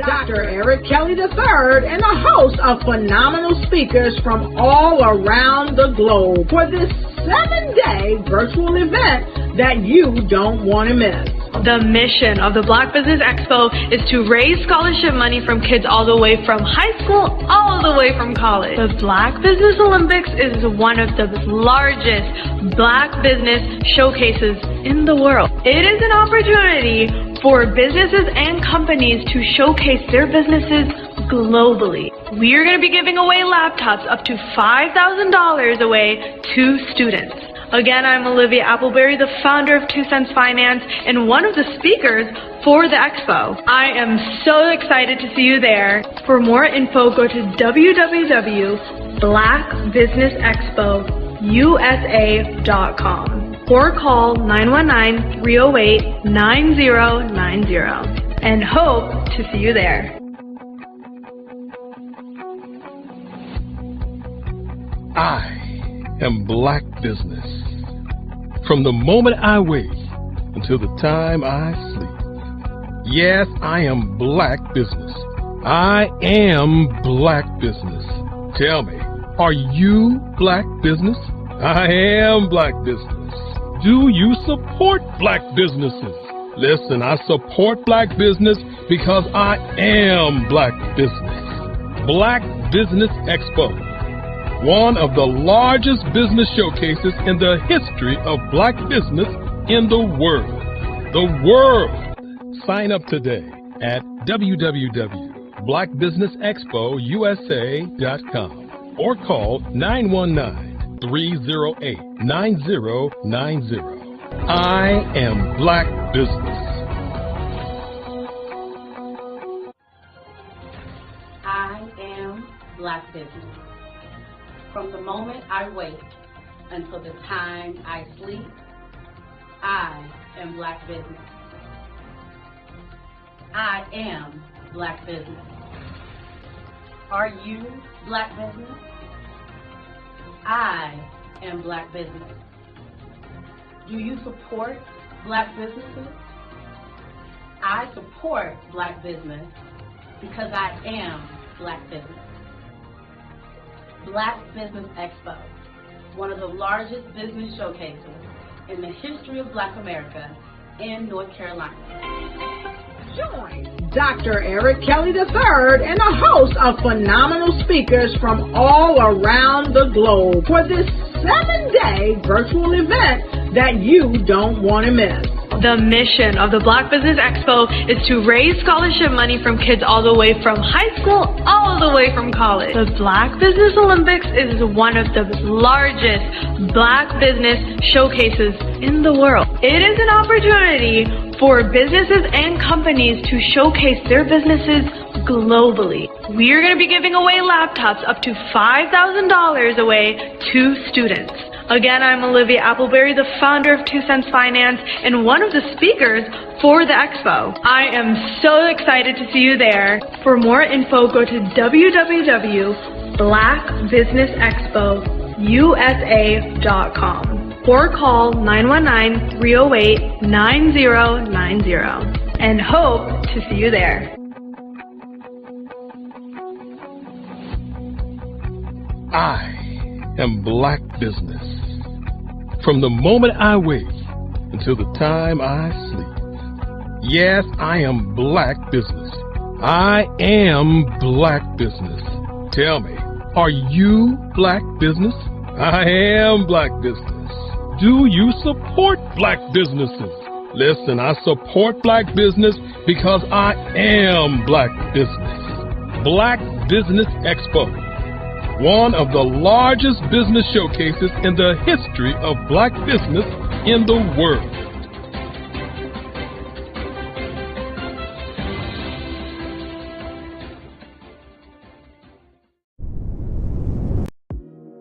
Dr. Eric Kelly III and a host of phenomenal speakers from all around the globe for this 7-day virtual event that you don't want to miss. The mission of the Black Business Expo is to raise scholarship money from kids all the way from high school all the way from college. The Black Business Olympics is one of the largest Black business showcases in the world. It is an opportunity for businesses and companies to showcase their businesses globally. We are going to be giving away laptops up to $5,000 away to students. Again, I'm Olivia Appleberry, the founder of 2 Cents Finance and one of the speakers for the expo. I am so excited to see you there. For more info, go to www.blackbusinessexpousa.com or call 919-308-9090 and hope to see you there. I am Black Business. From the moment I wake until the time I sleep. Yes, I am Black Business. I am Black Business. Tell me, are you Black Business? I am Black Business. Do you support Black businesses? Listen, I support Black business because I am Black Business. Black Business Expo, one of the largest business showcases in the history of Black business in the world. The world! Sign up today at www.blackbusinessexpousa.com or call 919-308-9090. I am Black Business. I am Black Business. From the moment I wake until the time I sleep, I am Black Business. I am Black Business. Are you Black Business? I am Black Business. Do you support Black businesses? I support Black business because I am Black Business. Black Business Expo, one of the largest business showcases in the history of Black America in North Carolina. Join Dr. Eric Kelly III and a host of phenomenal speakers from all around the globe for this 7-day virtual event that you don't want to miss. The mission of the Black Business Expo is to raise scholarship money from kids all the way from high school all the way from college. The Black Business Olympics is one of the largest Black business showcases in the world. It is an opportunity for businesses and companies to showcase their businesses globally. We are going to be giving away laptops up to $5,000 away to students. Again, I'm Olivia Appleberry, the founder of 2 Cents Finance and one of the speakers for the expo. I am so excited to see you there. For more info, go to www.blackbusinessexpousa.com or call 919-308-9090 and hope to see you there. I am Black Business. From the moment I wake until the time I sleep. Yes, I am Black Business. I am Black Business. Tell me, are you Black Business? I am Black Business. Do you support Black businesses? Listen, I support Black business because I am Black Business. Black Business Expo, one of the largest business showcases in the history of Black business in the world.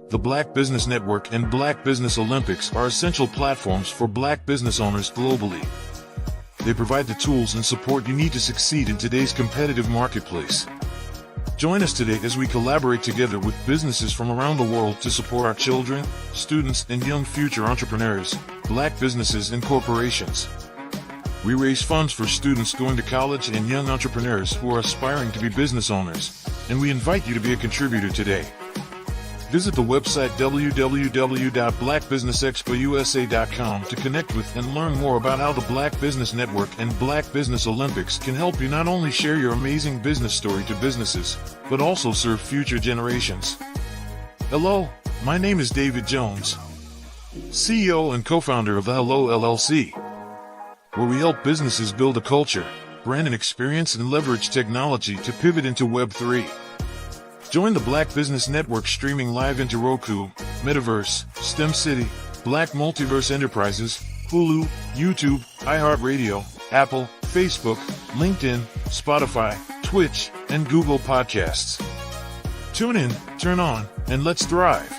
The Black Business Network and Black Business Olympics are essential platforms for Black business owners globally. They provide the tools and support you need to succeed in today's competitive marketplace. Join us today as we collaborate together with businesses from around the world to support our children, students, and young future entrepreneurs, Black businesses and corporations. We raise funds for students going to college and young entrepreneurs who are aspiring to be business owners, and we invite you to be a contributor today. Visit the website www.blackbusinessexpousa.com to connect with and learn more about how the Black Business Network and Black Business Olympics can help you not only share your amazing business story to businesses, but also serve future generations. Hello, my name is David Jones, CEO and co-founder of the Hello LLC, where we help businesses build a culture, brand and experience, and leverage technology to pivot into Web3. Join the Black Business Network streaming live into Roku, Metaverse, STEM City, Black Multiverse Enterprises, Hulu, YouTube, iHeartRadio, Apple, Facebook, LinkedIn, Spotify, Twitch, and Google Podcasts. Tune in, turn on, and let's thrive.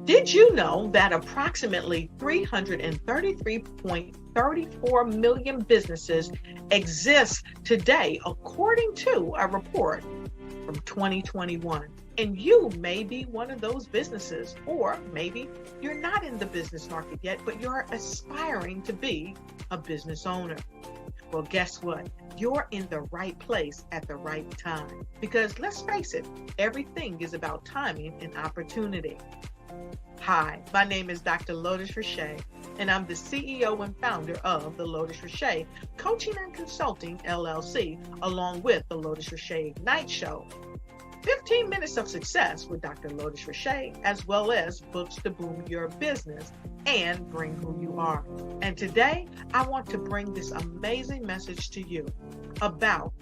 Did you know that approximately 333.34 million businesses exist today, according to a report from 2021? And you may be one of those businesses, or maybe you're not in the business market yet, but you're aspiring to be a business owner. Well, guess what? You're in the right place at the right time. Because let's face it, everything is about timing and opportunity. Hi, my name is Dr. Lotus Richey, and I'm the CEO and founder of the Lotus Richey Coaching and Consulting LLC, along with the Lotus Richey Ignite Show, 15 Minutes of Success with Dr. Lotus Richey, as well as books to boom your business and bring who you are. And today, I want to bring this amazing message to you about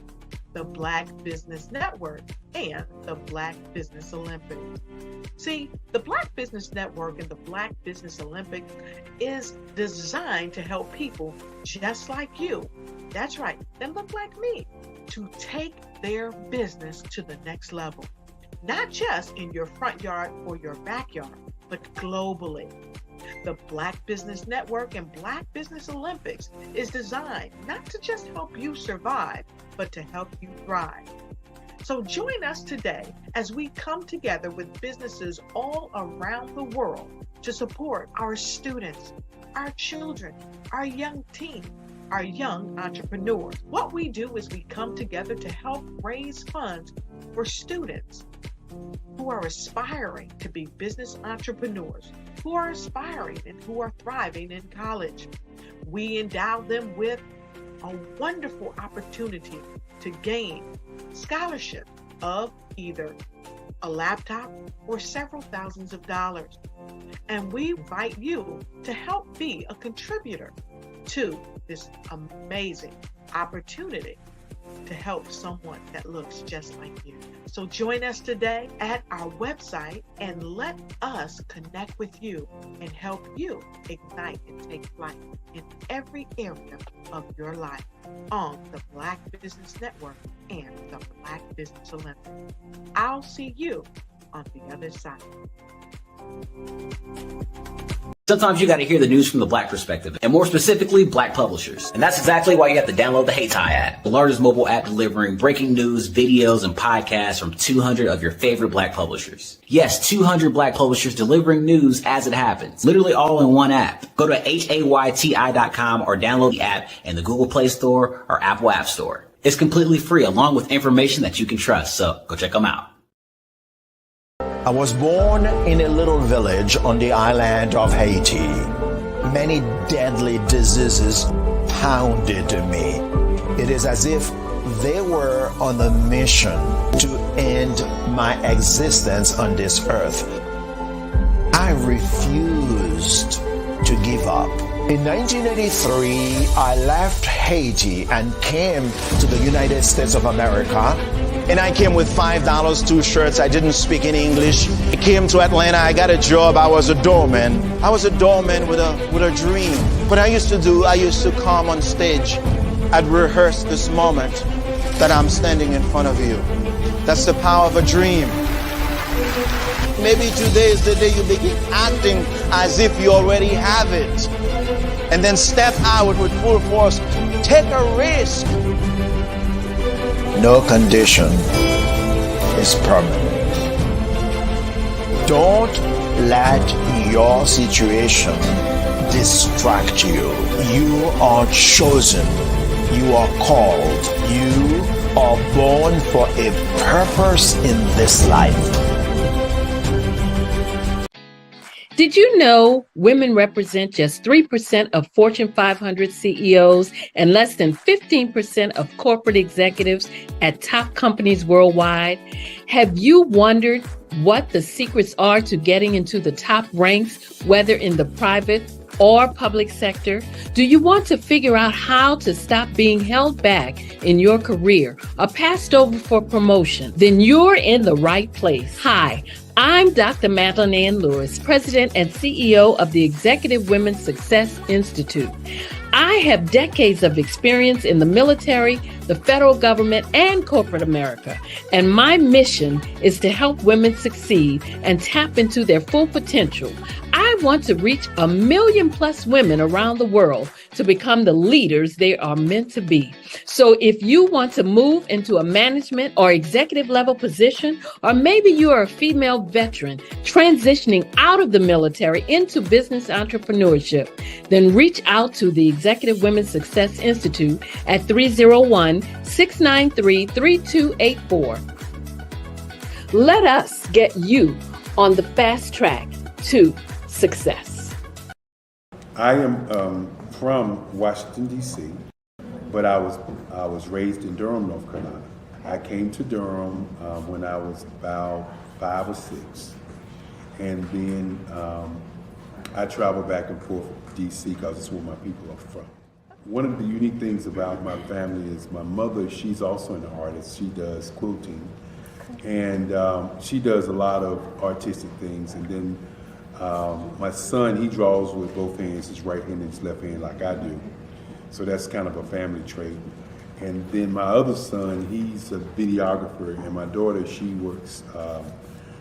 the Black Business Network and the Black Business Olympics. See, the Black Business Network and the Black Business Olympics is designed to help people just like you, that's right, that look like me, to take their business to the next level. Not just in your front yard or your backyard, but globally. The Black Business Network and Black Business Olympics is designed not to just help you survive, but to help you thrive. So join us today as we come together with businesses all around the world to support our students, our children, our young teens, our young entrepreneurs. What we do is we come together to help raise funds for students who are aspiring to be business entrepreneurs, who are aspiring and who are thriving in college. We endow them with a wonderful opportunity to gain scholarship of either a laptop or several thousands of dollars. And we invite you to help be a contributor to this amazing opportunity to help someone that looks just like you. So join us today at our website and let us connect with you and help you ignite and take flight in every area of your life on the Black Business Network and the Black Business Olympics. I'll see you on the other side. Sometimes you got to hear the news from the Black perspective, and more specifically, Black publishers. And that's exactly why you have to download the Hey Tie app, the largest mobile app delivering breaking news, videos, and podcasts from 200 of your favorite Black publishers. Yes, 200 Black publishers delivering news as it happens, literally all in one app. Go to hayti.com or download the app in the Google Play Store or Apple App Store. It's completely free, along with information that you can trust, so go check them out. I was born in a little village on the island of Haiti. Many deadly diseases pounded me. It is as if they were on a mission to end my existence on this earth. I refused to give up. In 1983, I left Haiti and came to the United States of America. And I came with $5, 2 shirts. I didn't speak any English. I came to Atlanta. I got a job. I was a doorman. I was a doorman with a dream. What I used to come on stage. I'd rehearse this moment that I'm standing in front of you. That's the power of a dream. Maybe today is the day you begin acting as if you already have it. And then step out with full force. Take a risk. No condition is permanent. Don't let your situation distract you. You are chosen. You are called. You are born for a purpose in this life. Did you know women represent just 3% of Fortune 500 CEOs and less than 15% of corporate executives at top companies worldwide? Have you wondered what the secrets are to getting into the top ranks, whether in the private or public sector? Do you want to figure out how to stop being held back in your career or passed over for promotion? Then you're in the right place. Hi, I'm Dr. Madeline Ann Lewis, President and CEO of the Executive Women's Success Institute. I have decades of experience in the military, the federal government, and corporate America, and my mission is to help women succeed and tap into their full potential. I want to reach 1 million plus women around the world to become the leaders they are meant to be. So if you want to move into a management or executive level position, or maybe you are a female veteran transitioning out of the military into business entrepreneurship, then reach out to the Executive Women's Success Institute at 301-693-3284. Let us get you on the fast track to success. I am from Washington, D.C., but I was raised in Durham, North Carolina. I came to Durham when I was about 5 or 6, and then I traveled back and forth to D.C. because it's where my people are from. One of the unique things about my family is my mother, she's also an artist. She does quilting, and she does a lot of artistic things. And then my son, he draws with both hands, his right hand and his left hand, like I do. So that's kind of a family trait. And then my other son, he's a videographer, and my daughter, she works,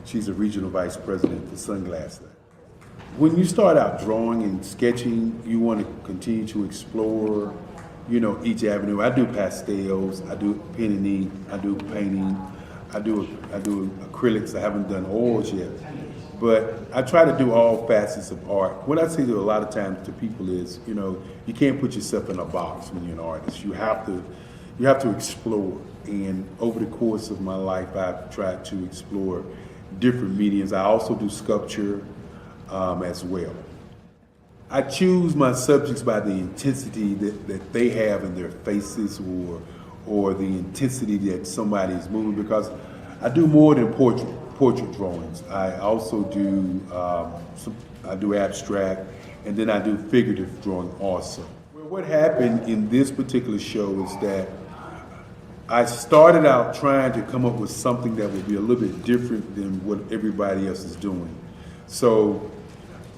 she's a regional vice president for Sunglass Lab. When you start out drawing and sketching, you want to continue to explore, each avenue. I do pastels, I do pen and ink, I do painting, I do acrylics. I haven't done oils yet, but I try to do all facets of art. What I say to a lot of times to people is, you can't put yourself in a box when you're an artist. You have to explore. And over the course of my life, I've tried to explore different mediums. I also do sculpture as well. I choose my subjects by the intensity that they have in their faces, or the intensity that somebody is moving, because I do more than portrait drawings. I also do I do abstract, and then I do figurative drawing also. Well, what happened in this particular show is that I started out trying to come up with something that would be a little bit different than what everybody else is doing. So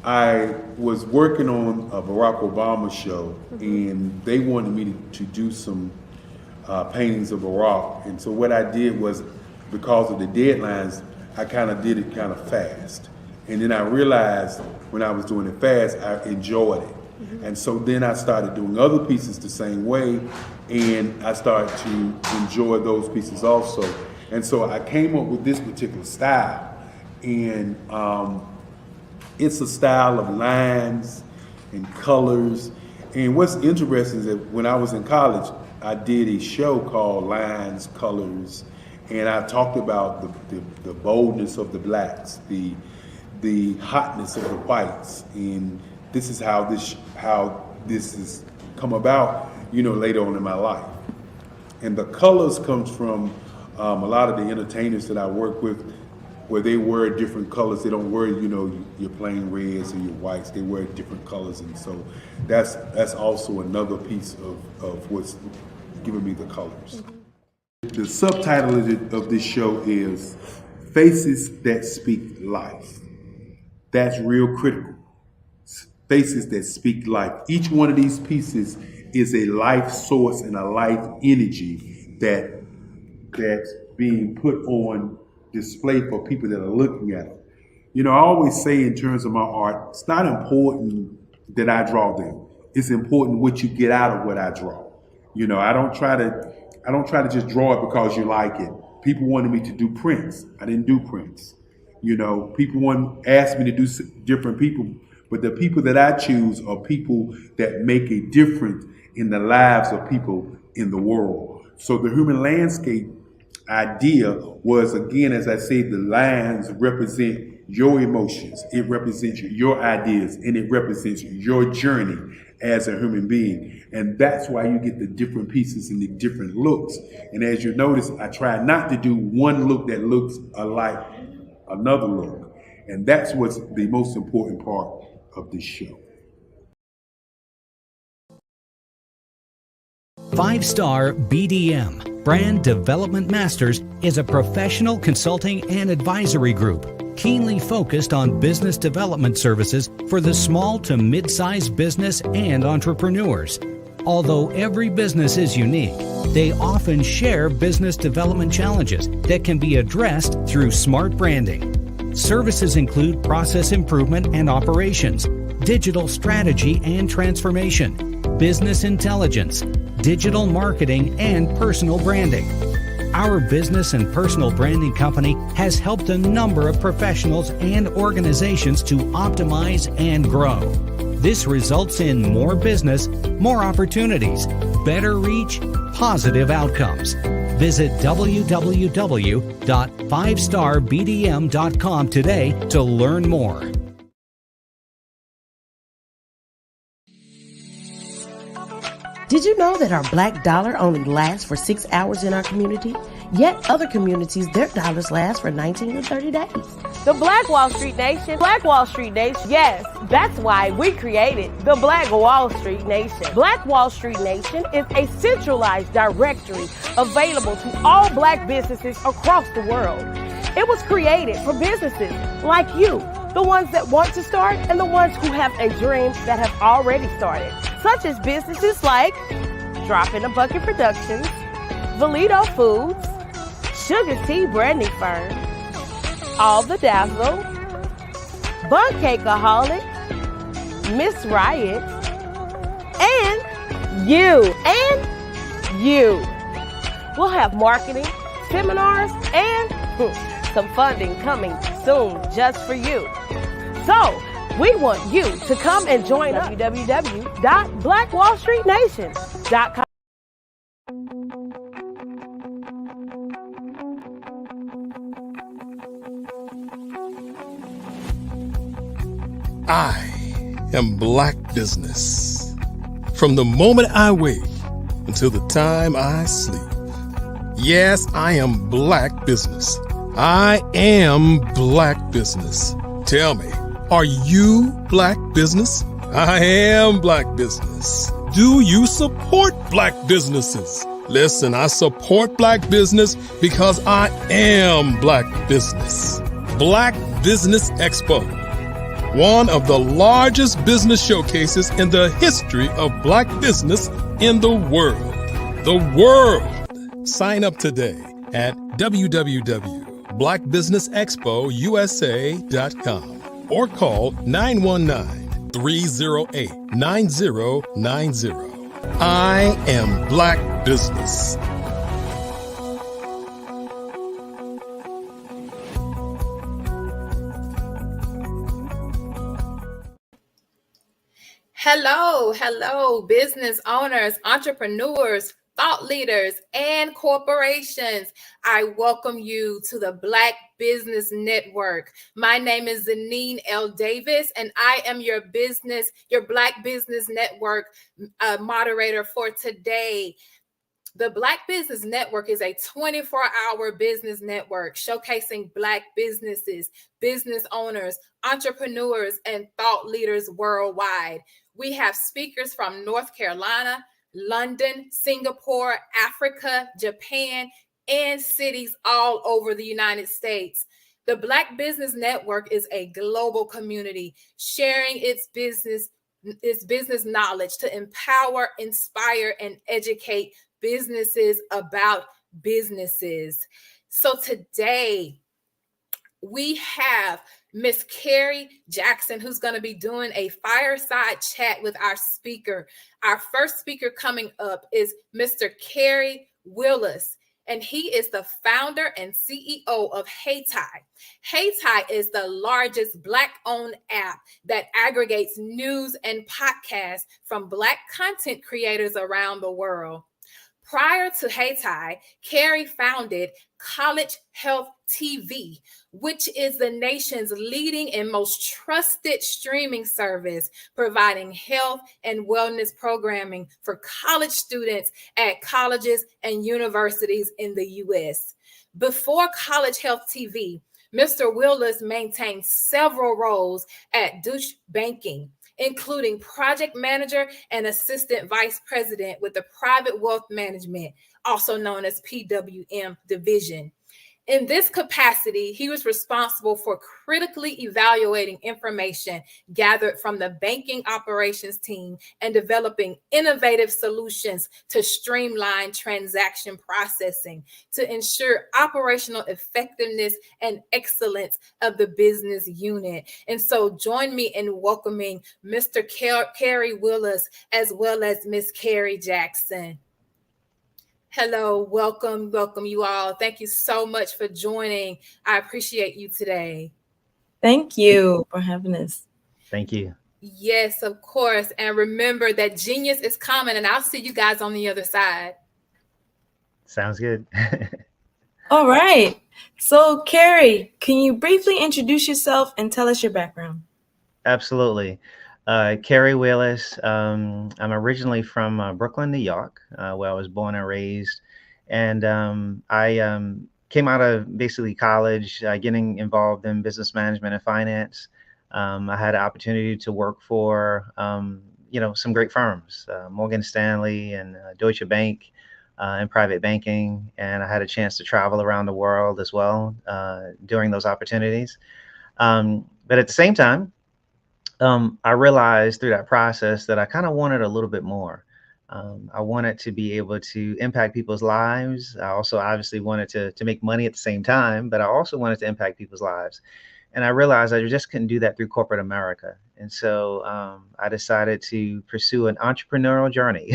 I was working on a Barack Obama show, and they wanted me to do some paintings of Barack. And so what I did was, because of the deadlines, I kind of did it kind of fast. And then I realized when I was doing it fast, I enjoyed it. And so then I started doing other pieces the same way, and I started to enjoy those pieces also. And so I came up with this particular style, and it's a style of lines and colors. And what's interesting is that when I was in college, I did a show called Lines, Colors, and I talked about the boldness of the blacks, the hotness of the whites, and this is how this has come about, later on in my life. And the colors comes from a lot of the entertainers that I work with, where they wear different colors. They don't wear, your plain reds or your whites. They wear different colors, and so that's also another piece of what's giving me the colors. The subtitle of this show is Faces That Speak Life. That's real critical. Faces that speak life. Each one of these pieces is a life source and a life energy that's being put on display for people that are looking at it. I always say in terms of my art, it's not important that I draw them. It's important what you get out of what I draw. I don't try to just draw it because you like it. People wanted me to do prints. I didn't do prints. You know, people asked me to do different people, but the people that I choose are people that make a difference in the lives of people in the world. So the human landscape idea was, again, as I said, the lines represent your emotions, it represents your ideas, and it represents your journey as a human being. And that's why you get the different pieces and the different looks. And as you notice, I try not to do one look that looks alike another look. And that's what's the most important part of this show. 5-Star BDM, Brand Development Masters, is a professional consulting and advisory group keenly focused on business development services for the small to mid-sized business and entrepreneurs. Although every business is unique, they often share business development challenges that can be addressed through smart branding. Services include process improvement and operations, digital strategy and transformation, business intelligence, digital marketing, and personal branding. Our business and personal branding company has helped a number of professionals and organizations to optimize and grow. This results in more business, more opportunities, better reach, positive outcomes. Visit www.5starbdm.com today to learn more. Did you know that our black dollar only lasts for 6 hours in our community? Yet other communities, their dollars last for 19 to 30 days. The Black Wall Street Nation. Black Wall Street Nation. Yes, that's why we created the Black Wall Street Nation. Black Wall Street Nation is a centralized directory available to all black businesses across the world. It was created for businesses like you, the ones that want to start and the ones who have a dream that have already started, such as businesses like Drop in a Bucket Productions, Valito Foods, Sugar Tea Branding Firm, All the Dazzle, Bun Cakeaholic, Miss Riot, and you. We'll have marketing, seminars, and some funding coming soon just for you. So, we want you to come and join us. www.blackwallstreetnation.com. I am Black Business. From the moment I wake until the time I sleep. Yes, I am Black Business. I am Black Business. Tell me, are you Black Business? I am Black Business. Do you support Black businesses? Listen, I support Black business because I am Black Business. Black Business Expo, one of the largest business showcases in the history of Black business in the world. The world. Sign up today at www.blackbusinessexpousa.com or call 919-308-9090. I am Black Business. Hello, business owners, entrepreneurs, thought leaders, and corporations. I welcome you to the Black Business Network. My name is Zanine L. Davis, and I am your Black Business Network moderator for today. The Black Business Network is a 24-hour business network showcasing Black businesses, business owners, entrepreneurs, and thought leaders worldwide. We have speakers from North Carolina, London, Singapore, Africa, Japan, and cities all over the United States. The Black Business Network is a global community sharing its business knowledge to empower, inspire, and educate businesses about businesses. So today we have Miss Carrie Jackson, who's going to be doing a fireside chat with our speaker. Our first speaker coming up is Mr. Kerry Willis, and he is the founder and CEO of HeyTie. HeyTie is the largest Black-owned app that aggregates news and podcasts from Black content creators around the world. Prior to HeyTie, Carrie founded College Health TV, which is the nation's leading and most trusted streaming service, providing health and wellness programming for college students at colleges and universities in the U.S. Before College Health TV, Mr. Willis maintained several roles at Deutsche Banking, including project manager and assistant vice president with the Private Wealth Management, also known as PWM division. In this capacity, he was responsible for critically evaluating information gathered from the banking operations team and developing innovative solutions to streamline transaction processing to ensure operational effectiveness and excellence of the business unit. And so join me in welcoming Mr. Carrie Willis as well as Miss Carrie Jackson. Hello, welcome you all. Thank you so much for joining. I appreciate you today. Thank you for having us. Thank you. Yes, of course. And remember that genius is coming, and I'll see you guys on the other side. Sounds good. All right. So, Carrie, can you briefly introduce yourself and tell us your background? Absolutely. Carrie Willis. I'm originally from Brooklyn, New York, where I was born and raised. And I came out of basically college, getting involved in business management and finance. I had an opportunity to work for, some great firms, Morgan Stanley and Deutsche Bank in private banking. And I had a chance to travel around the world as well during those opportunities. But at the same time, I realized through that process that I kind of wanted a little bit more. I wanted to be able to impact people's lives. I also obviously wanted to make money at the same time, but I also wanted to impact people's lives. And I realized I just couldn't do that through corporate America. And so I decided to pursue an entrepreneurial journey,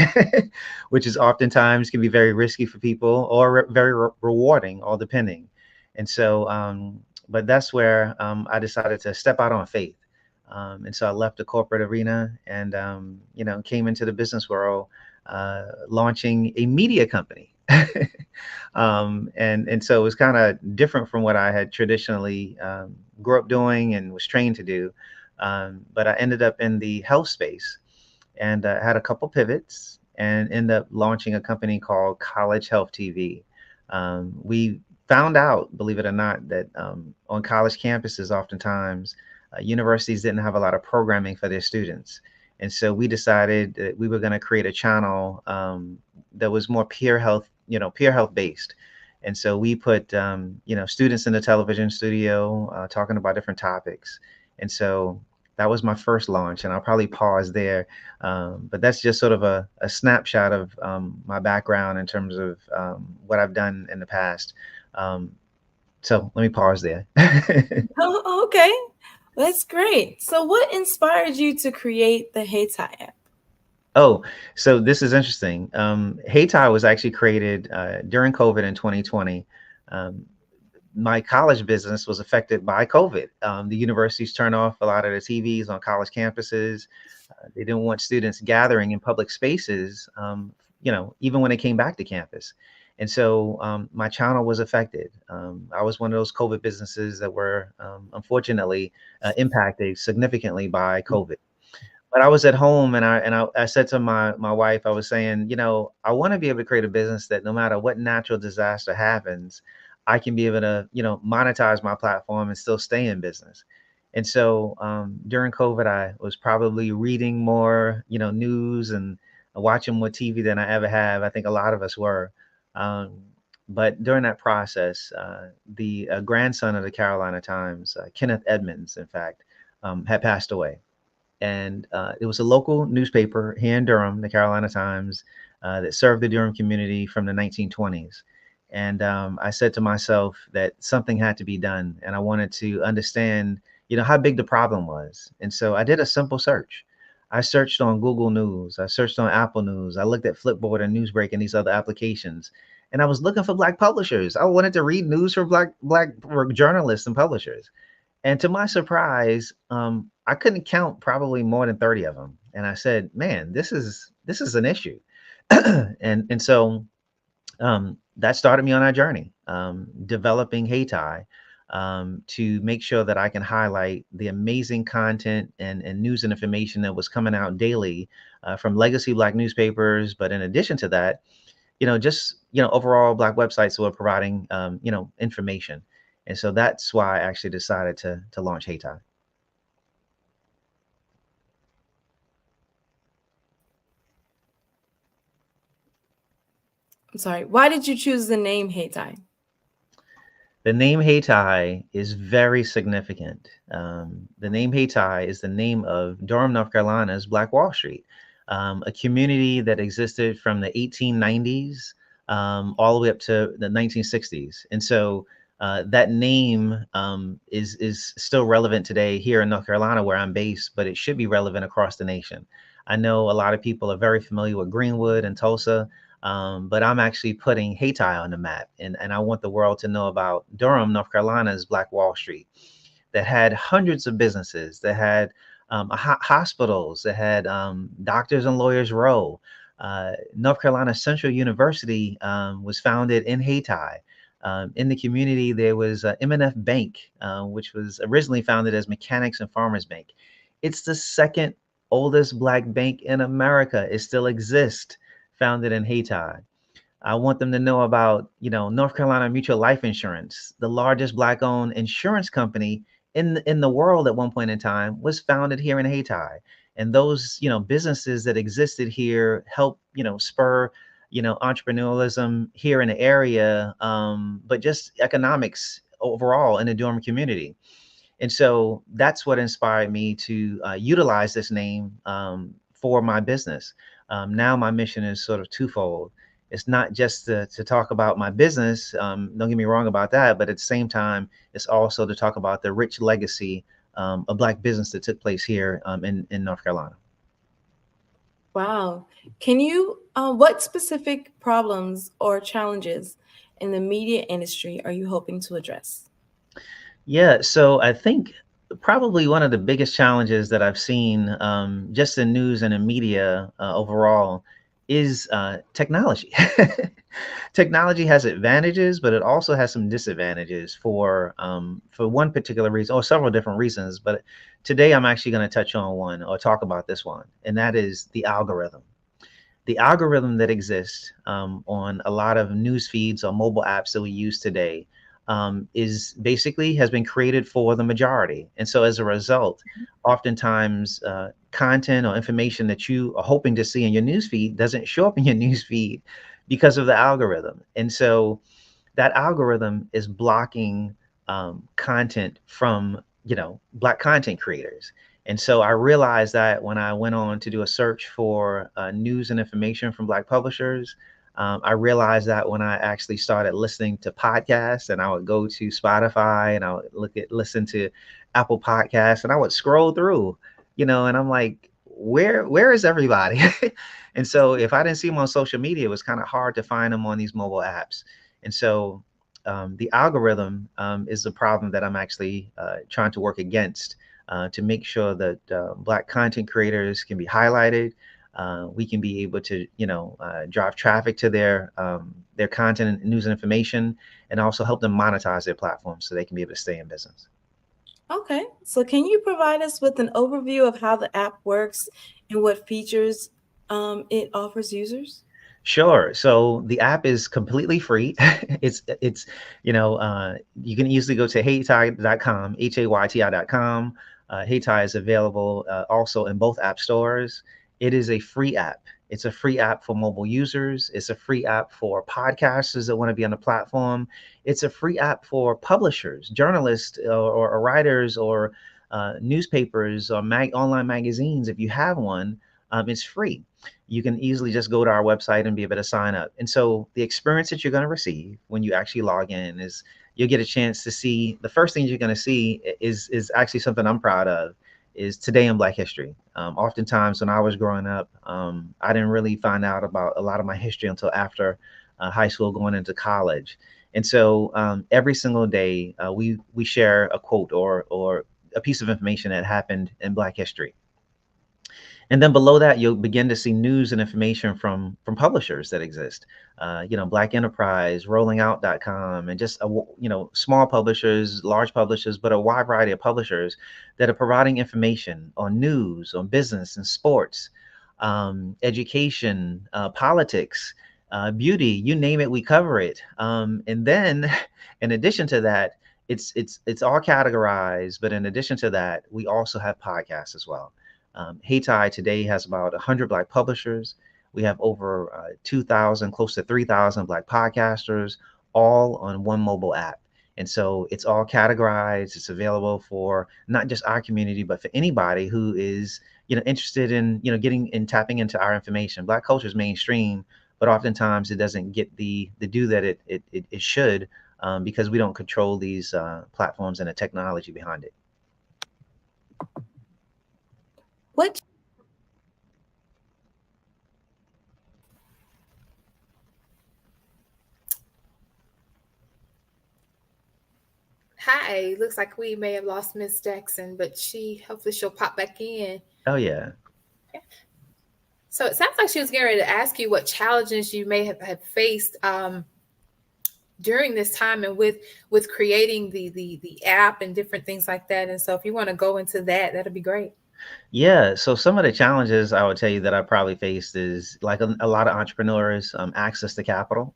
which is oftentimes can be very risky for people or very rewarding, all depending. And so, but that's where I decided to step out on faith. And so I left the corporate arena and, came into the business world, launching a media company. And so it was kind of different from what I had traditionally grew up doing and was trained to do. But I ended up in the health space and had a couple pivots and ended up launching a company called College Health TV. We found out, believe it or not, that on college campuses, oftentimes, universities didn't have a lot of programming for their students. And so we decided that we were going to create a channel that was more peer health based. And so we put, students in the television studio talking about different topics. And so that was my first launch, and I'll probably pause there. But that's just sort of a snapshot of my background in terms of what I've done in the past. So let me pause there. Oh, okay. That's great. So what inspired you to create the HeyTie app? Oh, so this is interesting. HeyTie was actually created during COVID in 2020. My college business was affected by COVID. The universities turned off a lot of the TVs on college campuses. They didn't want students gathering in public spaces, even when they came back to campus. And so my channel was affected. I was one of those COVID businesses that were unfortunately impacted significantly by COVID. But I was at home and I said to my wife, I was saying, I want to be able to create a business that no matter what natural disaster happens, I can be able to, monetize my platform and still stay in business. And so during COVID, I was probably reading more, news and watching more TV than I ever have. I think a lot of us were. But during that process, the grandson of the Carolina Times, Kenneth Edmonds, in fact, had passed away. And it was a local newspaper here in Durham, the Carolina Times, that served the Durham community from the 1920s. And I said to myself that something had to be done. And I wanted to understand, how big the problem was. And so I did a simple search. I searched on Google News. I searched on Apple News. I looked at Flipboard and Newsbreak and these other applications. and I was looking for Black publishers. I wanted to read news for Black journalists and publishers. And to my surprise, I couldn't count probably more than 30 of them. And I said, man, this is an issue. And so that started me on our journey, developing Hayti, to make sure that I can highlight the amazing content and news and information that was coming out daily from legacy Black newspapers. But in addition to that, just, overall Black websites were providing, information. And so that's why I actually decided to launch Hayti. I'm sorry. Why did you choose the name Hayti? The name Hayti is very significant. The name Hayti is the name of Durham, North Carolina's Black Wall Street, a community that existed from the 1890s all the way up to the 1960s. And so that name is still relevant today here in North Carolina, where I'm based, but it should be relevant across the nation. I know a lot of people are very familiar with Greenwood and Tulsa, but I'm actually putting Hayti on the map. And I want the world to know about Durham, North Carolina's Black Wall Street, that had hundreds of businesses, that had hospitals, that had Doctors and Lawyers Row. North Carolina Central University was founded in Hayti. In the community, there was M&F Bank, which was originally founded as Mechanics and Farmers Bank. It's the second oldest Black bank in America. It still exists, founded in Hayti. I want them to know about, North Carolina Mutual Life Insurance, the largest Black-owned insurance company in the world at one point in time, was founded here in Hayti. And those, businesses that existed here helped, spur entrepreneurialism here in the area, but just economics overall in the Durham community. And so that's what inspired me to utilize this name for my business. Now my mission is sort of twofold. It's not just to talk about my business, don't get me wrong about that, but at the same time, it's also to talk about the rich legacy of Black business that took place here in North Carolina. Wow. Can you, what specific problems or challenges in the media industry are you hoping to address? Yeah, so I think probably one of the biggest challenges that I've seen just in news and in media overall is technology. Technology has advantages, but it also has some disadvantages for one particular reason, or several different reasons. But today I'm actually going to touch on one, or talk about this one, and that is the algorithm. The algorithm that exists on a lot of news feeds or mobile apps that we use today is basically has been created for the majority. And so as a result, oftentimes content or information that you are hoping to see in your news feed doesn't show up in your news feed because of the algorithm. And so that algorithm is blocking content from, Black content creators. And so I realized that when I went on to do a search for news and information from Black publishers. I realized that when I actually started listening to podcasts, and I would go to Spotify and I would listen to Apple Podcasts, and I would scroll through, and I'm like, where is everybody? And so if I didn't see them on social media, it was kind of hard to find them on these mobile apps. And so the algorithm is the problem that I'm actually trying to work against to make sure that Black content creators can be highlighted. We can be able to, drive traffic to their content and news and information, and also help them monetize their platform so they can be able to stay in business. Okay, so can you provide us with an overview of how the app works and what features it offers users? Sure. So the app is completely free. it's you can easily go to hayti.com, HAYTI.com. Hayti is available also in both app stores. It is a free app. It's a free app for mobile users. It's a free app for podcasters that want to be on the platform. It's a free app for publishers, journalists, or writers, or newspapers, or online magazines. If you have one, it's free. You can easily just go to our website and be able to sign up. And so the experience that you're going to receive when you actually log in is you'll get a chance to see, the first thing you're going to see is actually something I'm proud of, is Today in Black History. Oftentimes when I was growing up, I didn't really find out about a lot of my history until after high school going into college. And so every single day we share a quote or a piece of information that happened in Black history. And then below that, you'll begin to see news and information from publishers that exist. Black Enterprise, rollingout.com, and just small publishers, large publishers, but a wide variety of publishers that are providing information on news, on business and sports, education, politics, beauty, you name it, we cover it. And then in addition to that, it's all categorized, but in addition to that, we also have podcasts as well. Hayti today has about 100 Black publishers. We have over 2,000, close to 3,000 Black podcasters, all on one mobile app. And so it's all categorized. It's available for not just our community, but for anybody who is, interested in, getting and tapping into our information. Black culture is mainstream, but oftentimes it doesn't get the due that it should, because we don't control these platforms and the technology behind it. What? Hi, looks like we may have lost Miss Jackson, but hopefully she'll pop back in. Oh, yeah. So it sounds like she was getting ready to ask you what challenges you may have faced during this time and with creating the app and different things like that. And so if you want to go into that, that'd be great. Yeah. So some of the challenges I would tell you that I probably faced is, like a lot of entrepreneurs, access to capital.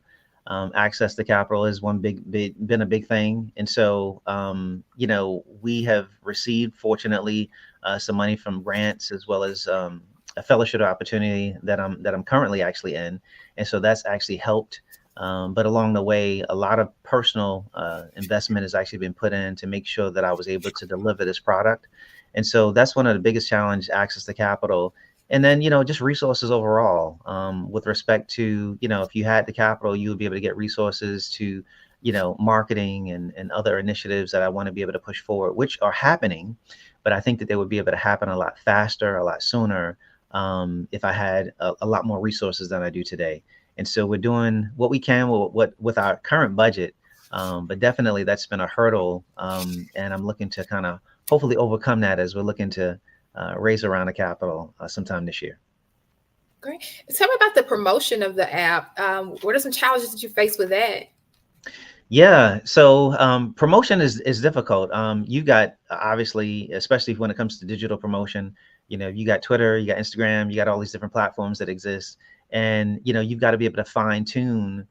Access to capital is been a big thing. And so, we have received, fortunately, some money from grants, as well as a fellowship opportunity that I'm currently actually in. And so that's actually helped. But along the way, a lot of personal investment has actually been put in to make sure that I was able to deliver this product. And so that's one of the biggest challenges, access to capital. And then, just resources overall, with respect to, if you had the capital, you would be able to get resources to, marketing and other initiatives that I want to be able to push forward, which are happening. But I think that they would be able to happen a lot faster, a lot sooner, if I had a lot more resources than I do today. And so we're doing what we can with our current budget. But definitely that's been a hurdle. And I'm looking to kind of hopefully overcome that as we're looking to raise around the capital sometime this year. Great. Tell me about the promotion of the app. What are some challenges that you face with that? Yeah, so promotion is difficult. You got, obviously, especially when it comes to digital promotion, you got Twitter, you got Instagram, you got all these different platforms that exist. And, you've got to be able to fine tune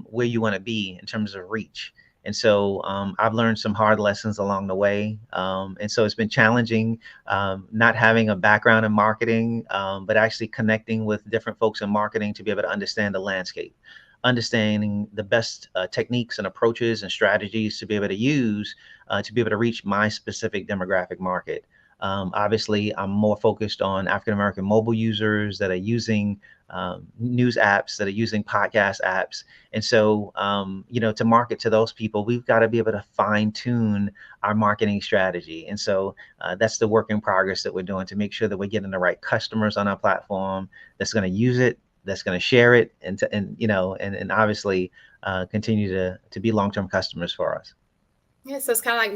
where you want to be in terms of reach. And so I've learned some hard lessons along the way. And so it's been challenging, not having a background in marketing, but actually connecting with different folks in marketing to be able to understand the landscape, understanding the best techniques and approaches and strategies to be able to use to be able to reach my specific demographic market. Obviously, I'm more focused on African-American mobile users that are using news apps, that are using podcast apps. And so, to market to those people, we've got to be able to fine tune our marketing strategy. And so that's the work in progress that we're doing to make sure that we're getting the right customers on our platform that's going to use it, that's going to share it, and obviously continue to be long-term customers for us. Yeah, so it's kind of like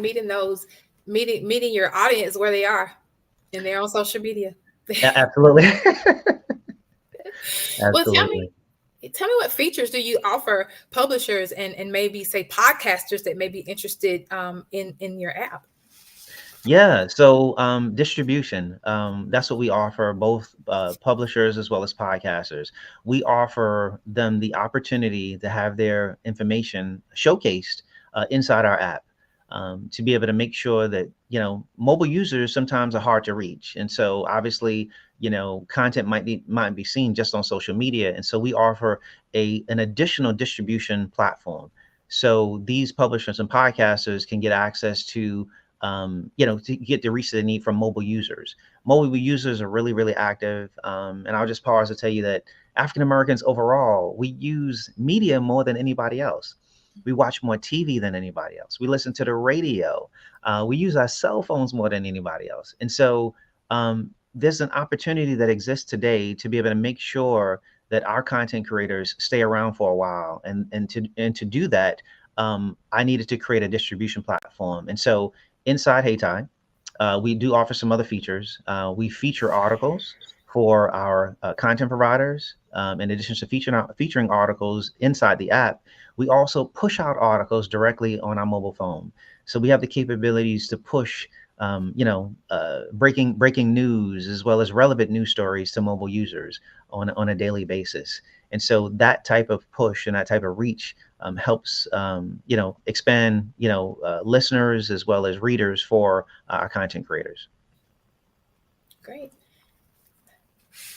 meeting your audience where they are, and they're on social media. Yeah, absolutely. Well, tell me what features do you offer publishers and maybe say podcasters that may be interested in your app? Yeah, so distribution, that's what we offer both publishers as well as podcasters. We offer them the opportunity to have their information showcased inside our app, to be able to make sure that, mobile users sometimes are hard to reach. And so obviously, content might be seen just on social media. And so we offer an additional distribution platform. So these publishers and podcasters can get access to to get the reach they need from mobile users. Mobile users are really, really active. And I'll just pause to tell you that African Americans overall, we use media more than anybody else. We watch more TV than anybody else. We listen to the radio. We use our cell phones more than anybody else. And so there's an opportunity that exists today to be able to make sure that our content creators stay around for a while. And to do that, I needed to create a distribution platform. And so inside HeyTie, we do offer some other features. We feature articles for our content providers. In addition to featuring articles inside the app, we also push out articles directly on our mobile phone. So we have the capabilities to push breaking news as well as relevant news stories to mobile users on a daily basis. And so that type of push and that type of reach helps expand listeners as well as readers for our content creators. Great.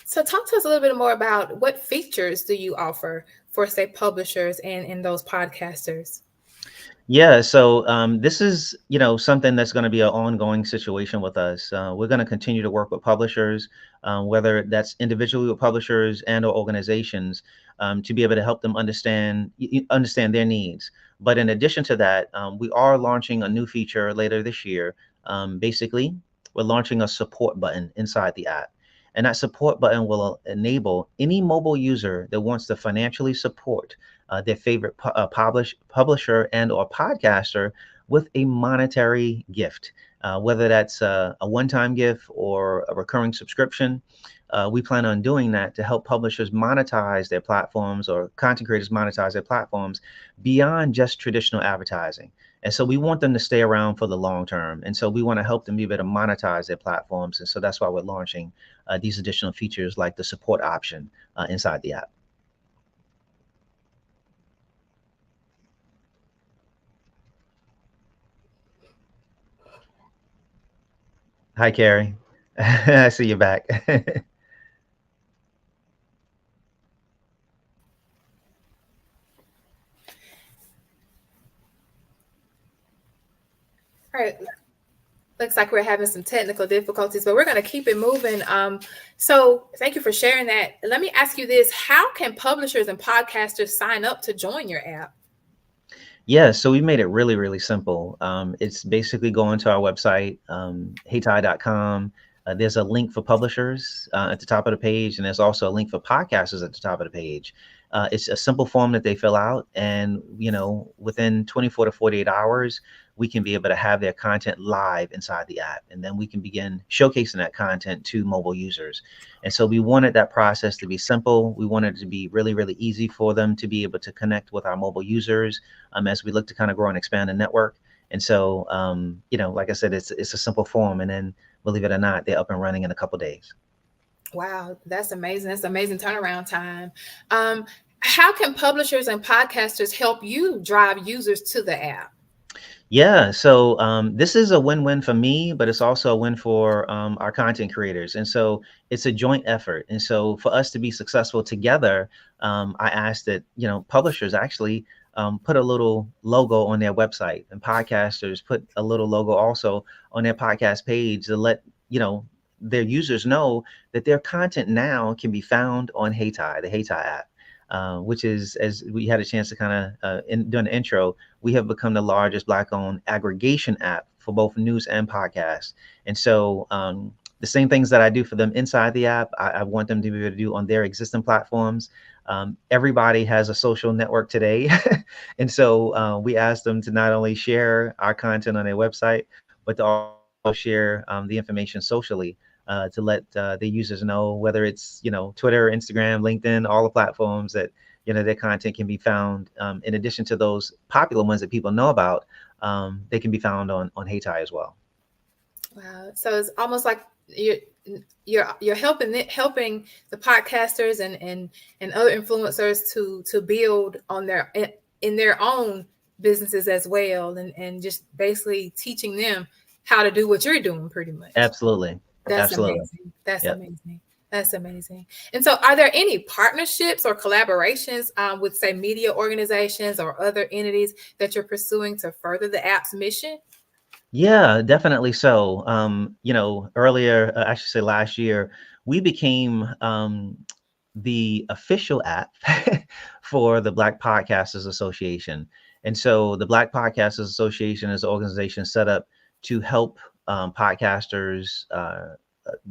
So talk to us a little bit more about what features do you offer for, say, publishers and those podcasters? Yeah, so this is, something that's going to be an ongoing situation with us. We're going to continue to work with publishers, whether that's individually with publishers and or organizations, to be able to help them understand their needs. But in addition to that, we are launching a new feature later this year. Basically, we're launching a support button inside the app. And that support button will enable any mobile user that wants to financially support their favorite publisher and or podcaster with a monetary gift, whether that's a one-time gift or a recurring subscription. We plan on doing that to help publishers monetize their platforms or content creators monetize their platforms beyond just traditional advertising. And so we want them to stay around for the long term. And so we want to help them be able to monetize their platforms. And so that's why we're launching these additional features like the support option inside the app. Hi, Carrie. I see you back. All right. Looks like we're having some technical difficulties, but we're going to keep it moving. So thank you for sharing that. Let me ask you this. How can publishers and podcasters sign up to join your app? Yeah, so we made it really, really simple. It's basically going to our website, heytie.com. There's a link for publishers at the top of the page, and there's also a link for podcasters at the top of the page. It's a simple form that they fill out, and within 24 to 48 hours, we can be able to have their content live inside the app, and then we can begin showcasing that content to mobile users. And so we wanted that process to be simple. We wanted it to be really, really easy for them to be able to connect with our mobile users as we look to kind of grow and expand the network. And so, like I said, it's a simple form, and then believe it or not, they're up and running in a couple days. Wow, that's amazing. That's amazing turnaround time. How can publishers and podcasters help you drive users to the app? Yeah, so this is a win-win for me, but it's also a win for our content creators. And so it's a joint effort. And so for us to be successful together, I asked that, publishers actually put a little logo on their website, and podcasters put a little logo also on their podcast page to let, their users know that their content now can be found on HeyTie, the HeyTie app. Which is, as we had a chance to kind of during the intro, we have become the largest Black-owned aggregation app for both news and podcasts. And so the same things that I do for them inside the app, I want them to be able to do on their existing platforms. Everybody has a social network today. And so we asked them to not only share our content on their website, but to also share the information socially. To let the users know, whether it's Twitter, Instagram, LinkedIn, all the platforms that their content can be found. In addition to those popular ones that people know about, they can be found on HeyTie as well. Wow! So it's almost like you're helping the podcasters and other influencers to build on in their own businesses as well, and just basically teaching them how to do what you're doing, pretty much. Absolutely. That's Absolutely. amazing. That's Yep. amazing. That's amazing. And so are there any partnerships or collaborations with, say, media organizations or other entities that you're pursuing to further the app's mission? Yeah, definitely so. Earlier, I should say last year, we became the official app for the Black Podcasters Association. And so the Black Podcasters Association is an organization set up to help podcasters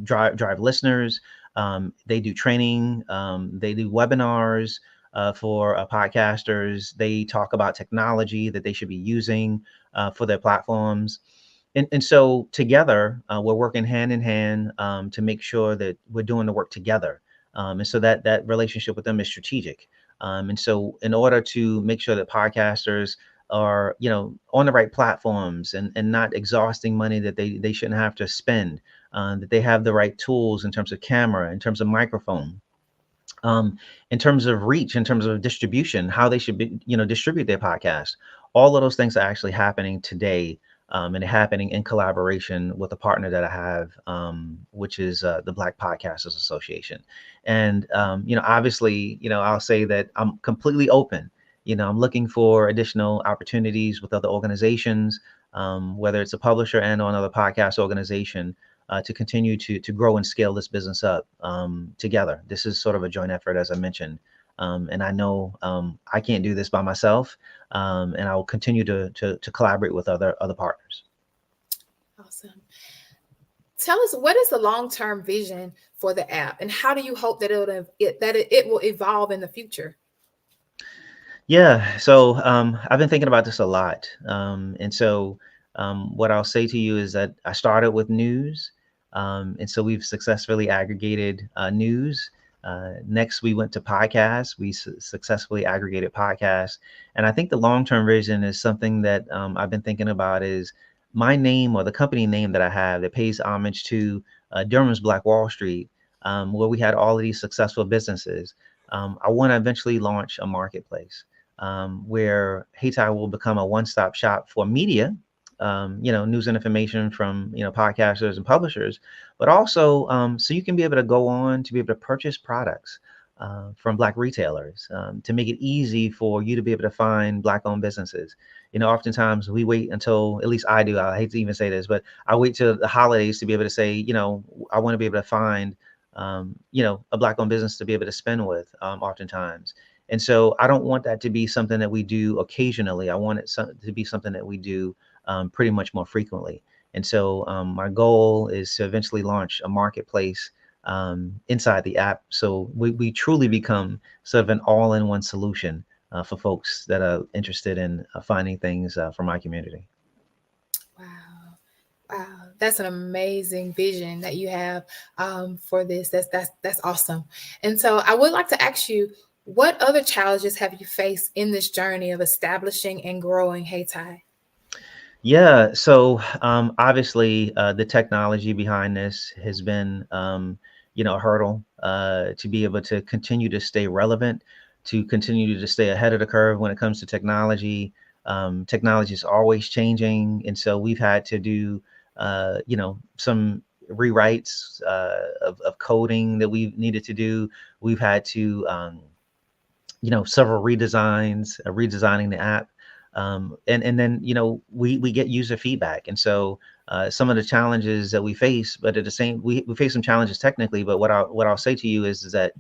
drive listeners. They do training. They do webinars for podcasters. They talk about technology that they should be using for their platforms. And so together, we're working hand in hand to make sure that we're doing the work together. And so that relationship with them is strategic. And so in order to make sure that podcasters are, on the right platforms and not exhausting money that they shouldn't have to spend, that they have the right tools in terms of camera, in terms of microphone, in terms of reach, in terms of distribution, how they should be, distribute their podcast. All of those things are actually happening today, and happening in collaboration with a partner that I have, which is the Black Podcasters Association. And obviously, I'll say that I'm completely open. I'm looking for additional opportunities with other organizations, whether it's a publisher and or another podcast organization, to continue to grow and scale this business up together. This is sort of a joint effort, as I mentioned. And I know I can't do this by myself, and I will continue to collaborate with other partners. Awesome. Tell us, what is the long-term vision for the app, and how do you hope that it will evolve in the future? Yeah, so I've been thinking about this a lot. And so what I'll say to you is that I started with news. And so we've successfully aggregated news. Next, we went to podcasts. We successfully aggregated podcasts. And I think the long-term vision is something that I've been thinking about is my name, or the company name that I have, that pays homage to Durham's Black Wall Street, where we had all of these successful businesses. I want to eventually launch a marketplace where Heytie will become a one-stop shop for media, news and information from, podcasters and publishers, but also so you can be able to go on to be able to purchase products from Black retailers, to make it easy for you to be able to find Black-owned businesses. Oftentimes we wait until, at least I do, I hate to even say this, but I wait till the holidays to be able to say, I want to be able to find, a Black-owned business to be able to spend with, oftentimes. And so I don't want that to be something that we do occasionally. I want it to be something that we do pretty much more frequently. And so my goal is to eventually launch a marketplace inside the app, so we truly become sort of an all-in-one solution for folks that are interested in finding things for my community. Wow, that's an amazing vision that you have for this. That's awesome. And so I would like to ask you, what other challenges have you faced in this journey of establishing and growing Heytie? Yeah, so obviously the technology behind this has been, a hurdle to be able to continue to stay relevant, to continue to stay ahead of the curve when it comes to technology. Technology is always changing, and so we've had to do, some rewrites of coding that we've needed to do. We've had to, several redesigning the app. And then, we get user feedback. And so some of the challenges that we face, but at the same, we face some challenges technically, but what I'll say to you is that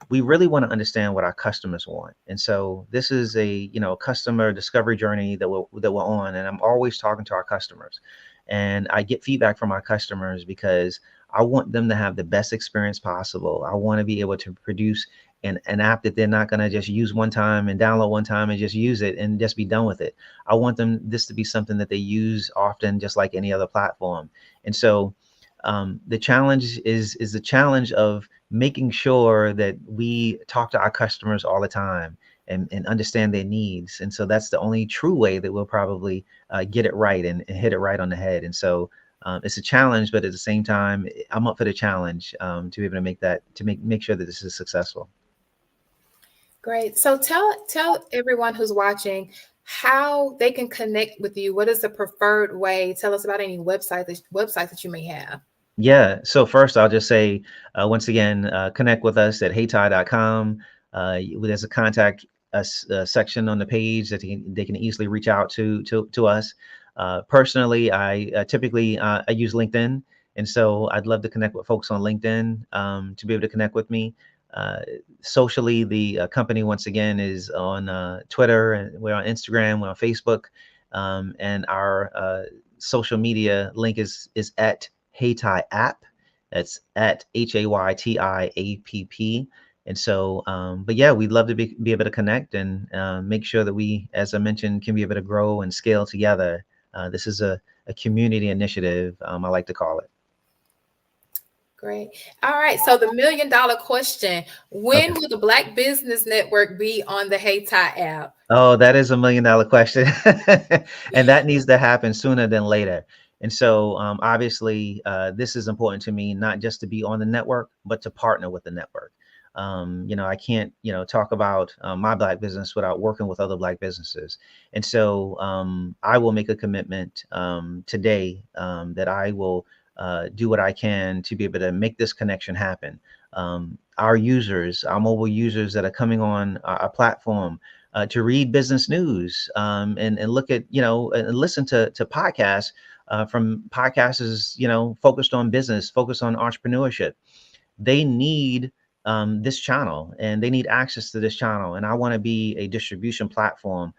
we really want to understand what our customers want. And so this is a, customer discovery journey that we're on. And I'm always talking to our customers, and I get feedback from our customers because I want them to have the best experience possible. I want to be able to produce an app that they're not going to just use one time and download one time and just use it and just be done with it. I want this to be something that they use often, just like any other platform. And so the challenge is the challenge of making sure that we talk to our customers all the time and understand their needs. And so that's the only true way that we'll probably get it right and hit it right on the head. And so it's a challenge, but at the same time, I'm up for the challenge to be able to make sure that this is successful. Great. So tell everyone who's watching how they can connect with you. What is the preferred way? Tell us about any website that you may have. Yeah. So first, I'll just say, once again, connect with us at heytie.com. There's a contact us section on the page that they can easily reach out to us. Personally, I typically I use LinkedIn, and so I'd love to connect with folks on LinkedIn to be able to connect with me. Socially, the company once again is on Twitter, and we're on Instagram, we're on Facebook, and our social media link is at Heytie app, That's at HAYTIAPP. And so, but yeah, we'd love to be able to connect and make sure that we, as I mentioned, can be able to grow and scale together. This is a community initiative, I like to call it. Great. All right. So the $1,000,000 question, when Okay. will the Black Business Network be on the Hey Ty app? Oh, that is $1,000,000 question. And that needs to happen sooner than later. And so obviously, this is important to me, not just to be on the network, but to partner with the network. I can't, talk about my Black business without working with other Black businesses. And so I will make a commitment today that I will do what I can to be able to make this connection happen. Our users, our mobile users that are coming on our platform, to read business news and look at, and listen to podcasts from podcasters, focused on business, focused on entrepreneurship. They need this channel and they need access to this channel. And I want to be a distribution platform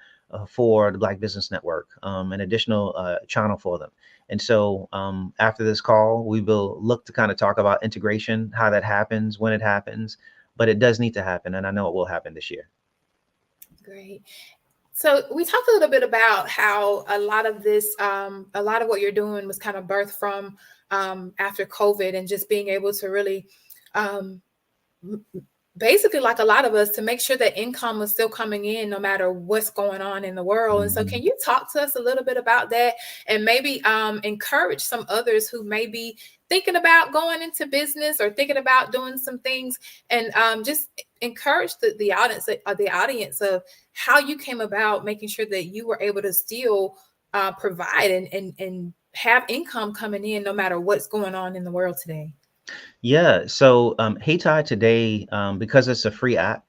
for the Black Business Network, an additional channel for them. And so after this call, we will look to kind of talk about integration, how that happens, when it happens, but it does need to happen. And I know it will happen this year. Great. So we talked a little bit about how a lot of this, a lot of what you're doing was kind of birthed from after COVID and just being able to really basically, like a lot of us, to make sure that income was still coming in no matter what's going on in the world. And so can you talk to us a little bit about that and maybe encourage some others who may be thinking about going into business or thinking about doing some things, and just encourage the audience of how you came about making sure that you were able to still provide and have income coming in no matter what's going on in the world today? Yeah, so Hey Ty today, because it's a free app,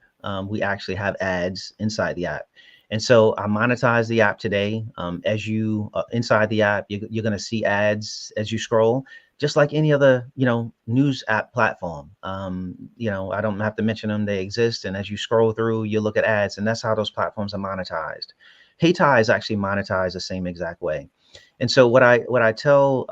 we actually have ads inside the app. And so I monetize the app today. As you inside the app, you're going to see ads as you scroll, just like any other, news app platform. I don't have to mention them, they exist. And as you scroll through, you look at ads, and that's how those platforms are monetized. Hey Ty is actually monetized the same exact way. And so what I tell,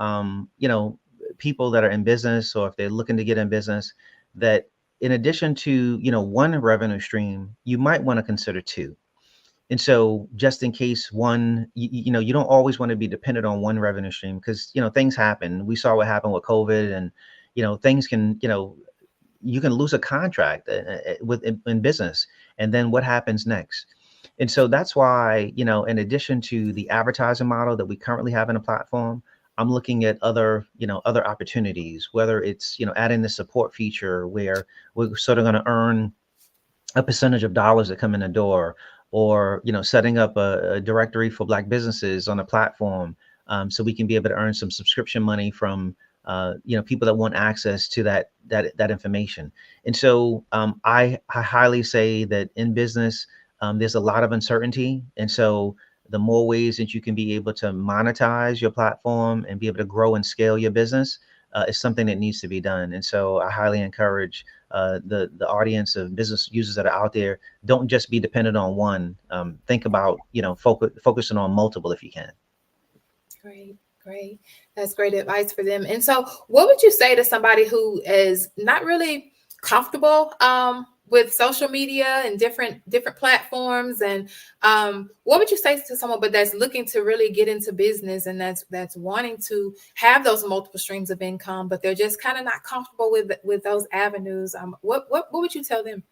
people that are in business, or if they're looking to get in business, that in addition to one revenue stream, you might want to consider two. And so just in case one, you don't always want to be dependent on one revenue stream, because things happen. We saw what happened with COVID, and things can, you can lose a contract in business, and then what happens next? And so that's why, in addition to the advertising model that we currently have in a platform, I'm looking at other opportunities, whether it's, adding the support feature where we're sort of going to earn a percentage of dollars that come in the door, or, setting up a directory for Black businesses on a platform, so we can be able to earn some subscription money from, people that want access to that information. And so I highly say that in business, there's a lot of uncertainty. And so the more ways that you can be able to monetize your platform and be able to grow and scale your business is something that needs to be done. And so I highly encourage the audience of business users that are out there, don't just be dependent on one. Think about, focusing on multiple if you can. Great. That's great advice for them. And so what would you say to somebody who is not really comfortable with social media and different platforms, and what would you say to someone but that's looking to really get into business, and that's wanting to have those multiple streams of income, but they're just kind of not comfortable with those avenues? What would you tell them?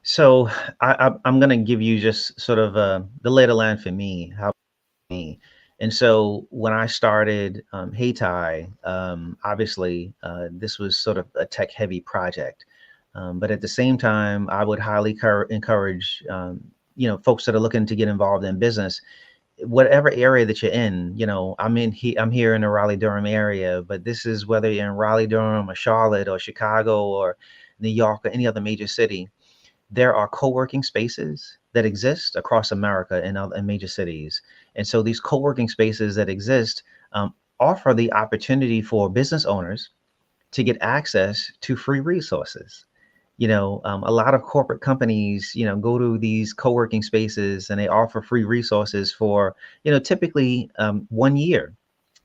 So I'm going to give you just sort of the lay of the land for me, and so when I started Hey Ty, obviously this was sort of a tech heavy project. But at the same time, I would highly encourage, folks that are looking to get involved in business, whatever area that you're in. I'm here in the Raleigh-Durham area, but this is whether you're in Raleigh-Durham or Charlotte or Chicago or New York or any other major city. There are co-working spaces that exist across America in major cities. And so these co-working spaces that exist offer the opportunity for business owners to get access to free resources. A lot of corporate companies, go to these co-working spaces and they offer free resources for, typically 1 year,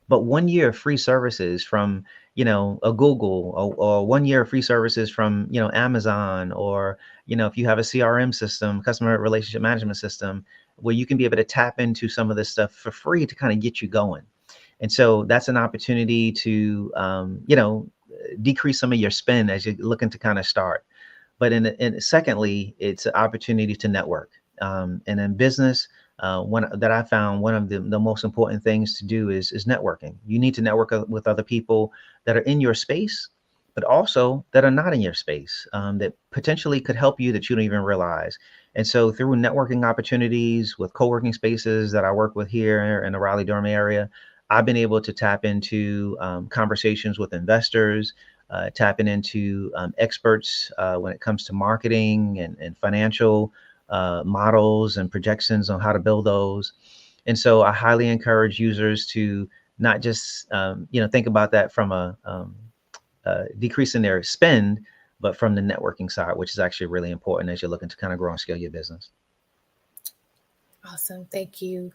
but 1 year of free services from, a Google, or 1 year of free services from, Amazon, or, if you have a CRM system, customer relationship management system, where you can be able to tap into some of this stuff for free to kind of get you going. And so that's an opportunity to, decrease some of your spend as you're looking to kind of start. But secondly, it's an opportunity to network. And in business, one that I found, one of the most important things to do is networking. You need to network with other people that are in your space, but also that are not in your space, that potentially could help you that you don't even realize. And so through networking opportunities with co-working spaces that I work with here in the Raleigh-Durham area, I've been able to tap into conversations with investors, tapping into experts when it comes to marketing and financial models and projections on how to build those. And so I highly encourage users to not just think about that from a decrease in their spend, but from the networking side, which is actually really important as you're looking to kind of grow and scale your business. Awesome. Thank you.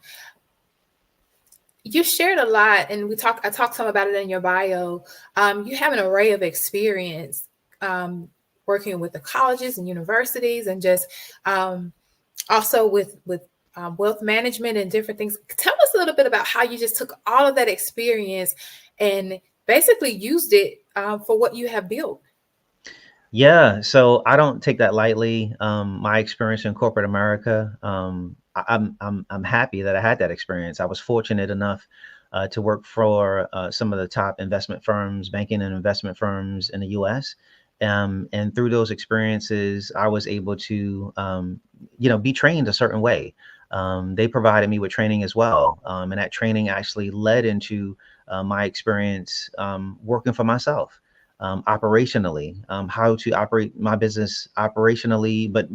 You shared a lot, and I talked some about it in your bio. You have an array of experience working with the colleges and universities, and just also with wealth management and different things. Tell us a little bit about how you just took all of that experience and basically used it for what you have built. Yeah, so I don't take that lightly. My experience in corporate America, I'm happy that I had that experience. I was fortunate enough to work for some of the top investment firms, banking and investment firms in the U.S. And through those experiences, I was able to, be trained a certain way. They provided me with training as well, and that training actually led into my experience working for myself. Operationally, how to operate my business operationally, but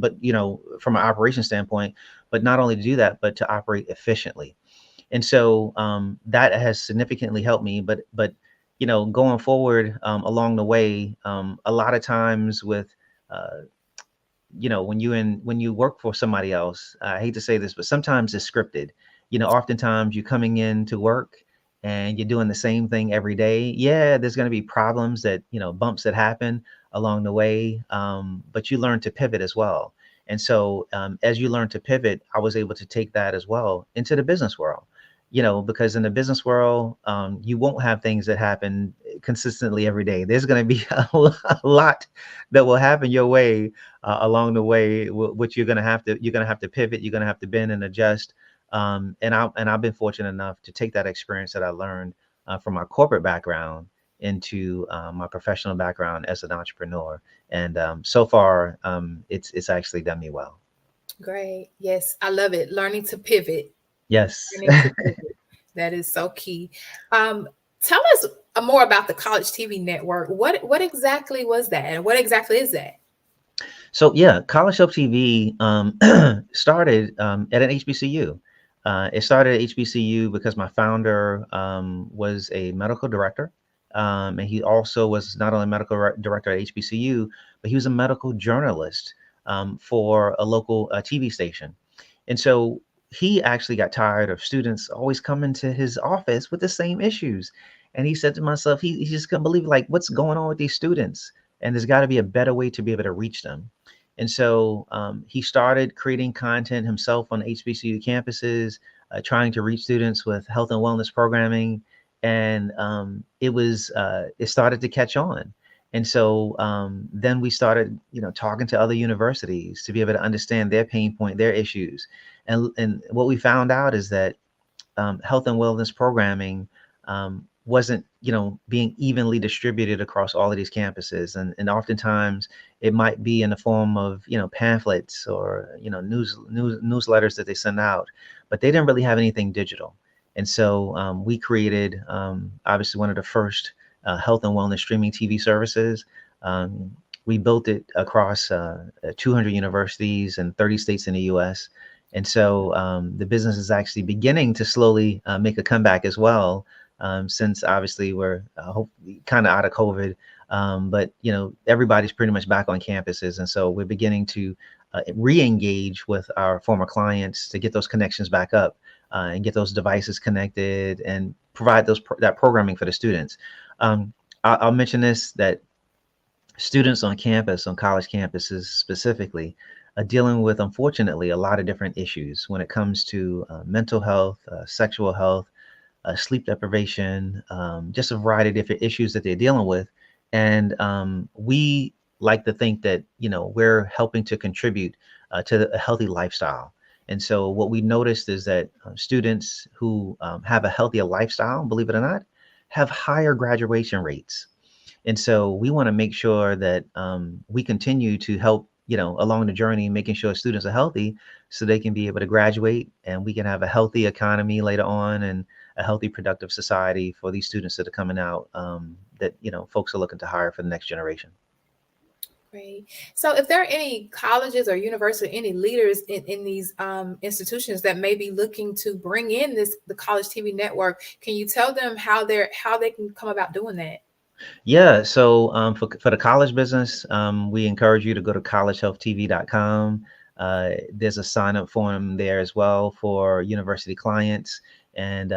from an operation standpoint, but not only to do that, but to operate efficiently. And so that has significantly helped me. But going forward along the way, a lot of times with when you work for somebody else, I hate to say this, but sometimes it's scripted. Oftentimes you're coming in to work and you're doing the same thing every day. Yeah, there's going to be problems that, bumps that happen along the way, but you learn to pivot as well. And so as you learn to pivot, I was able to take that as well into the business world, because in the business world, you won't have things that happen consistently every day. There's going to be a lot that will happen your way along the way, which you're going to have to pivot, you're going to have to bend and adjust. And I've been fortunate enough to take that experience that I learned from my corporate background into my professional background as an entrepreneur. And so far, it's actually done me well. Great. Yes, I love it. Learning to pivot. Yes. That is so key. Tell us more about the College TV Network. What exactly was that? And what exactly is that? So yeah, College Help TV started at an HBCU. It started at HBCU because my founder was a medical director. And he also was not only a medical director at HBCU, but he was a medical journalist for a local TV station. And so he actually got tired of students always coming to his office with the same issues. And he said to myself, he just couldn't believe what's going on with these students. And there's got to be a better way to be able to reach them. And so he started creating content himself on HBCU campuses, trying to reach students with health and wellness programming. And it started to catch on. And so then we started, talking to other universities to be able to understand their pain point, their issues. And what we found out is that health and wellness programming wasn't, being evenly distributed across all of these campuses. And oftentimes it might be in the form of, pamphlets or, newsletters that they send out, but they didn't really have anything digital. And so we created, obviously, one of the first health and wellness streaming TV services. We built it across 200 universities and 30 states in the US. And so the business is actually beginning to slowly make a comeback as well, since obviously we're kind of out of COVID. But, everybody's pretty much back on campuses. And so we're beginning to re-engage with our former clients to get those connections back up and get those devices connected and provide that programming for the students. I'll mention this, that students on campus, on college campuses specifically, are dealing with, unfortunately, a lot of different issues when it comes to mental health, sexual health, sleep deprivation, just a variety of different issues that they're dealing with. And we like to think that, we're helping to contribute to a healthy lifestyle. And so what we noticed is that students who have a healthier lifestyle, believe it or not, have higher graduation rates. And so we want to make sure that we continue to help, along the journey, making sure students are healthy so they can be able to graduate and we can have a healthy economy later on and a healthy, productive society for these students that are coming out that, folks are looking to hire for the next generation. Great. So if there are any colleges or universities, any leaders in these institutions that may be looking to bring in the College TV network, can you tell them how they can come about doing that? Yeah, so for the college business, we encourage you to go to collegehealthtv.com. There's a sign-up form there as well for university clients. And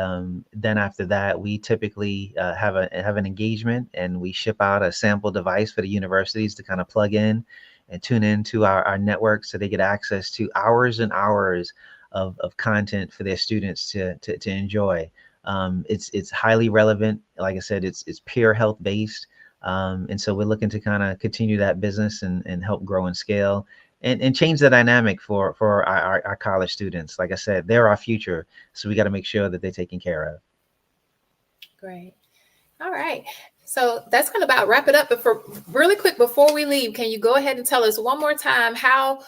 then after that, we typically have an engagement, and we ship out a sample device for the universities to kind of plug in and tune into our network, so they get access to hours and hours of content for their students to enjoy. It's highly relevant. Like I said, it's peer health based. And so we're looking to kind of continue that business and help grow and scale and change the dynamic for our college students. Like I said, they're our future. So we got to make sure that they're taken care of. Great. All right. So that's going to about wrap it up. But for really quick, before we leave, can you go ahead and tell us one more time how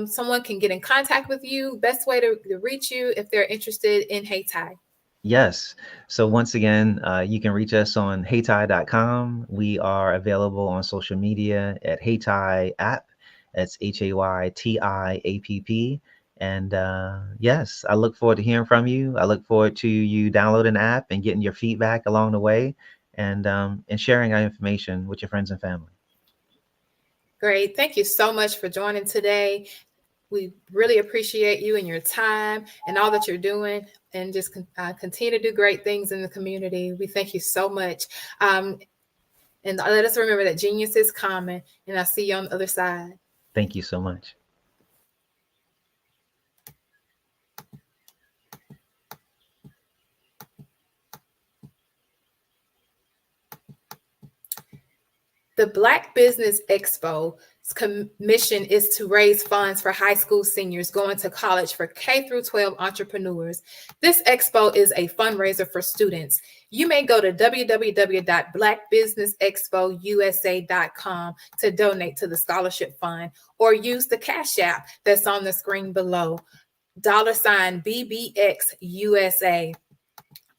someone can get in contact with you, best way to reach you if they're interested in HeyTie? Yes. So once again, you can reach us on heytie.com. We are available on social media at HeyTie app. That's HAYTIAPP. And yes, I look forward to hearing from you. I look forward to you downloading the app and getting your feedback along the way, and sharing our information with your friends and family. Great. Thank you so much for joining today. We really appreciate you and your time and all that you're doing, and just continue to do great things in the community. We thank you so much. And let us remember that genius is common, and I'll see you on the other side. Thank you so much. The Black Business Expo's mission is to raise funds for high school seniors going to college for K through 12 entrepreneurs. This expo is a fundraiser for students. You may go to www.blackbusinessexpousa.com to donate to the scholarship fund, or use the Cash App that's on the screen below, $BBXUSA.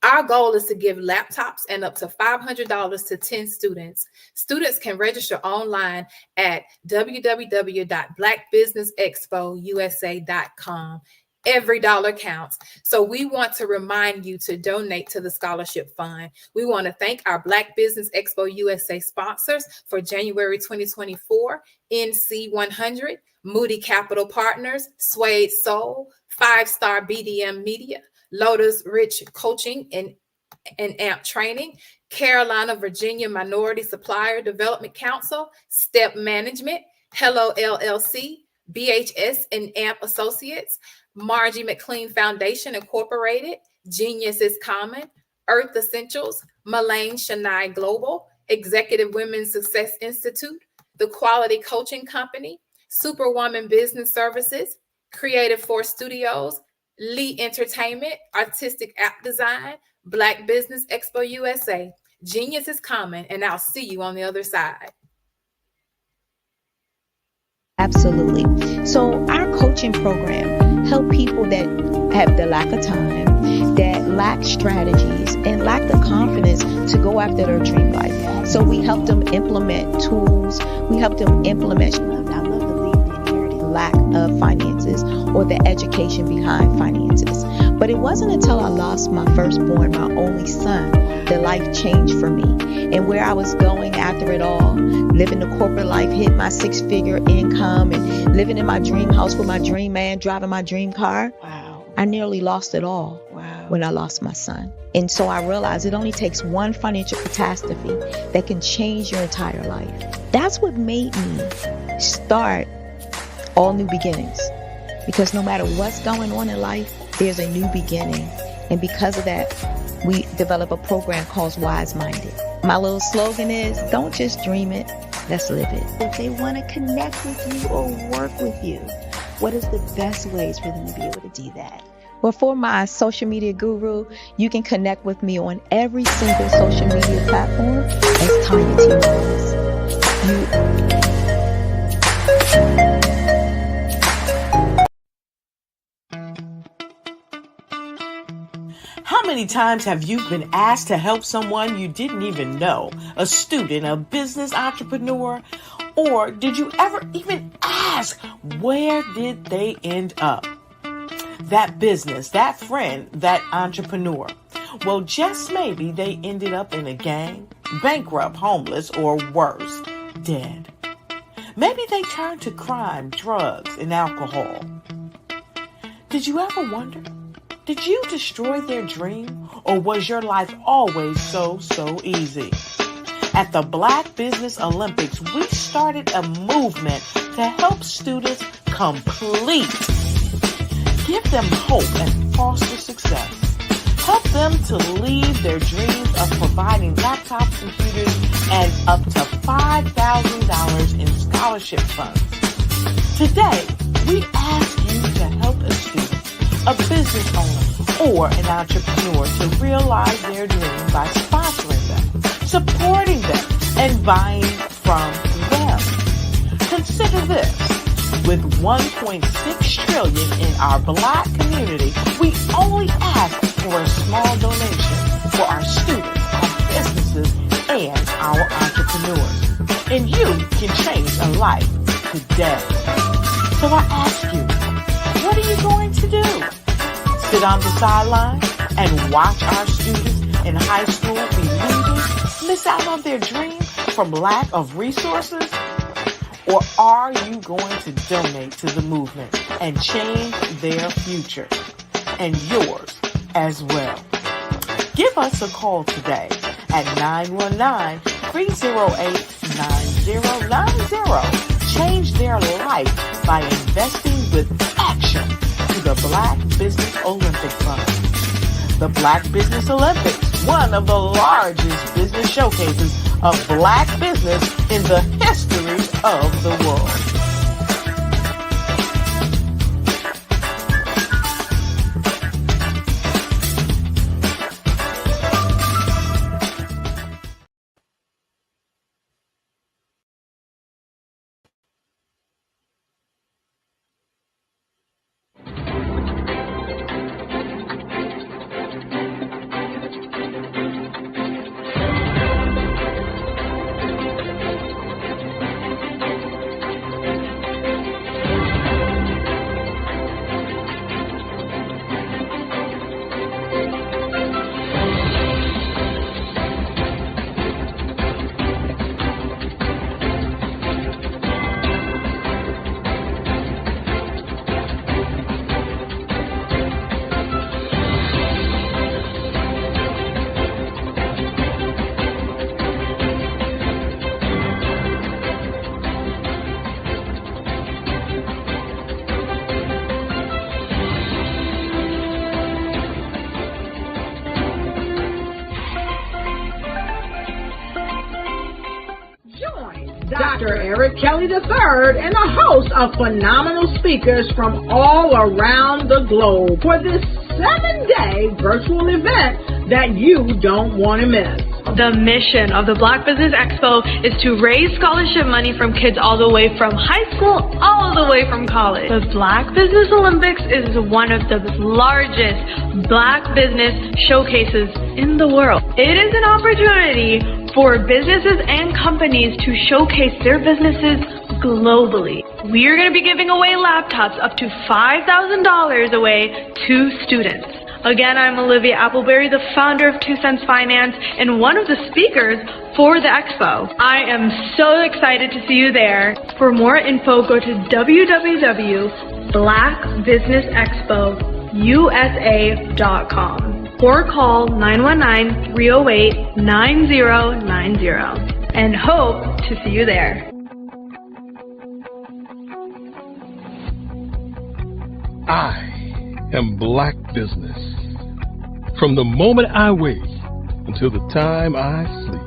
Our goal is to give laptops and up to $500 to 10 students. Students can register online at www.blackbusinessexpousa.com. Every dollar counts. So we want to remind you to donate to the scholarship fund. We want to thank our Black Business Expo USA sponsors for January 2024, NC100, Moody Capital Partners, Suede Soul, 5-Star BDM Media, Lotus Rich Coaching and AMP Training, Carolina, Virginia Minority Supplier Development Council, Step Management, Hello LLC, BHS and AMP Associates, Margie McLean Foundation Incorporated, Genius is Common, Earth Essentials, Malane Shania Global, Executive Women's Success Institute, The Quality Coaching Company, Superwoman Business Services, Creative Force Studios, Lee Entertainment, Artistic App Design, Black Business Expo USA. Genius is common, and I'll see you on the other side. Absolutely. So our coaching program help people that have the lack of time, that lack strategies, and lack the confidence to go after their dream life. So we help them implement tools. We help them implement lack of finances or the education behind finances. But it wasn't until I lost my firstborn, my only son, that life changed for me. And where I was going after it all, living the corporate life, hit my 6-figure income and living in my dream house with my dream man, driving my dream car. Wow. I nearly lost it all when I lost my son. And so I realized it only takes one financial catastrophe that can change your entire life. That's what made me start All New Beginnings. Because no matter what's going on in life, there's a new beginning. And because of that, we develop a program called Wise Minded. My little slogan is, don't just dream it, let's live it. If they want to connect with you or work with you, what is the best ways for them to be able to do that? Well, for my social media guru, you can connect with me on every single social media platform as Tanya T. How many times have you been asked to help someone you didn't even know, a student, a business entrepreneur? Or did you ever even ask, where did they end up? That business, that friend, that entrepreneur. Well, just maybe they ended up in a gang, bankrupt, homeless, or worse, dead. Maybe they turned to crime, drugs, and alcohol. Did you ever wonder? Did you destroy their dream, or was your life always so easy? At the Black Business Olympics, we started a movement to help students complete. Give them hope and foster success. Help them to leave their dreams of providing laptops, computers, and up to $5,000 in scholarship funds. Today, we ask you to help a student, a business owner, or an entrepreneur to realize their dream by sponsoring them, supporting them, and buying from them. Consider this. With $1.6 trillion in our Black community, we only ask for a small donation for our students, our businesses, and our entrepreneurs. And you can change a life today. So I ask you, what are you going to do? Sit on the sideline and watch our students in high school be leaders, miss out on their dream from lack of resources? Or are you going to donate to the movement and change their future and yours as well? Give us a call today at 919-308-9090. Change their life by investing with action to the Black Business Olympic Fund. The Black Business Olympics, one of the largest business showcases of Black business in the history of the world. Dr. Eric Kelly III and a host of phenomenal speakers from all around the globe for this 7-day virtual event that you don't want to miss. The mission of the Black Business Expo is to raise scholarship money from kids all the way from high school all the way from college. The Black Business Olympics is one of the largest Black business showcases in the world. It is an opportunity for businesses and companies to showcase their businesses globally. We are going to be giving away laptops up to $5,000 away to students. Again, I'm Olivia Appleberry, the founder of 2 Cents Finance and one of the speakers for the expo. I am so excited to see you there. For more info, go to www.blackbusinessexpousa.com. or call 919-308-9090 and hope to see you there. I am Black Business. From the moment I wake until the time I sleep.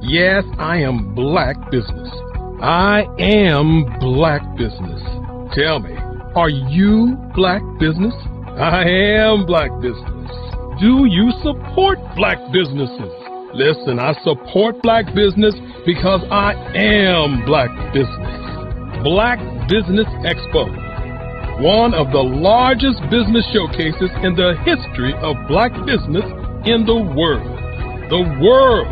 Yes, I am Black Business. I am Black Business. Tell me, are you Black Business? I am Black Business. Do you support Black businesses? Listen, I support Black business because I am Black Business. Black Business Expo, one of the largest business showcases in the history of Black business in the world. The world!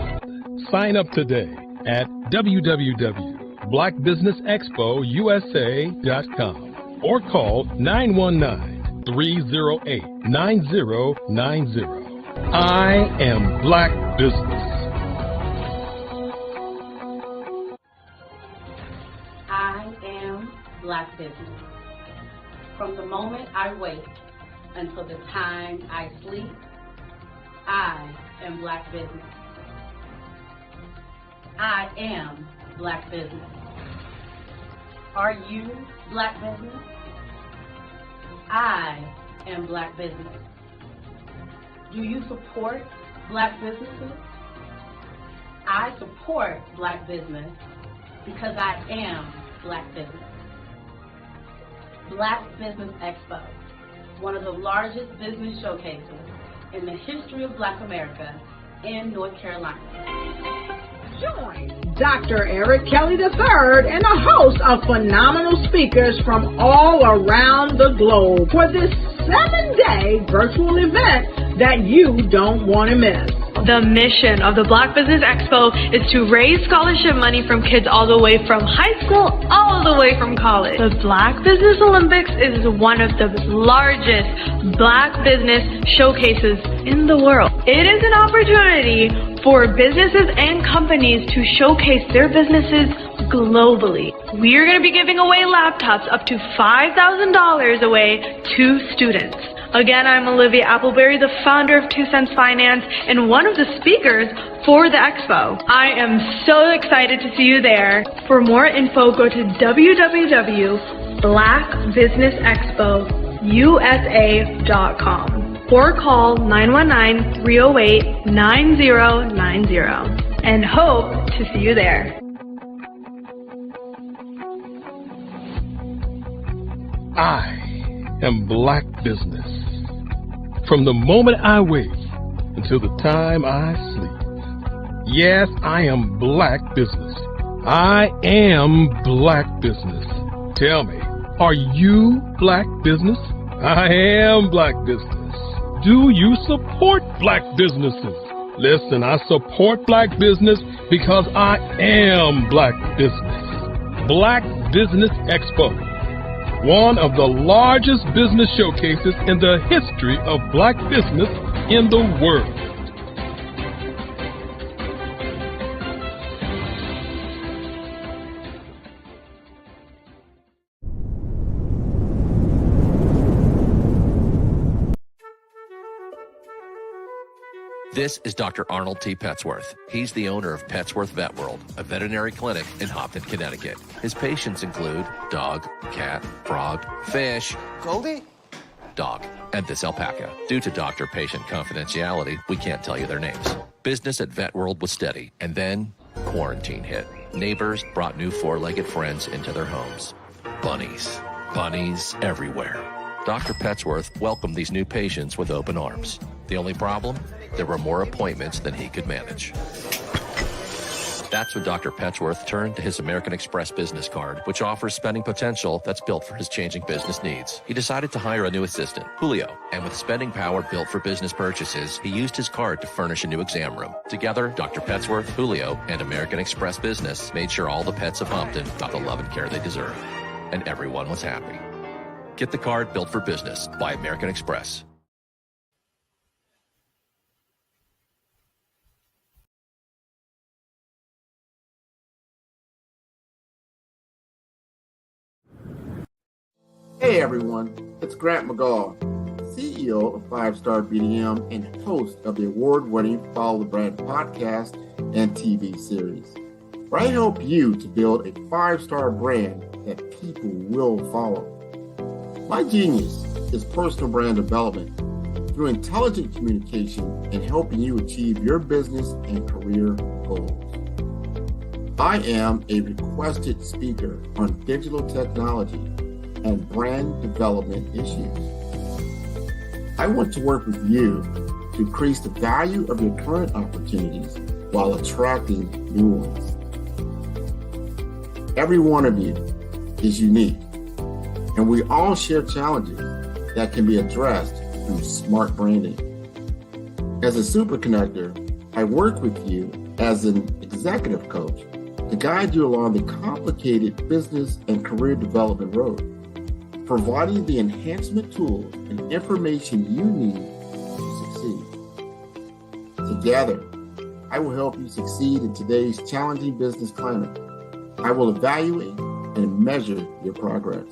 Sign up today at www.blackbusinessexpousa.com or call 919-308-9090. I am Black Business. I am Black Business. From the moment I wake until the time I sleep, I am Black Business. I am Black Business. Are you Black Business? I am Black Business. Do you support Black businesses? I support Black business because I am Black Business. Black Business Expo, one of the largest business showcases in the history of Black America in North Carolina. Join Dr. Eric Kelly III and a host of phenomenal speakers from all around the globe for this 7-day virtual event that you don't want to miss. The mission of the Black Business Expo is to raise scholarship money from kids all the way from high school all the way from college. The Black Business Olympics is one of the largest Black business showcases in the world. It is an opportunity for businesses and companies to showcase their businesses globally. We are going to be giving away laptops up to $5,000 away to students. Again, I'm Olivia Appleberry, the founder of 2 Cents Finance and one of the speakers for the expo. I am so excited to see you there. For more info, go to www.blackbusinessexpousa.com or call 919-308-9090 and hope to see you there. I am Black Business. From the moment I wake until the time I sleep. Yes, I am Black Business. I am Black Business. Tell me, are you Black Business? I am Black Business. Do you support Black businesses? Listen, I support Black business because I am Black Business. Black Business Expo, one of the largest business showcases in the history of Black business in the world. This is Dr. Arnold T. Petsworth. He's the owner of Petsworth Vet World, a veterinary clinic in Hopton, Connecticut. His patients include dog, cat, frog, fish, Goldie, dog, and this alpaca. Due to doctor-patient confidentiality, we can't tell you their names. Business at Vet World was steady, and then quarantine hit. Neighbors brought new four-legged friends into their homes. Bunnies. Bunnies everywhere. Dr. Petsworth welcomed these new patients with open arms. The only problem? There were more appointments than he could manage. That's when Dr. Petsworth turned to his American Express business card, which offers spending potential that's built for his changing business needs. He decided to hire a new assistant, Julio, and with spending power built for business purchases, he used his card to furnish a new exam room. Together, Dr. Petsworth, Julio, and American Express Business made sure all the pets of Hopton got the love and care they deserve. And everyone was happy. Get the card built for business by American Express. Hey everyone, it's Grant McGaw, CEO of 5-Star BDM and host of the award-winning Follow the Brand podcast and TV series, where I help you to build a 5-star brand that people will follow. My genius is personal brand development through intelligent communication and helping you achieve your business and career goals. I am a requested speaker on digital technology and brand development issues. I want to work with you to increase the value of your current opportunities while attracting new ones. Every one of you is unique, and we all share challenges that can be addressed through smart branding. As a super connector, I work with you as an executive coach to guide you along the complicated business and career development road, providing the enhancement tools and information you need to succeed. Together, I will help you succeed in today's challenging business climate. I will evaluate and measure your progress.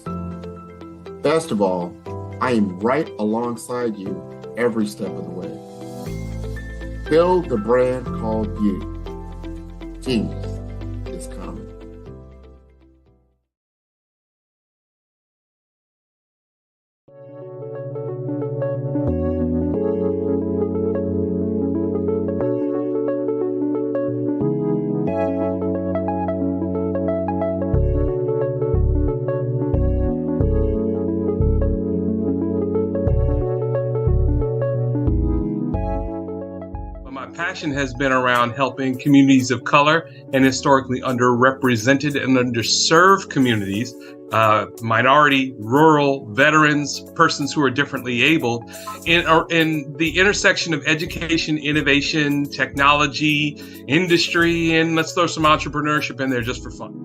Best of all, I am right alongside you every step of the way. Build the brand called you. Genius is coming. Passion has been around helping communities of color and historically underrepresented and underserved communities, minority, rural, veterans, persons who are differently abled, in the intersection of education, innovation, technology, industry, and let's throw some entrepreneurship in there just for fun.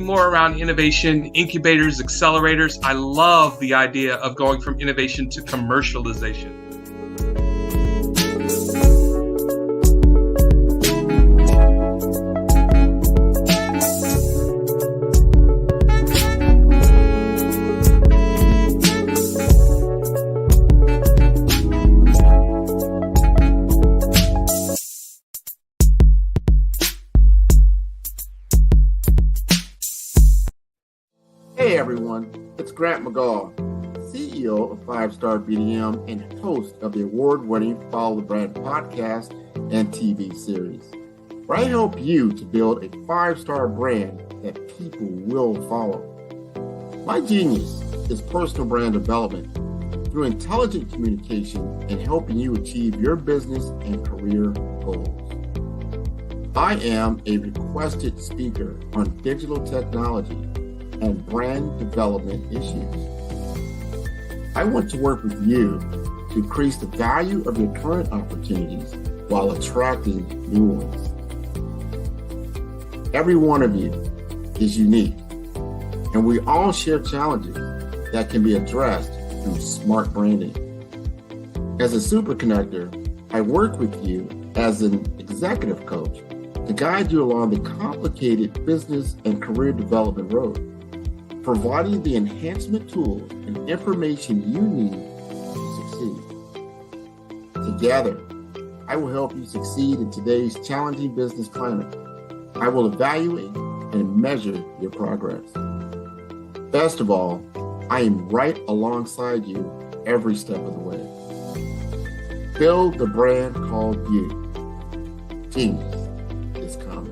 More around innovation, incubators, accelerators. I love the idea of going from innovation to commercialization. Hey everyone, it's Grant McGaw, CEO of 5-Star BDM and host of the award-winning Follow the Brand podcast and TV series, where I help you to build a 5-star brand that people will follow. My genius is personal brand development through intelligent communication and helping you achieve your business and career goals. I am a requested speaker on digital technology and brand development issues. I want to work with you to increase the value of your current opportunities while attracting new ones. Every one of you is unique, and we all share challenges that can be addressed through smart branding. As a super connector, I work with you as an executive coach to guide you along the complicated business and career development road, providing the enhancement tools and information you need to succeed. Together, I will help you succeed in today's challenging business climate. I will evaluate and measure your progress. Best of all, I am right alongside you every step of the way. Build the brand called you. Genius is coming.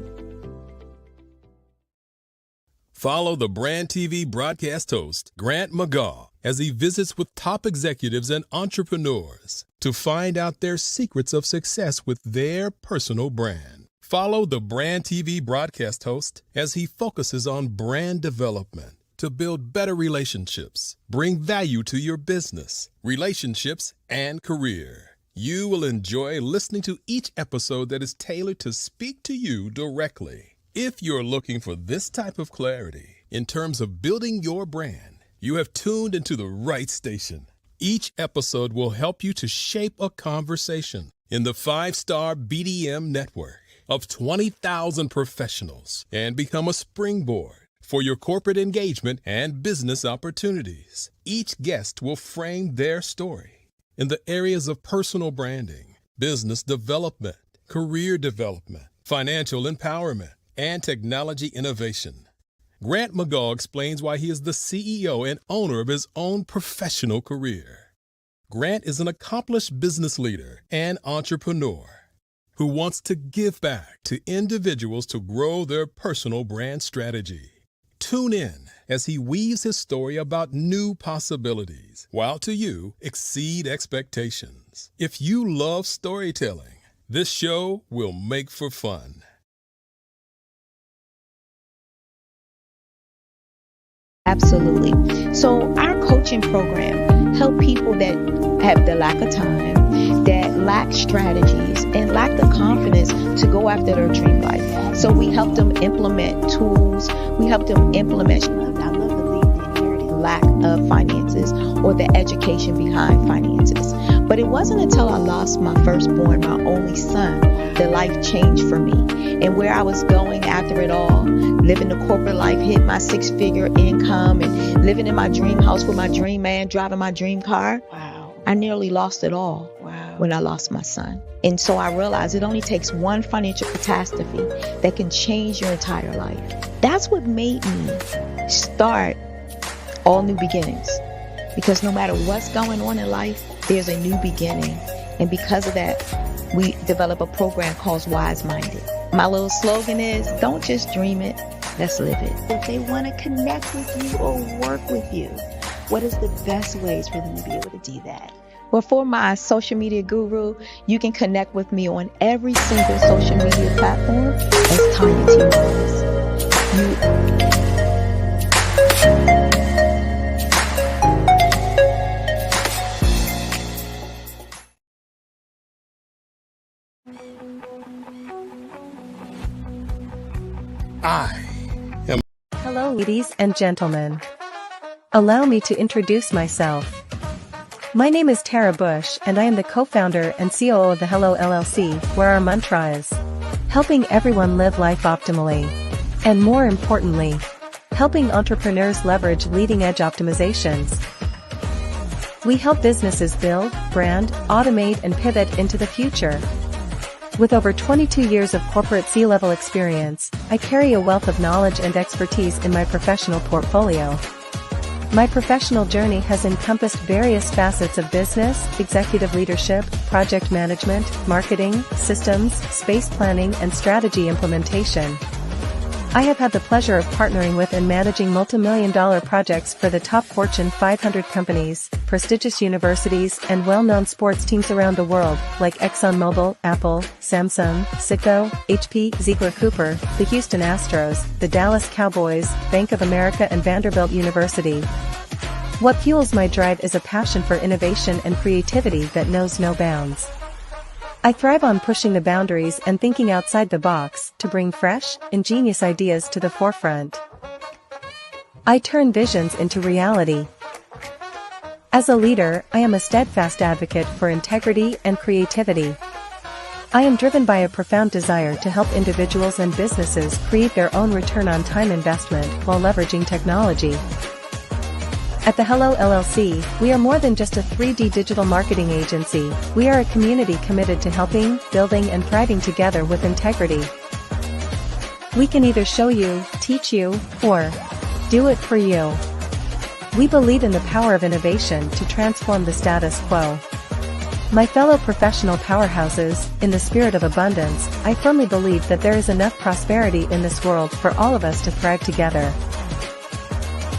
Follow the Brand TV broadcast host, Grant McGaw, as he visits with top executives and entrepreneurs to find out their secrets of success with their personal brand. Follow the Brand TV broadcast host as he focuses on brand development to build better relationships, bring value to your business, relationships, and career. You will enjoy listening to each episode that is tailored to speak to you directly. If you're looking for this type of clarity, In terms of building your brand, you have tuned into the right station. Each episode will help you to shape a conversation in the 5-Star BDM network of 20,000 professionals and become a springboard for your corporate engagement and business opportunities. Each guest will frame their story in the areas of personal branding, business development, career development, financial empowerment, and technology innovation. Grant McGaugh explains why he is the CEO and owner of his own professional career. Grant is an accomplished business leader and entrepreneur who wants to give back to individuals to grow their personal brand strategy. Tune in as he weaves his story about new possibilities, while to you exceed expectations. If you love storytelling, this show will make for fun. Absolutely. So our coaching program help people that have the lack of time, that lack strategies, and lack the confidence to go after their dream life. So we help them implement tools. We help them implement, I love to leave the inherited lack of finances or the education behind finances. But it wasn't until I lost my firstborn, my only son, that life changed for me. And where I was going after it all, living the corporate life, hit my 6-figure income, and living in my dream house with my dream man, driving my dream car. Wow. I nearly lost it all. Wow. When I lost my son. And so I realized it only takes one financial catastrophe that can change your entire life. That's what made me start All New Beginnings. Because no matter what's going on in life, there's a new beginning. And because of that, we develop a program called Wise Minded. My little slogan is, don't just dream it, let's live it. If they want to connect with you or work with you, what is the best ways for them to be able to do that? Well, for my social media guru, you can connect with me on every single social media platform as Tanya T. Morris. Hello, ladies and gentlemen. Allow me to introduce myself. My name is Tara Bush, and I am the co-founder and COO of the Hello LLC, where our mantra is helping everyone live life optimally. And more importantly, helping entrepreneurs leverage leading-edge optimizations. We help businesses build, brand, automate, and pivot into the future. With over 22 years of corporate C-level experience, I carry a wealth of knowledge and expertise in my professional portfolio. My professional journey has encompassed various facets of business, executive leadership, project management, marketing, systems, space planning, and strategy implementation. I have had the pleasure of partnering with and managing multi-million-dollar projects for the top Fortune 500 companies, prestigious universities, and well-known sports teams around the world, like ExxonMobil, Apple, Samsung, Citgo, HP, Ziegler Cooper, the Houston Astros, the Dallas Cowboys, Bank of America, and Vanderbilt University. What fuels my drive is a passion for innovation and creativity that knows no bounds. I thrive on pushing the boundaries and thinking outside the box to bring fresh, ingenious ideas to the forefront. I turn visions into reality. As a leader, I am a steadfast advocate for integrity and creativity. I am driven by a profound desire to help individuals and businesses create their own return on time investment while leveraging technology. At the Hello LLC, we are more than just a 3D digital marketing agency. We are a community committed to helping, building, and thriving together with integrity. We can either show you, teach you, or do it for you. We believe in the power of innovation to transform the status quo. My fellow professional powerhouses, in the spirit of abundance, I firmly believe that there is enough prosperity in this world for all of us to thrive together.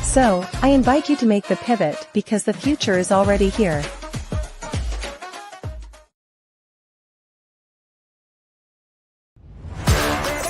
So, I invite you to make the pivot because the future is already here.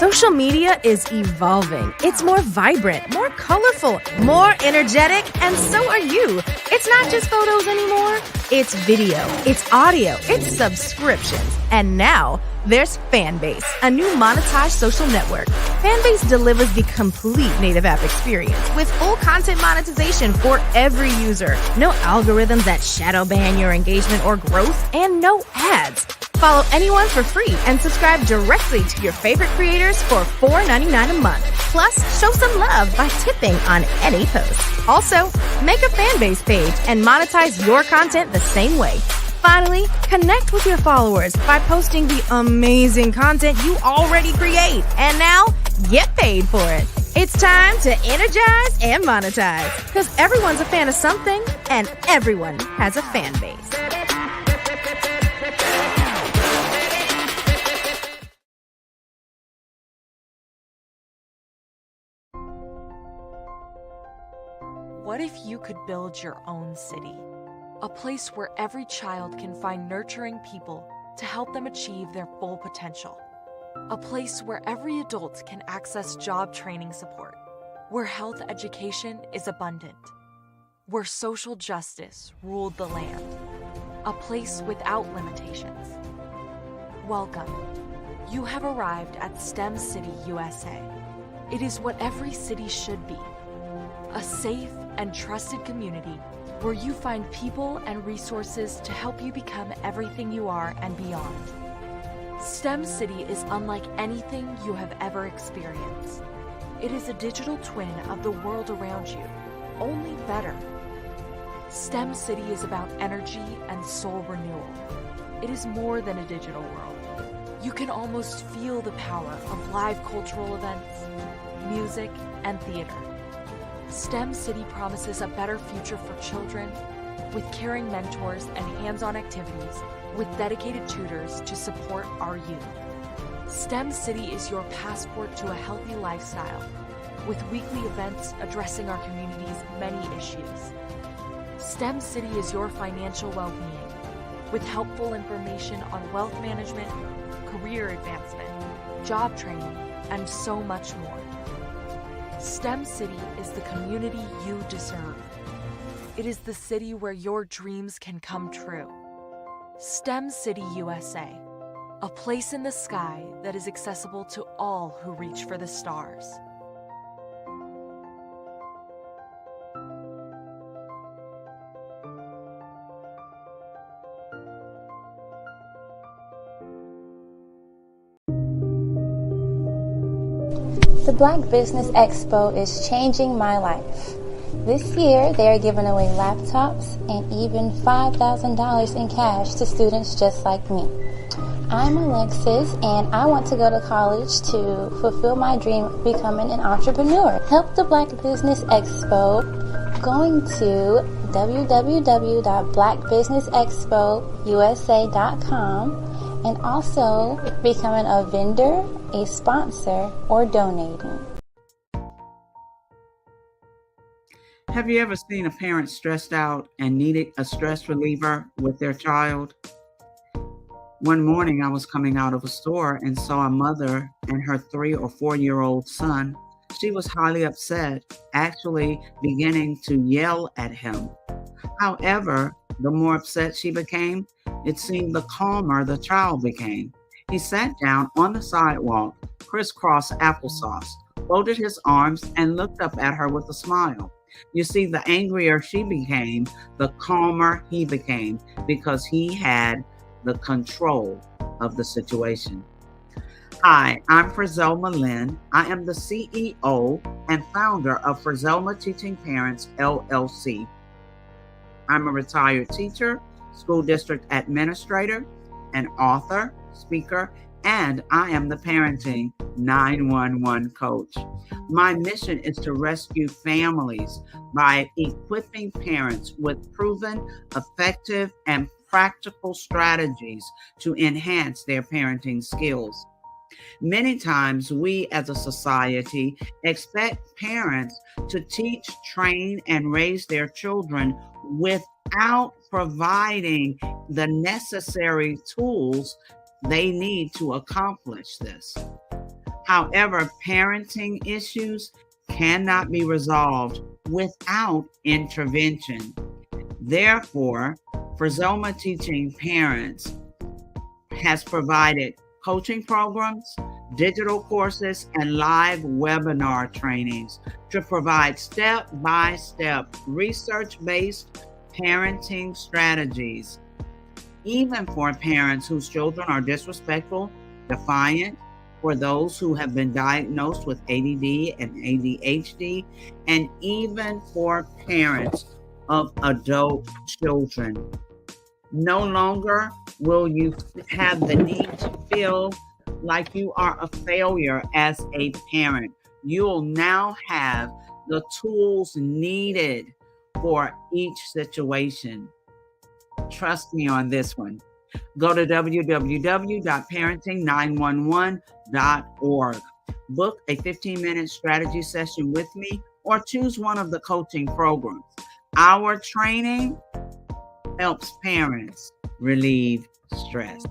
Social media is evolving. It's more vibrant, more colorful, more energetic, and so are you. It's not just photos anymore. It's video, it's audio, it's subscriptions. And now there's Fanbase, a new monetized social network. Fanbase delivers the complete native app experience with full content monetization for every user. No algorithms that shadow ban your engagement or growth, and no ads. Follow anyone for free and subscribe directly to your favorite creators for $4.99 a month. Plus, show some love by tipping on any post. Also, make a Fanbase page and monetize your content the same way. Finally, connect with your followers by posting the amazing content you already create. And now, get paid for it. It's time to energize and monetize, because everyone's a fan of something and everyone has a fan base. What if you could build your own city? A place where every child can find nurturing people to help them achieve their full potential. A place where every adult can access job training support. Where health education is abundant. Where social justice ruled the land. A place without limitations. Welcome. You have arrived at STEM City USA. It is what every city should be. A safe and trusted community where you find people and resources to help you become everything you are and beyond. STEM City is unlike anything you have ever experienced. It is a digital twin of the world around you, only better. STEM City is about energy and soul renewal. It is more than a digital world. You can almost feel the power of live cultural events, music, and theater. STEM City promises a better future for children with caring mentors and hands-on activities with dedicated tutors to support our youth. STEM City is your passport to a healthy lifestyle with weekly events addressing our community's many issues. STEM City is your financial well-being with helpful information on wealth management, career advancement, job training, and so much more. STEM City is the community you deserve. It is the city where your dreams can come true. STEM City USA, a place in the sky that is accessible to all who reach for the stars. The Black Business Expo is changing my life. This year, they are giving away laptops and even $5,000 in cash to students just like me. I'm Alexis, and I want to go to college to fulfill my dream of becoming an entrepreneur. Help the Black Business Expo going to www.blackbusinessexpousa.com and also becoming a vendor, a sponsor, or donating. Have you ever seen a parent stressed out and needed a stress reliever with their child? One morning I was coming out of a store and saw a mother and her 3 or 4-year-old son. She was highly upset, actually beginning to yell at him. However, the more upset she became, it seemed the calmer the child became. He sat down on the sidewalk, crisscross applesauce, folded his arms, and looked up at her with a smile. You see, the angrier she became, the calmer he became, because he had the control of the situation. Hi, I'm Frizelma Lynn. I am the CEO and founder of Frizelma Teaching Parents, LLC. I'm a retired teacher, school district administrator, an author, speaker, and I am the parenting 911 coach. My mission is to rescue families by equipping parents with proven, effective, and practical strategies to enhance their parenting skills. Many times we as a society expect parents to teach, train, and raise their children without providing the necessary tools they need to accomplish this. However, parenting issues cannot be resolved without intervention. Therefore, Frizoma Teaching Parents has provided coaching programs, digital courses, and live webinar trainings to provide step-by-step research-based parenting strategies, even for parents whose children are disrespectful, defiant, for those who have been diagnosed with ADD and ADHD, and even for parents of adult children. No longer will you have the need to feel like you are a failure as a parent. You'll now have the tools needed for each situation. Trust me on this one. Go to www.parenting911.org. Book a 15-minute strategy session with me or choose one of the coaching programs. Our training helps parents relieve stress.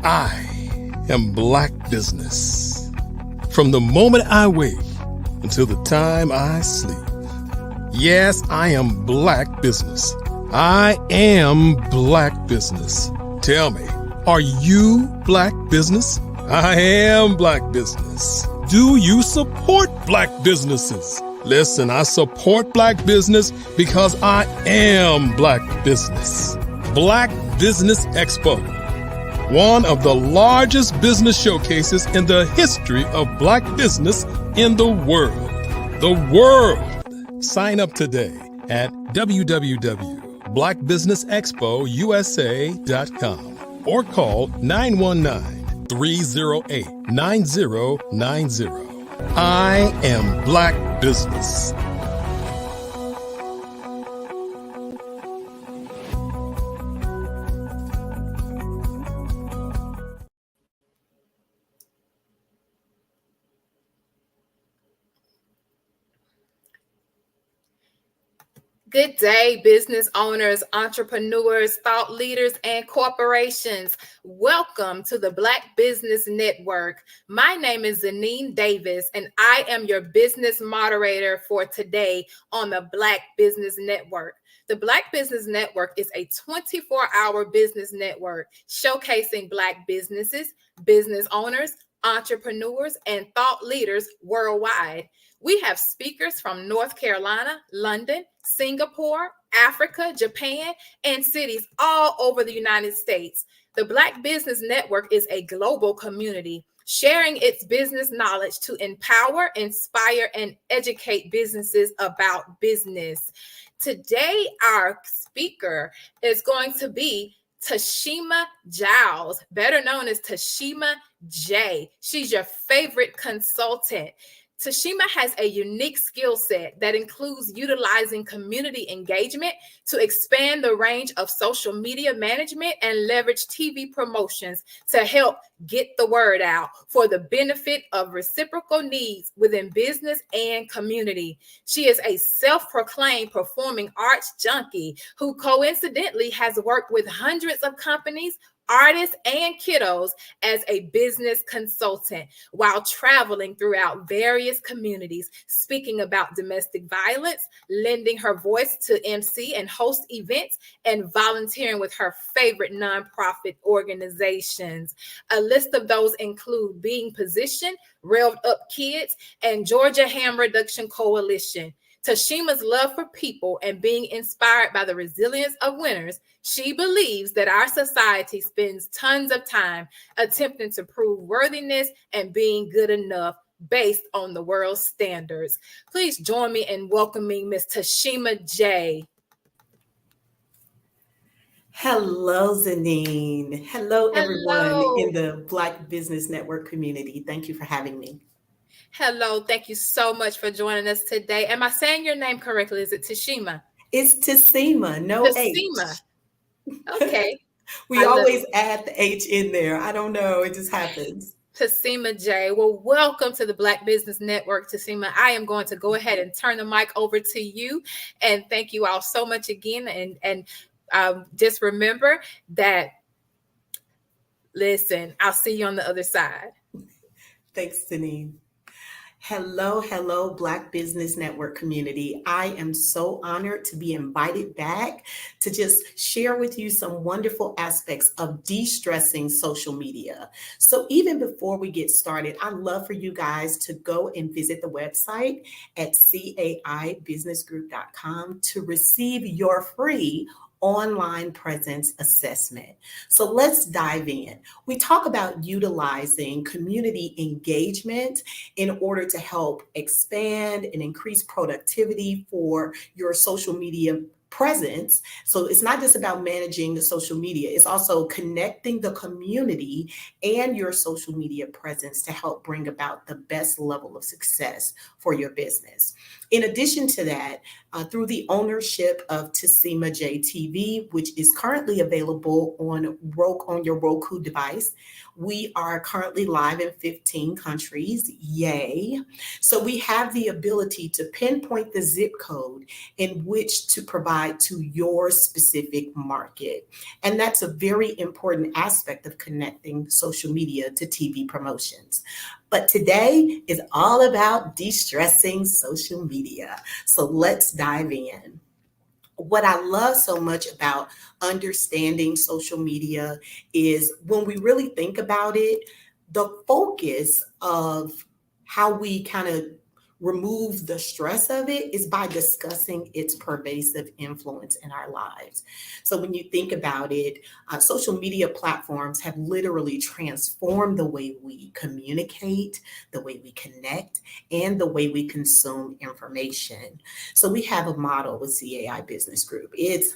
I am Black Business. From the moment I wake until the time I sleep. Yes, I am Black Business. I am Black Business. Tell me, are you Black Business? I am Black Business. Do you support Black businesses? Listen, I support Black business because I am Black Business. Black Business Expo, one of the largest business showcases in the history of Black business in the world. The world! Sign up today at www.blackbusinessexpousa.com or call 919-308-9090. I am Black Business. Good day, business owners, entrepreneurs, thought leaders, and corporations. Welcome to the Black Business Network. My name is Zanine Davis, and I am your business moderator for today on the Black Business Network. The Black Business Network is a 24-hour business network showcasing Black businesses, business owners, entrepreneurs, and thought leaders worldwide. We have speakers from North Carolina, London, Singapore, Africa, Japan, and cities all over the United States. The Black Business Network is a global community sharing its business knowledge to empower, inspire, and educate businesses about business. Today, our speaker is going to be Tashima Giles, better known as Tashima J. She's your favorite consultant. Tashima has a unique skill set that includes utilizing community engagement to expand the range of social media management and leverage TV promotions to help get the word out for the benefit of reciprocal needs within business and community. She is a self-proclaimed performing arts junkie who coincidentally has worked with hundreds of companies, artists, and kiddos as a business consultant while traveling throughout various communities, speaking about domestic violence, lending her voice to MC and host events, and volunteering with her favorite nonprofit organizations. A list of those include Being Positioned, Revved Up Kids, and Georgia Harm Reduction Coalition. Tashima's love for people and being inspired by the resilience of winners, she believes that our society spends tons of time attempting to prove worthiness and being good enough based on the world's standards. Please join me in welcoming Ms. Tashima J. Hello, Zanine. Hello, everyone in the Black Business Network community. Thank you for having me. Hello, thank you so much for joining us today. Am I saying your name correctly? Is it Tashima? It's Tashima, no Tashima. H. Okay. We always add the H in there. I don't know. It just happens. Tasima J. Well, welcome to the Black Business Network, Tasima. I am going to go ahead and turn the mic over to you. And thank you all so much again. And just remember that, listen, I'll see you on the other side. Thanks, Deneen. Hello, Black Business Network community. I am so honored to be invited back to just share with you some wonderful aspects of de-stressing social media. So even before we get started, I'd love for you guys to go and visit the website at caibusinessgroup.com to receive your free online presence assessment. So let's dive in. We talk about utilizing community engagement in order to help expand and increase productivity for your social media presence. So it's not just about managing the social media, it's also connecting the community and your social media presence to help bring about the best level of success for your business. In addition to that, through the ownership of Tasima J TV, which is currently available on your Roku device, we are currently live in 15 countries. Yay. So we have the ability to pinpoint the zip code in which to provide to your specific market. And that's a very important aspect of connecting social media to TV promotions. But today is all about de-stressing social media. So let's dive in. What I love so much about understanding social media is when we really think about it, the focus of how we kind of remove the stress of it is by discussing its pervasive influence in our lives. So when you think about it, social media platforms have literally transformed the way we communicate, the way we connect, and the way we consume information. So we have a motto with CAI Business Group. It's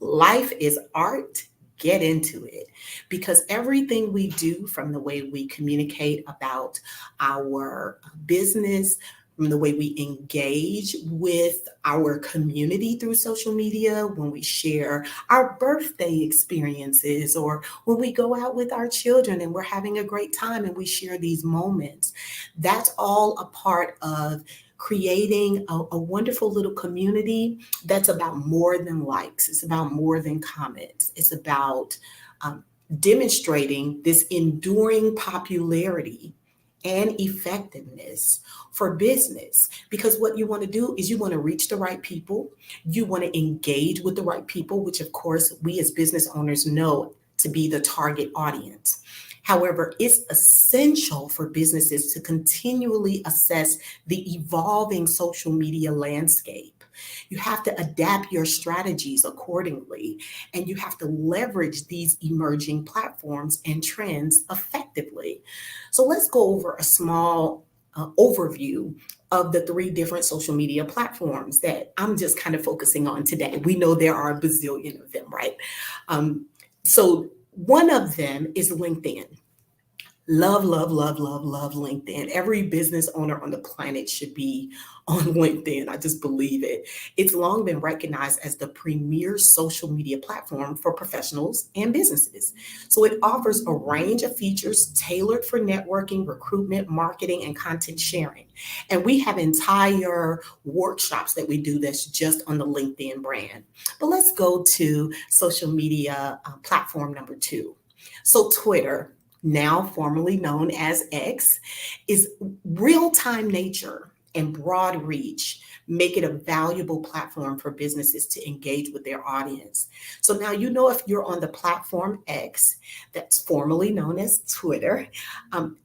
life is art. Get into it, because everything we do, from the way we communicate about our business, from the way we engage with our community through social media, when we share our birthday experiences, or when we go out with our children and we're having a great time and we share these moments, that's all a part of creating a wonderful little community that's about more than likes. It's about more than comments. It's about demonstrating this enduring popularity and effectiveness for business. Because what you want to do is you want to reach the right people. You want to engage with the right people, which of course we as business owners know to be the target audience. However, it's essential for businesses to continually assess the evolving social media landscape. You have to adapt your strategies accordingly, and you have to leverage these emerging platforms and trends effectively. So let's go over a small overview of the 3 different social media platforms that I'm just kind of focusing on today. We know there are a bazillion of them, right? So one of them is LinkedIn. Love LinkedIn. Every business owner on the planet should be on LinkedIn. I just believe it. It's long been recognized as the premier social media platform for professionals and businesses. So it offers a range of features tailored for networking, recruitment, marketing, and content sharing. And we have entire workshops that we do that's just on the LinkedIn brand. But let's go to social media platform number 2. So Twitter, now formerly known as X, is real-time nature and broad reach make it a valuable platform for businesses to engage with their audience. So now you know if you're on the platform X, that's formerly known as Twitter,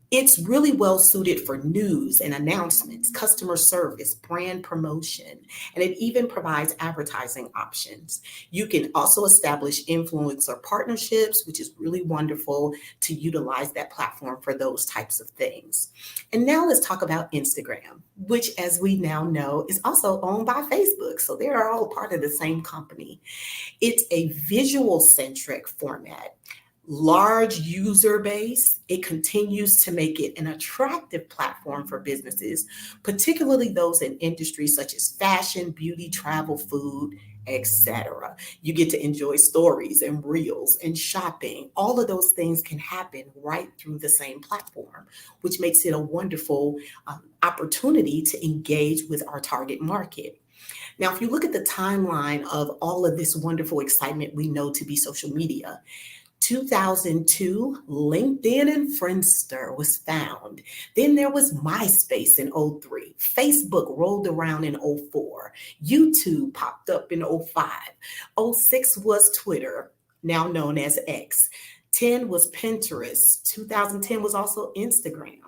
it's really well suited for news and announcements, customer service, brand promotion, and it even provides advertising options. You can also establish influencer partnerships, which is really wonderful to utilize that platform for those types of things. And now let's talk about Instagram, which, as we now know, is also owned by Facebook. So they are all part of the same company. It's a visual-centric format. Large user base, it continues to make it an attractive platform for businesses, particularly those in industries such as fashion, beauty, travel, food, etc. You get to enjoy stories and reels and shopping. All of those things can happen right through the same platform, which makes it a wonderful opportunity to engage with our target market. Now, if you look at the timeline of all of this wonderful excitement we know to be social media, 2002, LinkedIn and Friendster was found. Then there was MySpace in 03. Facebook rolled around in 04. YouTube popped up in 05. 06 was Twitter, now known as X. 10 was Pinterest. 2010 was also Instagram.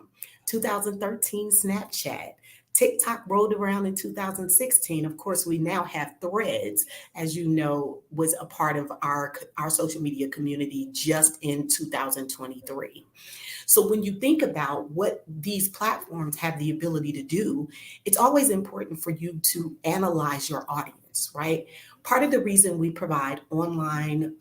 2013, Snapchat. TikTok rolled around in 2016. Of course, we now have Threads, as you know, was a part of our social media community just in 2023. So when you think about what these platforms have the ability to do, it's always important for you to analyze your audience, right? Part of the reason we provide online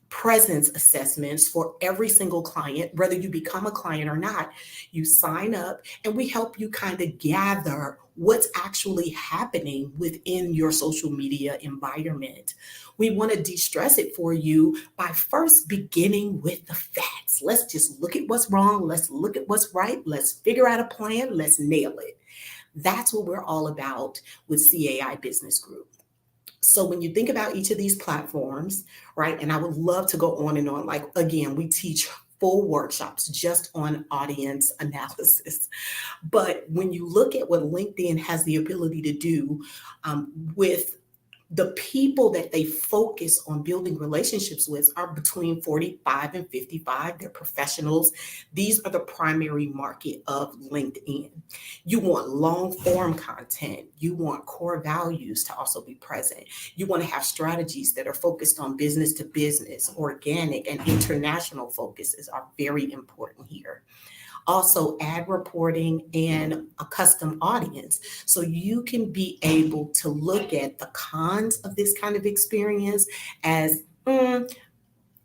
presence assessments for every single client, whether you become a client or not, you sign up and we help you kind of gather what's actually happening within your social media environment. We want to de-stress it for you by first beginning with the facts. Let's just look at what's wrong. Let's look at what's right. Let's figure out a plan. Let's nail it. That's what we're all about with CAI Business Group. So when you think about each of these platforms, right, and I would love to go on and on, like, again, we teach full workshops just on audience analysis. But when you look at what LinkedIn has the ability to do with the people that they focus on building relationships with are between 45 and 55. They're professionals. These are the primary market of LinkedIn. You want long form content. You want core values to also be present. You want to have strategies that are focused on business to business. Organic and international focuses are very important here. Also ad reporting and a custom audience. So you can be able to look at the cons of this kind of experience as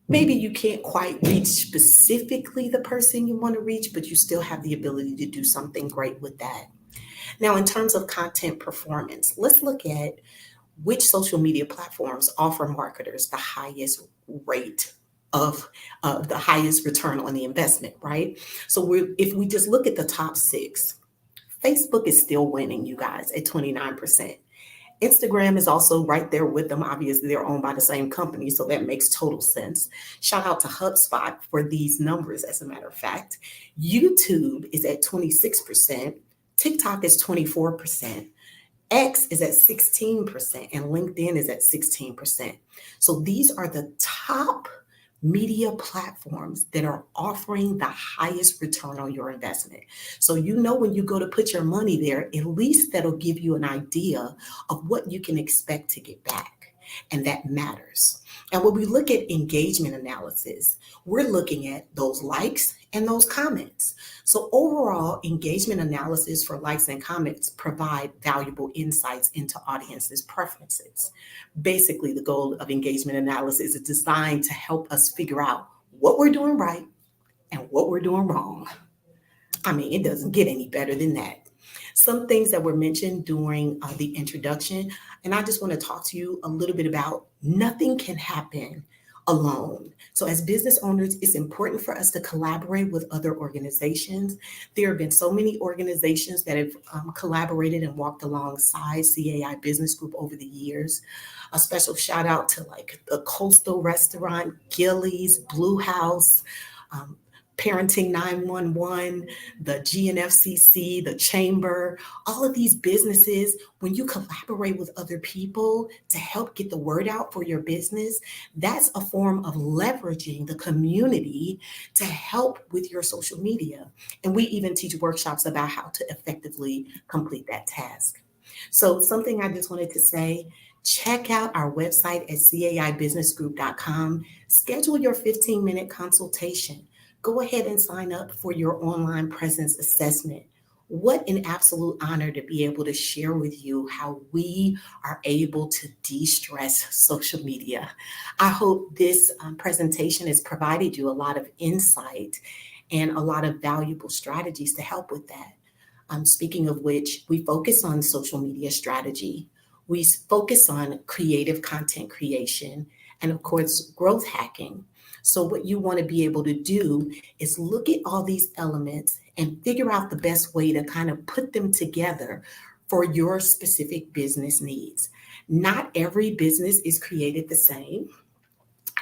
maybe you can't quite reach specifically the person you want to reach, but you still have the ability to do something great with that. Now, in terms of content performance, let's look at which social media platforms offer marketers the highest rate of the highest return on the investment, right? So if we just look at the top 6, Facebook is still winning, you guys, at 29%. Instagram is also right there with them. Obviously, they're owned by the same company, so that makes total sense. Shout out to HubSpot for these numbers, as a matter of fact. YouTube is at 26%. TikTok is 24%. X is at 16%, and LinkedIn is at 16%. So these are the top media platforms that are offering the highest return on your investment. So you know when you go to put your money there, at least that'll give you an idea of what you can expect to get back. And that matters. And when we look at engagement analysis, we're looking at those likes and those comments. So overall, engagement analysis for likes and comments provide valuable insights into audiences' preferences. Basically, the goal of engagement analysis is designed to help us figure out what we're doing right and what we're doing wrong. I mean, it doesn't get any better than that. Some things that were mentioned during the introduction, and I just want to talk to you a little bit about nothing can happen alone. So as business owners, it's important for us to collaborate with other organizations. There have been so many organizations that have collaborated and walked alongside CAI Business Group over the years. A special shout out to like the Coastal Restaurant, Gillies, Blue House, Parenting 911, the GNFCC, the Chamber, all of these businesses, when you collaborate with other people to help get the word out for your business, that's a form of leveraging the community to help with your social media. And we even teach workshops about how to effectively complete that task. So something I just wanted to say, check out our website at caibusinessgroup.com. Schedule your 15-minute consultation. Go ahead and sign up for your online presence assessment. What an absolute honor to be able to share with you how we are able to de-stress social media. I hope this presentation has provided you a lot of insight and a lot of valuable strategies to help with that. Speaking of which, we focus on social media strategy. We focus on creative content creation and, of course, growth hacking. So what you want to be able to do is look at all these elements and figure out the best way to kind of put them together for your specific business needs. Not every business is created the same.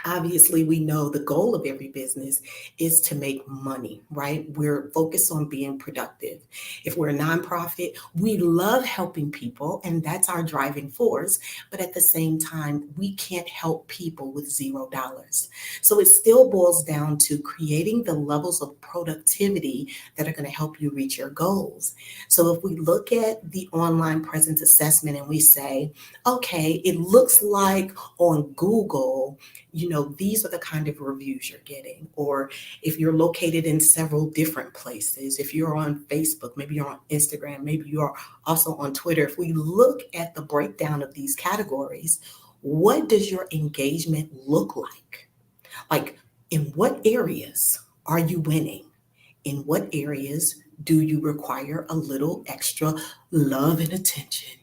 Obviously, we know the goal of every business is to make money, right? We're focused on being productive. If we're a nonprofit, we love helping people, and that's our driving force. But at the same time, we can't help people with $0. So it still boils down to creating the levels of productivity that are going to help you reach your goals. So if we look at the online presence assessment and we say, okay, it looks like on Google, these are the kind of reviews you're getting. Or if you're located in several different places, if you're on Facebook, maybe you're on Instagram, maybe you're also on Twitter. If we look at the breakdown of these categories, what does your engagement look like? Like, in what areas are you winning? In what areas do you require a little extra love and attention?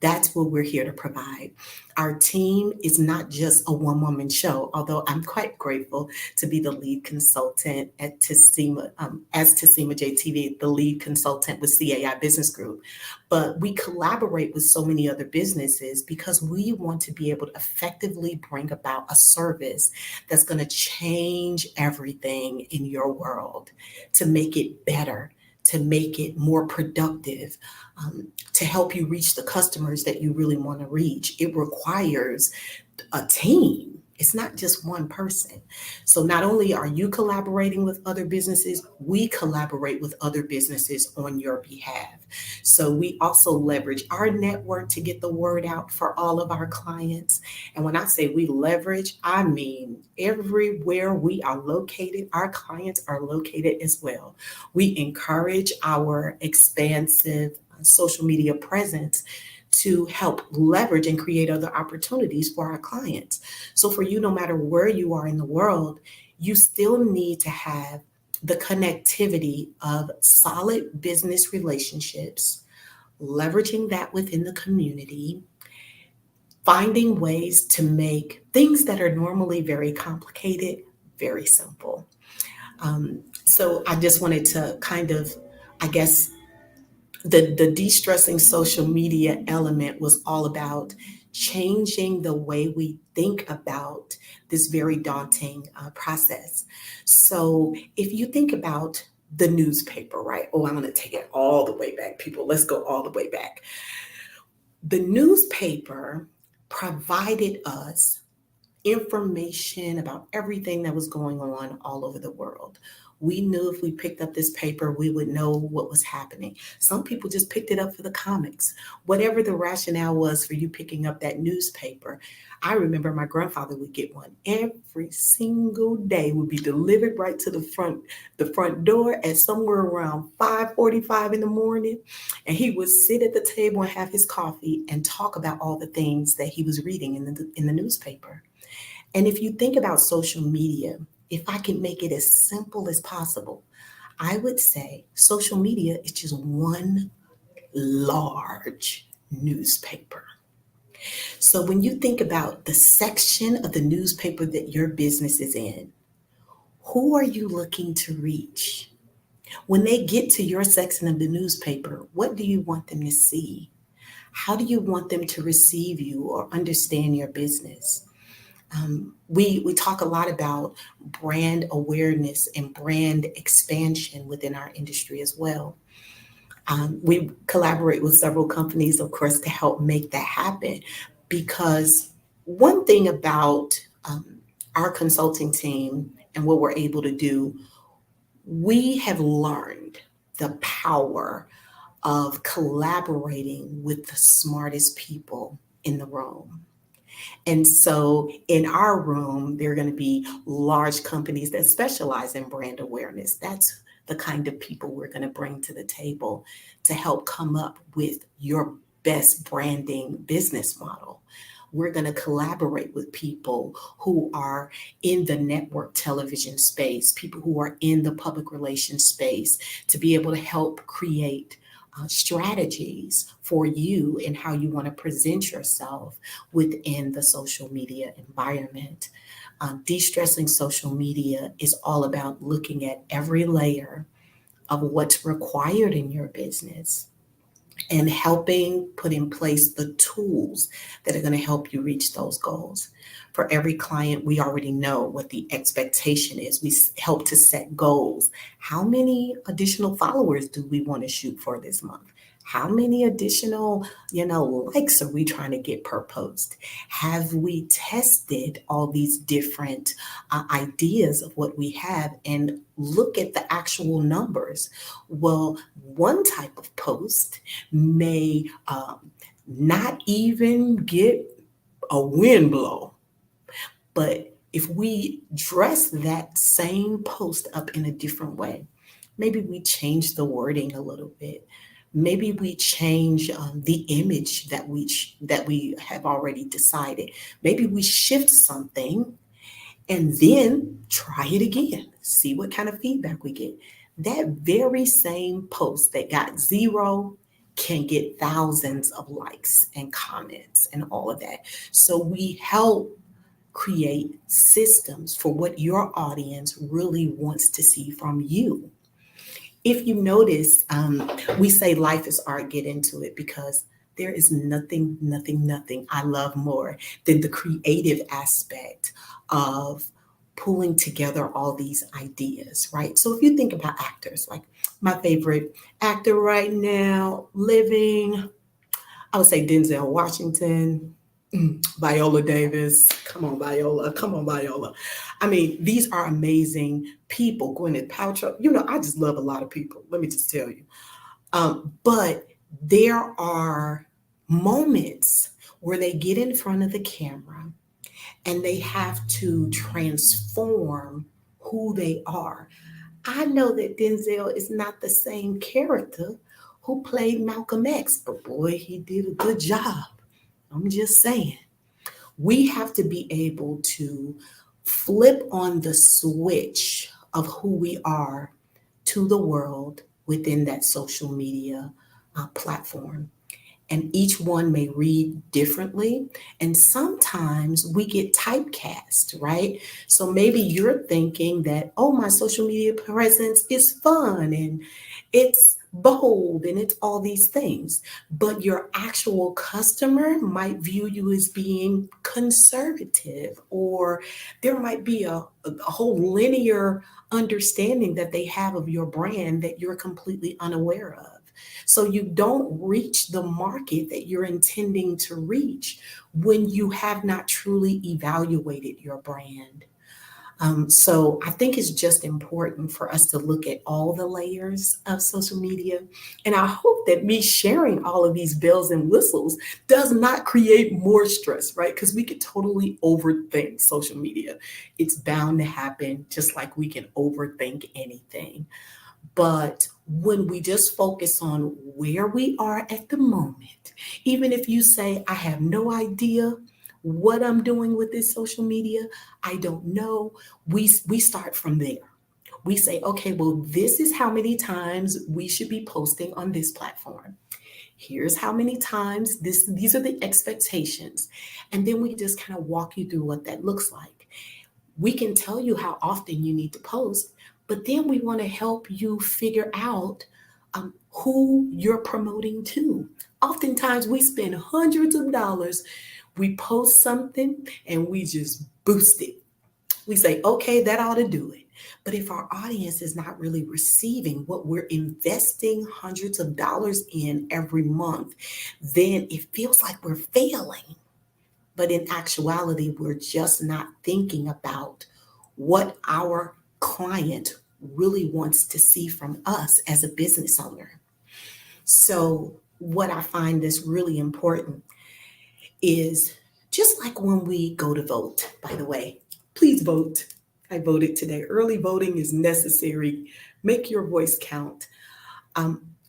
That's what we're here to provide. Our team is not just a one-woman show, although I'm quite grateful to be the lead consultant at Tessima, as Tessima JTV, the lead consultant with CAI Business Group. But we collaborate with so many other businesses because we want to be able to effectively bring about a service that's going to change everything in your world, to make it better, to make it more productive, to help you reach the customers that you really want to reach. It requires a team. It's not just one person. So not only are you collaborating with other businesses, we collaborate with other businesses on your behalf. So we also leverage our network to get the word out for all of our clients. And when I say we leverage, I mean everywhere we are located, our clients are located as well. We encourage our expansive social media presence to help leverage and create other opportunities for our clients. So for you, no matter where you are in the world, you still need to have the connectivity of solid business relationships, leveraging that within the community, finding ways to make things that are normally very complicated, very simple. So I just wanted to kind of, I guess, the de-stressing social media element was all about changing the way we think about this very daunting process. So if you think about the newspaper, right? Oh, I'm going to take it all the way back, people. Let's go all the way back. The newspaper provided us information about everything that was going on all over the world. We knew if we picked up this paper, we would know what was happening. Some people just picked it up for the comics. Whatever the rationale was for you picking up that newspaper, I remember my grandfather would get one every single day, would be delivered right to the front door at somewhere around 5:45 in the morning. And he would sit at the table and have his coffee and talk about all the things that he was reading in the newspaper. And if you think about social media, if I can make it as simple as possible, I would say social media is just one large newspaper. So when you think about the section of the newspaper that your business is in, who are you looking to reach? When they get to your section of the newspaper, what do you want them to see? How do you want them to receive you or understand your business? We talk a lot about brand awareness and brand expansion within our industry as well. We collaborate with several companies, of course, to help make that happen. Because one thing about our consulting team and what we're able to do, we have learned the power of collaborating with the smartest people in the room. And so in our room, there are going to be large companies that specialize in brand awareness. That's the kind of people we're going to bring to the table to help come up with your best branding business model. We're going to collaborate with people who are in the network television space, people who are in the public relations space, to be able to help create strategies for you and how you want to present yourself within the social media environment. De-stressing social media is all about looking at every layer of what's required in your business and helping put in place the tools that are going to help you reach those goals. For every client, we already know what the expectation is. We help to set goals. How many additional followers do we want to shoot for this month? How many additional, likes are we trying to get per post? Have we tested all these different ideas of what we have and look at the actual numbers? Well, one type of post may not even get a wind blow. But if we dress that same post up in a different way, maybe we change the wording a little bit. Maybe we change the image that we have already decided. Maybe we shift something and then try it again. See what kind of feedback we get. That very same post that got 0 can get thousands of likes and comments and all of that. So we help create systems for what your audience really wants to see from you. If you notice, we say life is art, get into it, because there is nothing I love more than the creative aspect of pulling together all these ideas, right? So if you think about actors, like my favorite actor right now, living, I would say Denzel Washington, Viola Davis. Come on, Viola. I mean, these are amazing people. Gwyneth Paltrow. I just love a lot of people. Let me just tell you. But there are moments where they get in front of the camera and they have to transform who they are. I know that Denzel is not the same character who played Malcolm X, but boy, he did a good job. I'm just saying. We have to be able to flip on the switch of who we are to the world within that social media platform. And each one may read differently. And sometimes we get typecast, right? So maybe you're thinking that, oh, my social media presence is fun and it's bold and it's all these things. But your actual customer might view you as being conservative, or there might be a whole linear understanding that they have of your brand that you're completely unaware of. So you don't reach the market that you're intending to reach when you have not truly evaluated your brand. So I think it's just important for us to look at all the layers of social media. And I hope that me sharing all of these bells and whistles does not create more stress, right? Because we could totally overthink social media. It's bound to happen, just like we can overthink anything. But when we just focus on where we are at the moment, even if you say, I have no idea what I'm doing with this social media, I don't know, we start from there. We say, okay, well, this is how many times we should be posting on this platform. Here's how many times, these are the expectations. And then we just kind of walk you through what that looks like. We can tell you how often you need to post, but then we want to help you figure out who you're promoting to. Oftentimes we spend hundreds of dollars, we post something and we just boost it. We say, okay, that ought to do it. But if our audience is not really receiving what we're investing hundreds of dollars in every month, then it feels like we're failing. But in actuality, we're just not thinking about what our client really wants to see from us as a business owner. So what I find is really important is just like when we go to vote, by the way, please vote. I voted today. Early voting is necessary. Make your voice count.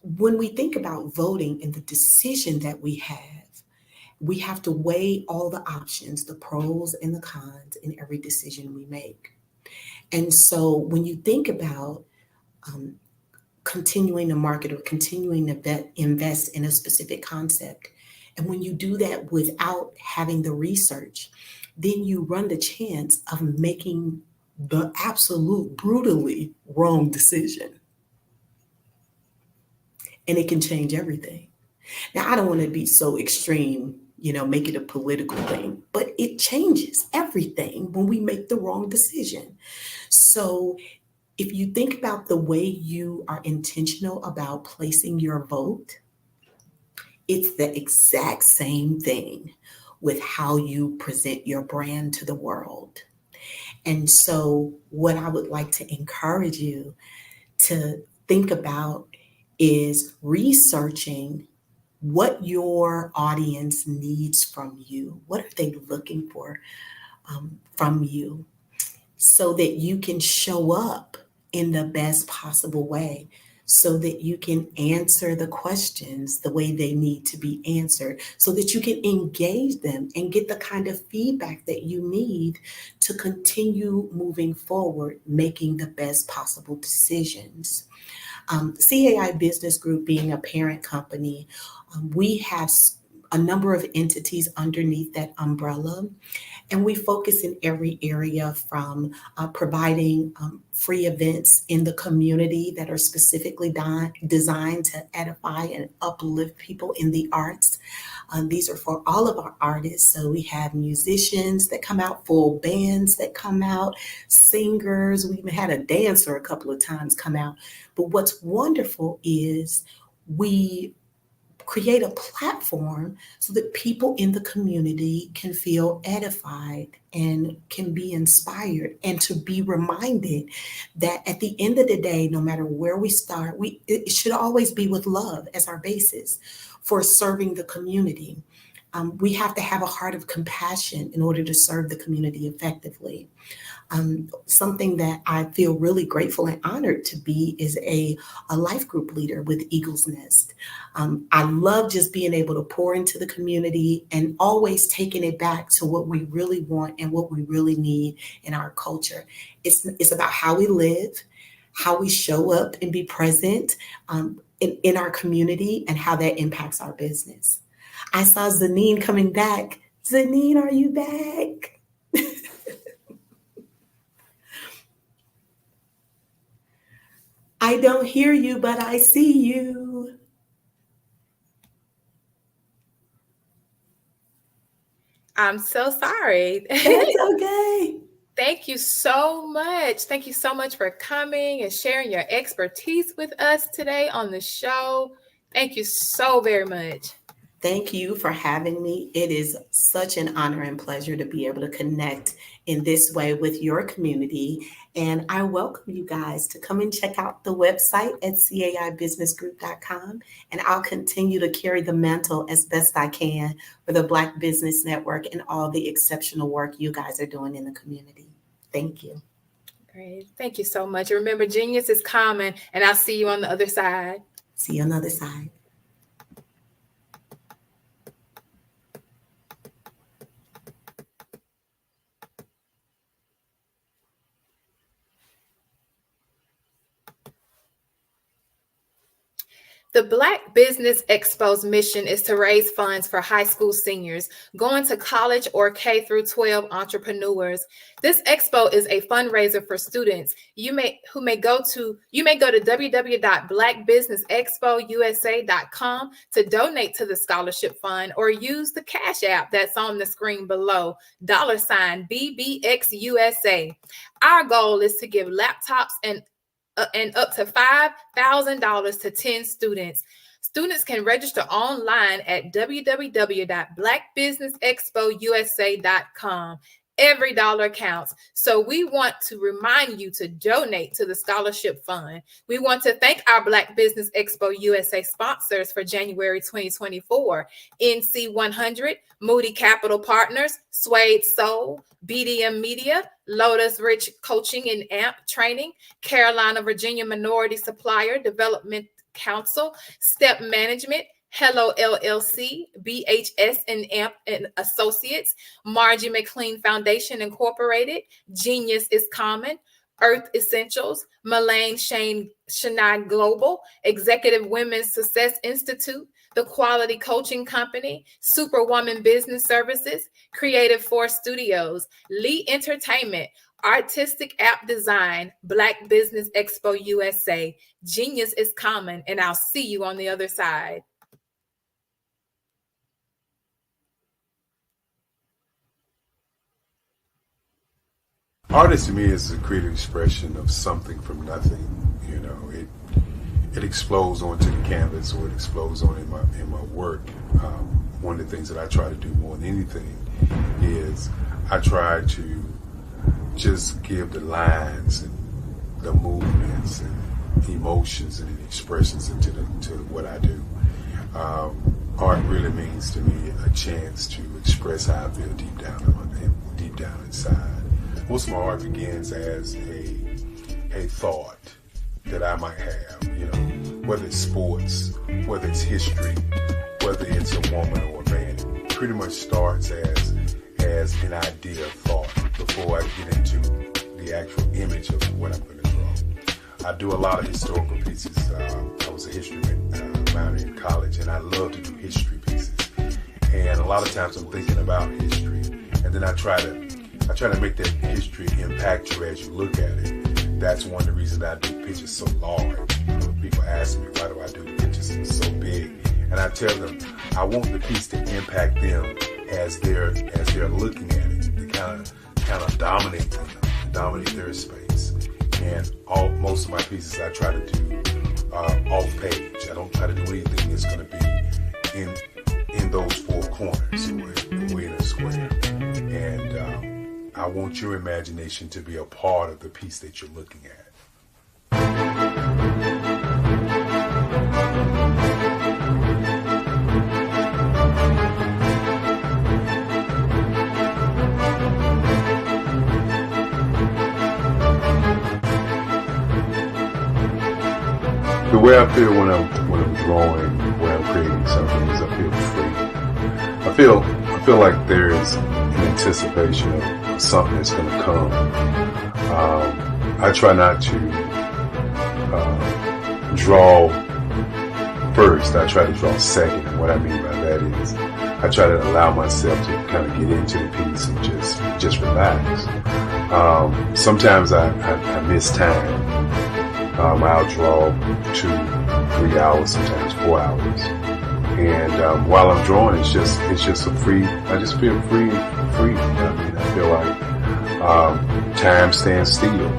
When we think about voting and the decision that we have to weigh all the options, the pros and the cons in every decision we make. And so when you think about continuing to market or continuing to invest in a specific concept. And when you do that without having the research, then you run the chance of making the absolute brutally wrong decision. And it can change everything. Now, I don't want to be so extreme, make it a political thing, but it changes everything when we make the wrong decision. So if you think about the way you are intentional about placing your vote, it's the exact same thing with how you present your brand to the world. And so what I would like to encourage you to think about is researching what your audience needs from you. What are they looking for from you, so that you can show up in the best possible way, so that you can answer the questions the way they need to be answered, so that you can engage them and get the kind of feedback that you need to continue moving forward, making the best possible decisions. CAI Business Group being a parent company, we have a number of entities underneath that umbrella, and we focus in every area from providing free events in the community that are specifically designed to edify and uplift people in the arts. These are for all of our artists. So we have musicians that come out, full bands that come out, singers. We even had a dancer a couple of times come out. But what's wonderful is we create a platform so that people in the community can feel edified and can be inspired, and to be reminded that at the end of the day, no matter where we start, it should always be with love as our basis for serving the community. We have to have a heart of compassion in order to serve the community effectively. Something that I feel really grateful and honored to be is a life group leader with Eagle's Nest. I love just being able to pour into the community and always taking it back to what we really want and what we really need in our culture. It's about how we live, how we show up and be present in our community, and how that impacts our business. I saw Zanine coming back. Zanine, are you back? I don't hear you, but I see you. I'm so sorry. That's okay. Thank you so much. Thank you so much for coming and sharing your expertise with us today on the show. Thank you so very much. Thank you for having me. It is such an honor and pleasure to be able to connect in this way with your community. And I welcome you guys to come and check out the website at caibusinessgroup.com. And I'll continue to carry the mantle as best I can for the Black Business Network and all the exceptional work you guys are doing in the community. Thank you. Great. Thank you so much. Remember, genius is common, and I'll see you on the other side. See you on the other side. The Black Business Expo's mission is to raise funds for high school seniors going to college or K through 12 entrepreneurs. This expo is a fundraiser for students. You may go to www.blackbusinessexpousa.com to donate to the scholarship fund, or use the Cash App that's on the screen below, $BBXUSA. Our goal is to give laptops and up to $5,000 to 10 students. Students can register online at www.blackbusinessexpousa.com. Every dollar counts. So we want to remind you to donate to the scholarship fund. We want to thank our Black Business Expo USA sponsors for January 2024. NC 100, Moody Capital Partners, Suede Soul, BDM Media, Lotus Rich Coaching and AMP Training, Carolina, Virginia Minority Supplier Development Council, Step Management, Hello LLC, BHS and AMP and Associates, Margie McLean Foundation Incorporated, Genius is Common, Earth Essentials, Mullane Shania Global, Executive Women's Success Institute, The Quality Coaching Company, Superwoman Business Services, Creative Force Studios, Lee Entertainment, Artistic App Design, Black Business Expo USA. Genius is common, and I'll see you on the other side. Artist to me is a creative expression of something from nothing. You know, it explodes onto the canvas, or it explodes on in my work. One of the things that I try to do more than anything is I try to just give the lines and the movements and emotions and expressions into what I do. Art really means to me a chance to express how I feel deep down inside. Most of my art begins as a thought that I might have, you know, whether it's sports, whether it's history, whether it's a woman or a man. It pretty much starts as an idea of thought before I get into the actual image of what I'm going to draw. I do a lot of historical pieces. I was a history minor in college, and I love to do history pieces. And a lot of times I'm thinking about history, and then I try to make that history impact you as you look at it. That's one of the reasons I do pictures so large. People ask me, why do I do the pictures so big? And I tell them, I want the piece to impact them as they're looking at it, to kind of dominate them, dominate their space. And most of my pieces I try to do off page. I don't try to do anything that's going to be in those four corners or in a square. And I want your imagination to be a part of the piece that you're looking at. The way I feel when I'm drawing, when I'm creating something, is I feel free. I feel like there's an anticipation of something that's going to come. I try not to draw first. I try to draw second. And what I mean by that is I try to allow myself to kind of get into the piece and just relax. Sometimes I miss time. I'll draw 2-3 hours, sometimes 4 hours. And while I'm drawing, it's just a free. I just feel free. I mean, I feel like time stands still.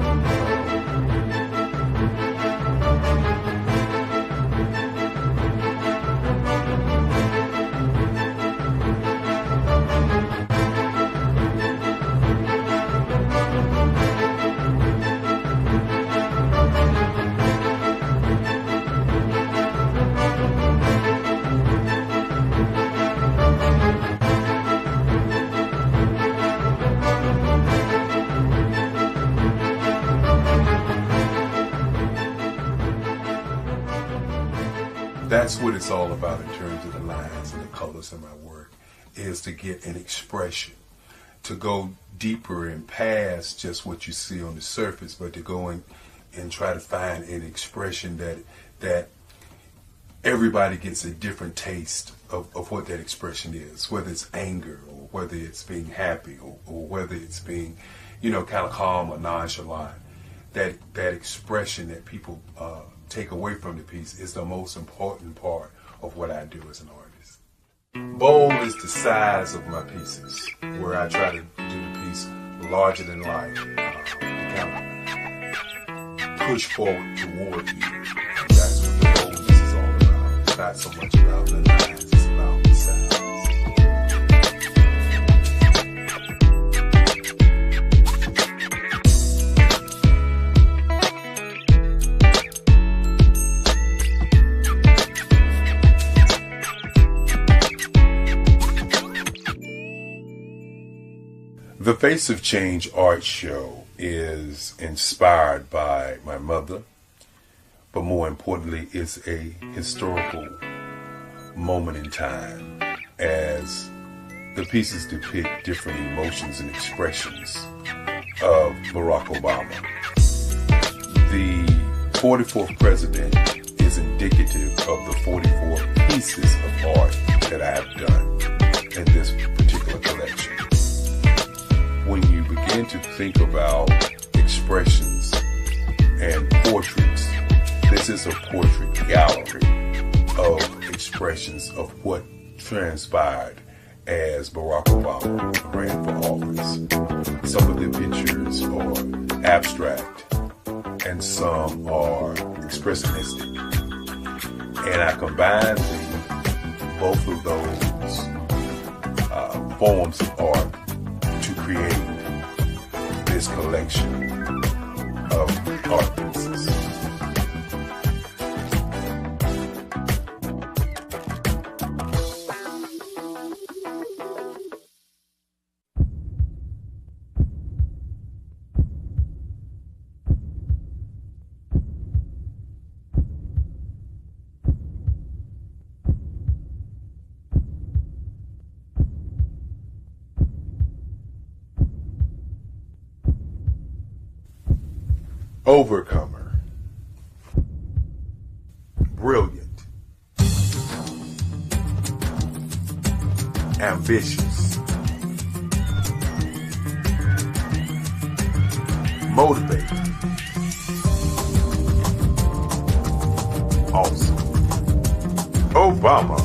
That's what it's all about in terms of the lines and the colors in my work, is to get an expression, to go deeper and past just what you see on the surface, but to go in and try to find an expression that everybody gets a different taste of what that expression is, whether it's anger or whether it's being happy or whether it's being, kind of calm or nonchalant. That expression that people take away from the piece is the most important part of what I do as an artist. Bold is the size of my pieces, where I try to do the piece larger than life, to kind of push forward toward you. That's what the boldness is all about. It's not so much about the lines, it's about the size. The Face of Change art show is inspired by my mother, but more importantly, it's a historical moment in time as the pieces depict different emotions and expressions of Barack Obama. 44th president is indicative of the 44 pieces of art that I have done in this particular collection. When you begin to think about expressions and portraits, this is a portrait gallery of expressions of what transpired as Barack Obama ran for office. Some of the pictures are abstract and some are expressionistic. And I combined both of those forms of art to create this collection of art pieces. Overcomer, brilliant, ambitious, motivated, awesome, Obama.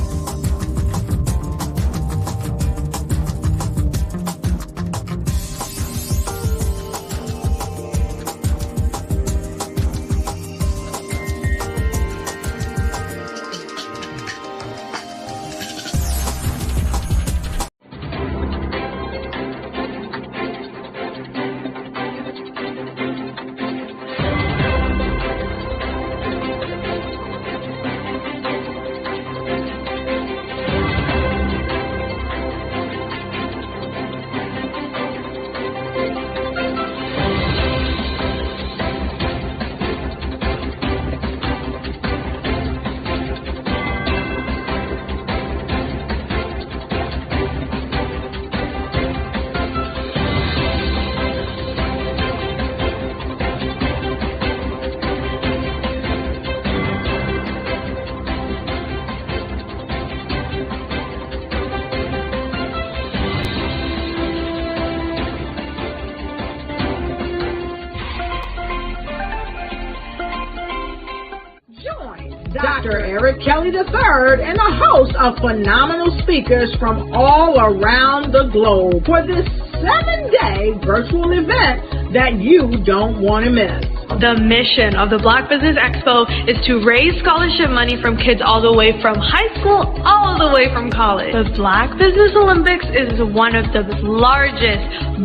Dr. Eric Kelly III and a host of phenomenal speakers from all around the globe for this 7-day virtual event that you don't want to miss. The mission of the Black Business Expo is to raise scholarship money from kids all the way from high school, all the way from college. The Black Business Olympics is one of the largest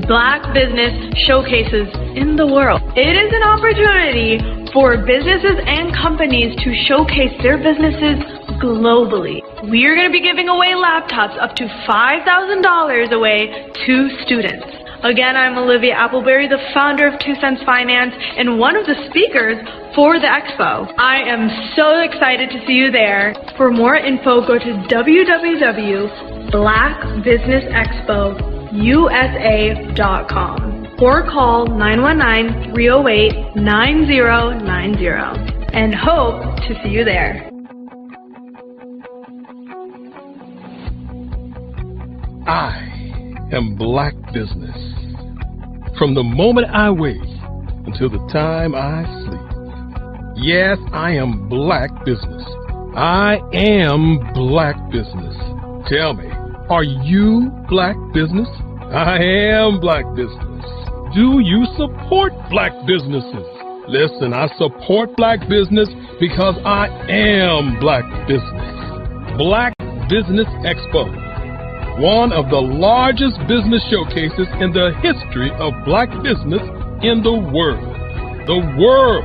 Black business showcases in the world. It is an opportunity for businesses and companies to showcase their businesses globally. We are going to be giving away laptops up to $5,000 away to students. Again, I'm Olivia Appleberry, the founder of 2 Cents Finance and one of the speakers for the expo. I am so excited to see you there. For more info, go to www.blackbusinessexpousa.com or call 919-308-9090 and hope to see you there. I am Black Business. From the moment I wake until the time I sleep. Yes, I am Black Business. I am Black Business. Tell me, are you Black Business? I am Black Business. Do you support Black businesses? Listen, I support Black business because I am Black Business. Black Business Expo, one of the largest business showcases in the history of Black business in the world. The world!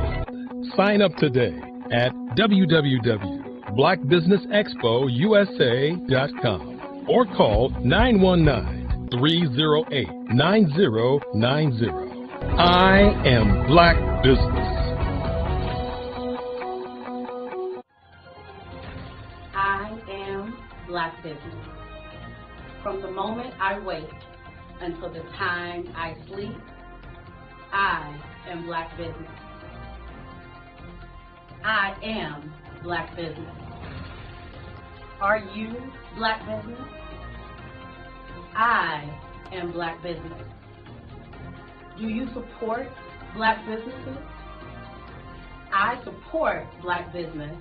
Sign up today at www.blackbusinessexpousa.com or call 919-308-9090. I am Black Business. I am Black Business. From the moment I wake until the time I sleep, I am Black Business. I am Black business. Are you Black business? I am Black business. Do you support Black businesses? I support Black business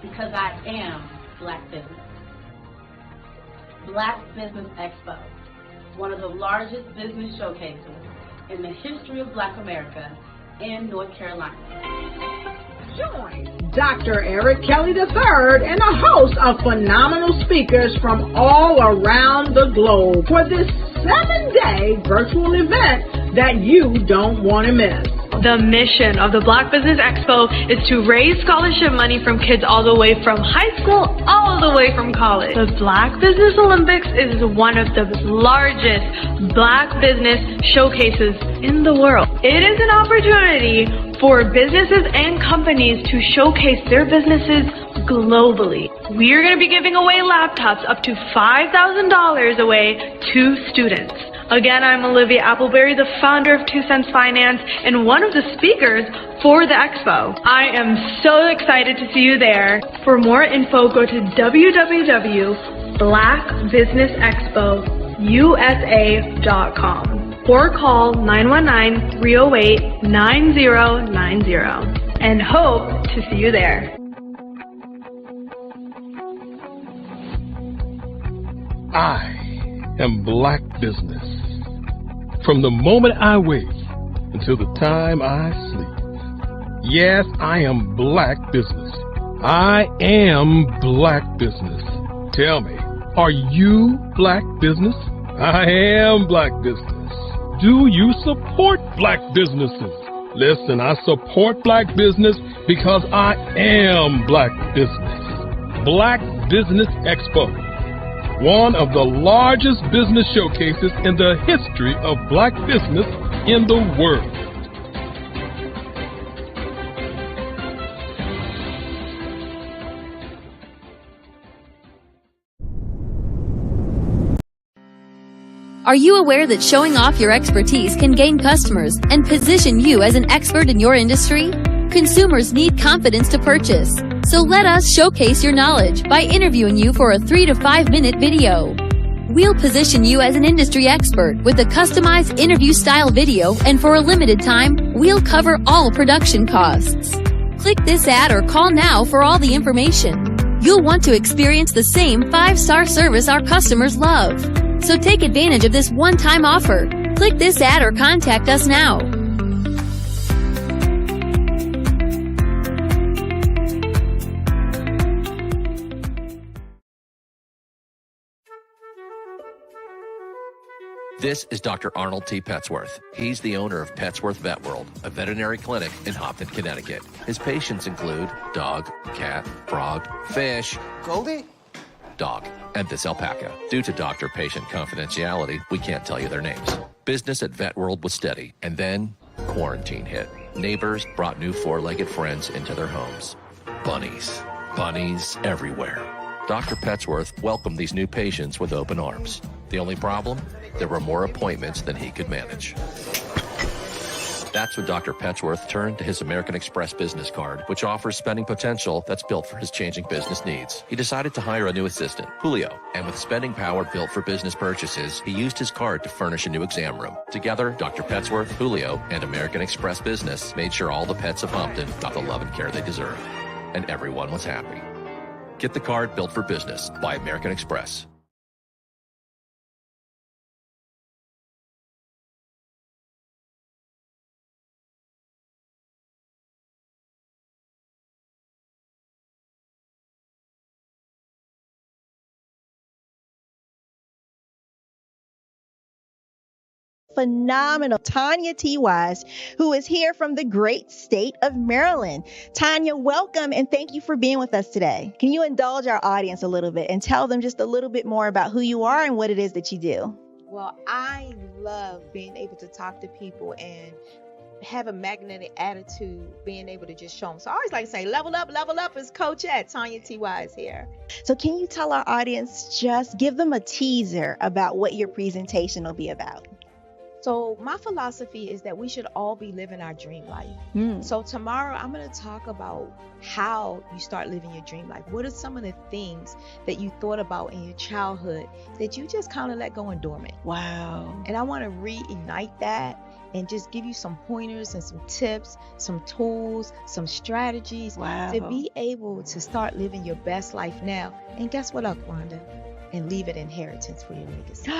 because I am Black business. Black Business Expo, one of the largest business showcases in the history of Black America in North Carolina. Join Dr. Eric Kelly III and a host of phenomenal speakers from all around the globe for this 7-day virtual event that you don't want to miss. The mission of the Black Business Expo is to raise scholarship money from kids all the way from high school, all the way from college. The Black Business Olympics is one of the largest Black business showcases in the world. It is an opportunity for businesses and companies to showcase their businesses globally. We are going to be giving away laptops up to $5,000 away to students. Again, I'm Olivia Appleberry, the founder of 2 Cents Finance and one of the speakers for the expo. I am so excited to see you there. For more info, go to www.blackbusinessexpousa.com or call 919-308-9090 and hope to see you there. I am Black business. From the moment I wake until the time I sleep. Yes, I am Black business. I am Black business. Tell me, are you Black business? I am Black business. Do you support Black businesses? Listen, I support Black business because I am Black business. Black Business Expo, one of the largest business showcases in the history of Black business in the world. Are you aware that showing off your expertise can gain customers and position you as an expert in your industry? Consumers need confidence to purchase. So let us showcase your knowledge by interviewing you for a 3 to 5 minute video. We'll position you as an industry expert with a customized interview style video, and for a limited time, we'll cover all production costs. Click this ad or call now for all the information. You'll want to experience the same 5-star service our customers love. So take advantage of this one-time offer. Click this ad or contact us now. This is Dr. Arnold T. Petsworth. He's the owner of Petsworth Vet World, a veterinary clinic in Hopton, Connecticut. His patients include dog, cat, frog, fish, Goldie, dog, and this alpaca. Due to doctor-patient confidentiality, we can't tell you their names. Business at Vet World was steady, and then quarantine hit. Neighbors brought new 4-legged friends into their homes. Bunnies. Bunnies everywhere. Dr. Petsworth welcomed these new patients with open arms. The only problem? There were more appointments than he could manage. That's when Dr. Petsworth turned to his American Express business card, which offers spending potential that's built for his changing business needs. He decided to hire a new assistant, Julio, and with spending power built for business purchases, he used his card to furnish a new exam room. Together, Dr. Petsworth, Julio, and American Express Business made sure all the pets of Hopton got the love and care they deserve. And everyone was happy. Get the card built for business by American Express. Phenomenal Tanya T. Wise, who is here from the great state of Maryland. Tanya, welcome and thank you for being with us today. Can you indulge our audience a little bit and tell them just a little bit more about who you are and what it is that you do? Well, I love being able to talk to people and have a magnetic attitude, being able to just show them. So I always like to say, level up is Coach at Tanya T. Wise here. So can you tell our audience, just give them a teaser about what your presentation will be about? So my philosophy is that we should all be living our dream life. So tomorrow I'm going to talk about how you start living your dream life. What are some of the things that you thought about in your childhood that you just kind of let go and dormant? Wow. And I want to reignite that and just give you some pointers and some tips, some tools, some strategies to be able to start living your best life now. And guess what, Wanda? And leave an inheritance for your legacy.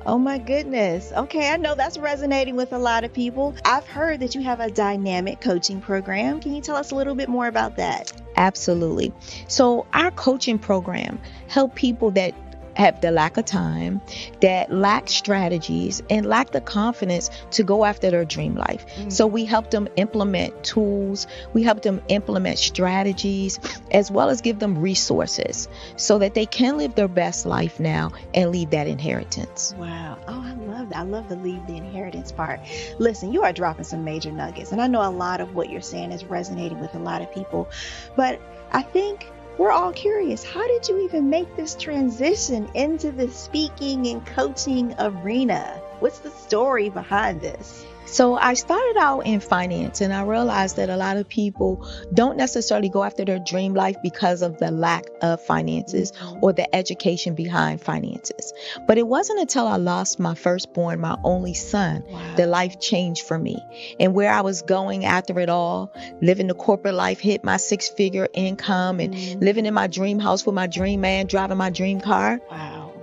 Oh my goodness. Okay, I know that's resonating with a lot of people. I've heard that you have a dynamic coaching program. Can you tell us a little bit more about that? Absolutely. So our coaching program help people that have the lack of time, that lack strategies, and lack the confidence to go after their dream life. So we help them implement tools, we help them implement strategies, as well as give them resources so that they can live their best life now and leave that inheritance. Wow. Oh, I love that. I love the leave the inheritance part. Listen, you are dropping some major nuggets, and I know a lot of what you're saying is resonating with a lot of people, but I think we're all curious. How did you even make this transition into the speaking and coaching arena? What's the story behind this? So I started out in finance, and I realized that a lot of people don't necessarily go after their dream life because of the lack of finances or the education behind finances. But it wasn't until I lost my firstborn, my only son, that life changed for me. And where I was going after it all, living the corporate life, hit my 6-figure income and living in my dream house with my dream man, driving my dream car.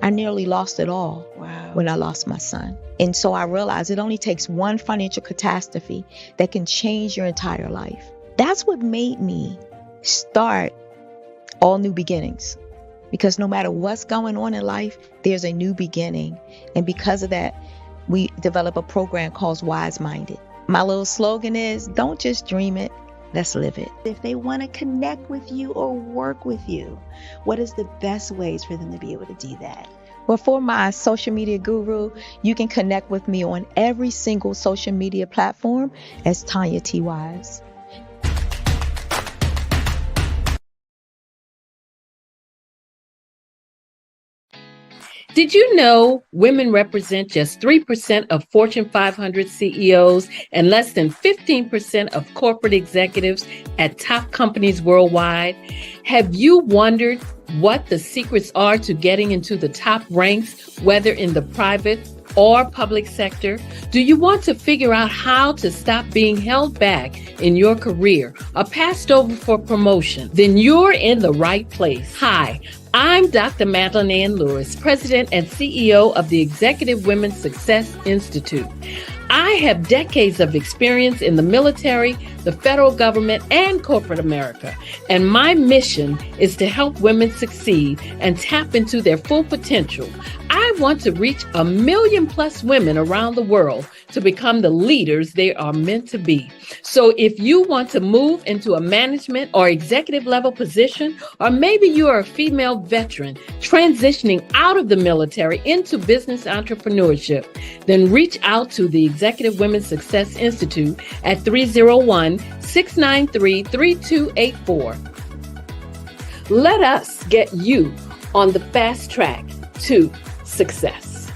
I nearly lost it all when I lost my son. And so I realized it only takes one financial catastrophe that can change your entire life. That's what made me start All New Beginnings. Because no matter what's going on in life, there's a new beginning. And because of that, we develop a program called Wise Minded. My little slogan is, don't just dream it, let's live it. If they want to connect with you or work with you, what is the best ways for them to be able to do that? Well, for my social media guru, you can connect with me on every single social media platform as Tanya T. Wise. Did you know women represent just 3% of Fortune 500 CEOs and less than 15% of corporate executives at top companies worldwide? Have you wondered what the secrets are to getting into the top ranks, whether in the private or public sector? Do you want to figure out how to stop being held back in your career or passed over for promotion? Then you're in the right place. Hi, I'm Dr. Madeline Ann Lewis, President and CEO of the Executive Women's Success Institute. I have decades of experience in the military, the federal government, and corporate America. And my mission is to help women succeed and tap into their full potential. I want to reach 1 million plus women around the world to become the leaders they are meant to be. So if you want to move into a management or executive level position, or maybe you are a female veteran transitioning out of the military into business entrepreneurship, then reach out to the Executive Women's Success Institute at 301-693-3284. Let us get you on the fast track to success.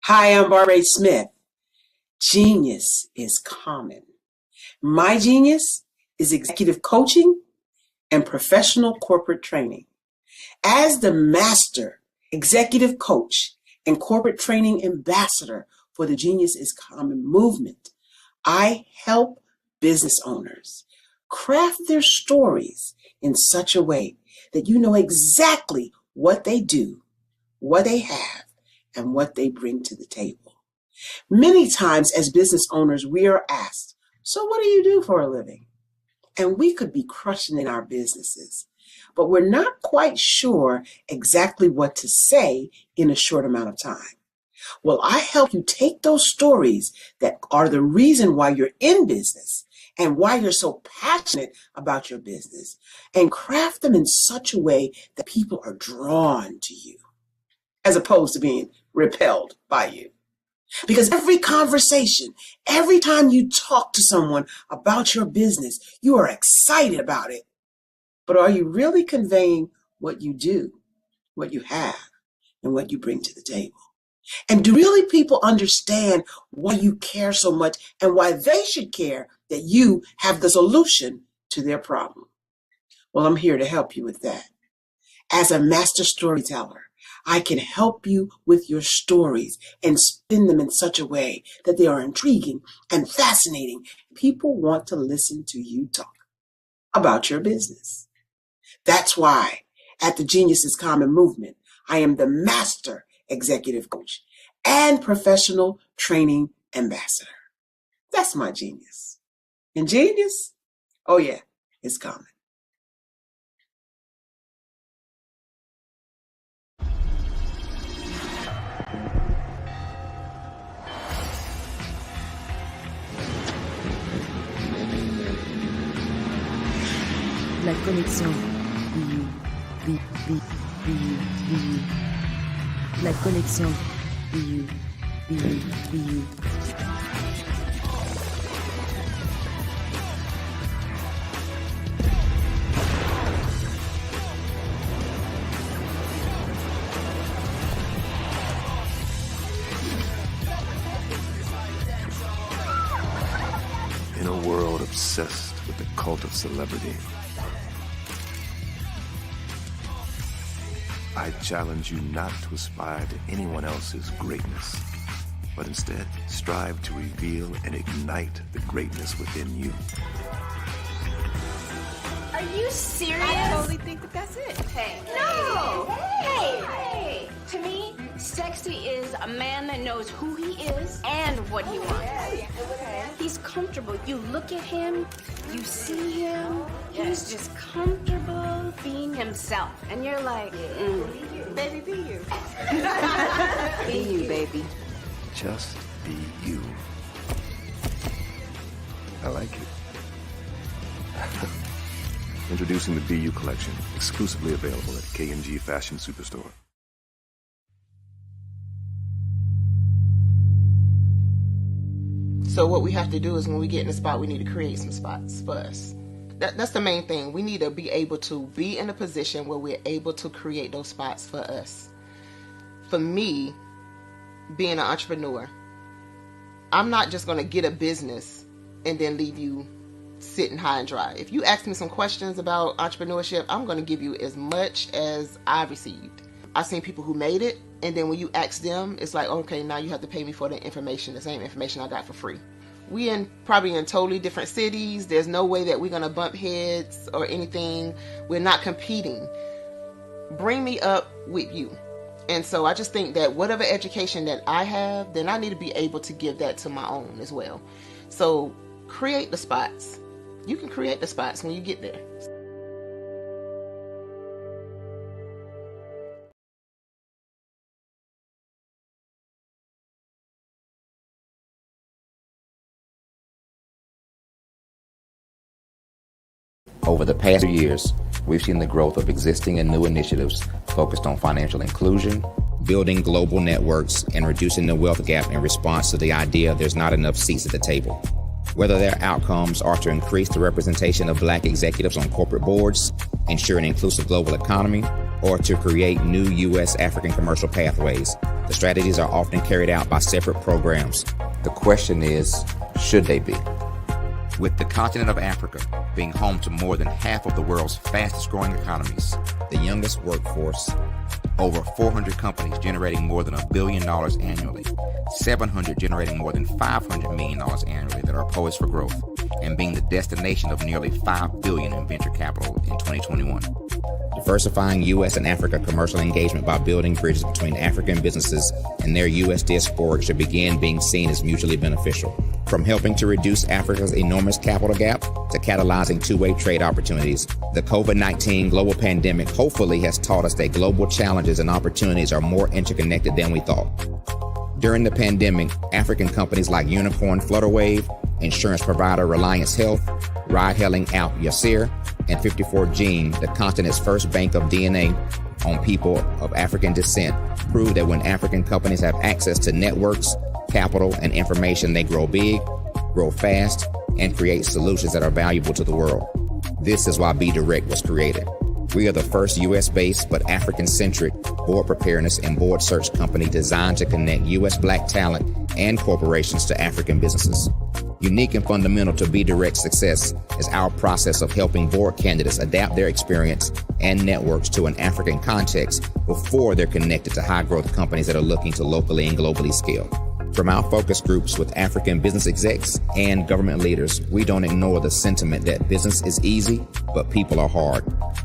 Hi, I'm Barbara Smith. Genius is common. My genius is executive coaching and professional corporate training. As the master executive coach and corporate training ambassador for the Genius is Common movement, I help business owners craft their stories in such a way that you know exactly what they do, what they have, and what they bring to the table. Many times as business owners, we are asked, so what do you do for a living? And we could be crushing in our businesses, but we're not quite sure exactly what to say in a short amount of time. Well, I help you take those stories that are the reason why you're in business and why you're so passionate about your business and craft them in such a way that people are drawn to you as opposed to being repelled by you. Because every conversation, every time you talk to someone about your business, you are excited about it. but are you really conveying what you do, what you have, and what you bring to the table? And do really people understand why you care so much and why they should care that you have the solution to their problem? Well, I'm here to help you with that. As a master storyteller, I can help you with your stories and spin them in such a way that they are intriguing and fascinating. People want to listen to you talk about your business. That's why at the Genius is Common movement, I am the master executive coach and professional training ambassador. That's my genius. And genius? Oh yeah, it's common. La connexion. La connexion. In a world obsessed with the cult of celebrity, I challenge you not to aspire to anyone else's greatness, but instead strive to reveal and ignite the greatness within you. Are you serious? I totally think that that's it. Hey. No! Hey! To me, sexy is a man that knows who he is and what he wants. Okay. He's comfortable. You look at him, you see him, he's just comfortable being himself. And you're like, Baby, be you. Be you, baby. Just be you. I like it. Introducing the Be You collection, exclusively available at K&G Fashion Superstore. So what we have to do is when we get in a spot, we need to create some spots for us. That's the main thing. We need to be able to be in a position where we're able to create those spots for us. For me, being an entrepreneur, I'm not just going to get a business and then leave you sitting high and dry. If you ask me some questions about entrepreneurship, I'm going to give you as much as I've received. I've seen people who made it, and then when you ask them, it's like, okay, now you have to pay me for the information, the same information I got for free. We probably in totally different cities. There's no way that we're going to bump heads or anything. We're not competing. Bring me up with you. And so I just think that whatever education that I have, then I need to be able to give that to my own as well. So create the spots. You can create the spots when you get there. Over the past few years, we've seen the growth of existing and new initiatives focused on financial inclusion, building global networks, and reducing the wealth gap in response to the idea there's not enough seats at the table. Whether their outcomes are to increase the representation of Black executives on corporate boards, ensure an inclusive global economy, or to create new U.S. African commercial pathways, the strategies are often carried out by separate programs. The question is, should they be? With the continent of Africa being home to more than half of the world's fastest growing economies, the youngest workforce, over 400 companies generating more than $1 billion annually, 700 generating more than $500 million annually that are poised for growth, and being the destination of nearly $5 billion in venture capital in 2021. Diversifying U.S. and Africa commercial engagement by building bridges between African businesses and their U.S. diaspora should begin being seen as mutually beneficial. From helping to reduce Africa's enormous capital gap to catalyzing two-way trade opportunities, the COVID-19 global pandemic hopefully has taught us that global challenges and opportunities are more interconnected than we thought. During the pandemic, African companies like Unicorn Flutterwave, insurance provider Reliance Health, ride-hailing app Yasir, and 54Gene, the continent's first bank of DNA on people of African descent, prove that when African companies have access to networks, capital, and information, they grow big, grow fast, and create solutions that are valuable to the world. This is why Be Direct was created. We are the first U.S.-based but African-centric board preparedness and board search company designed to connect U.S. Black talent and corporations to African businesses. Unique and fundamental to Be Direct's success is our process of helping board candidates adapt their experience and networks to an African context before they're connected to high-growth companies that are looking to locally and globally scale. From our focus groups with African business execs and government leaders, we don't ignore the sentiment that business is easy, but people are hard.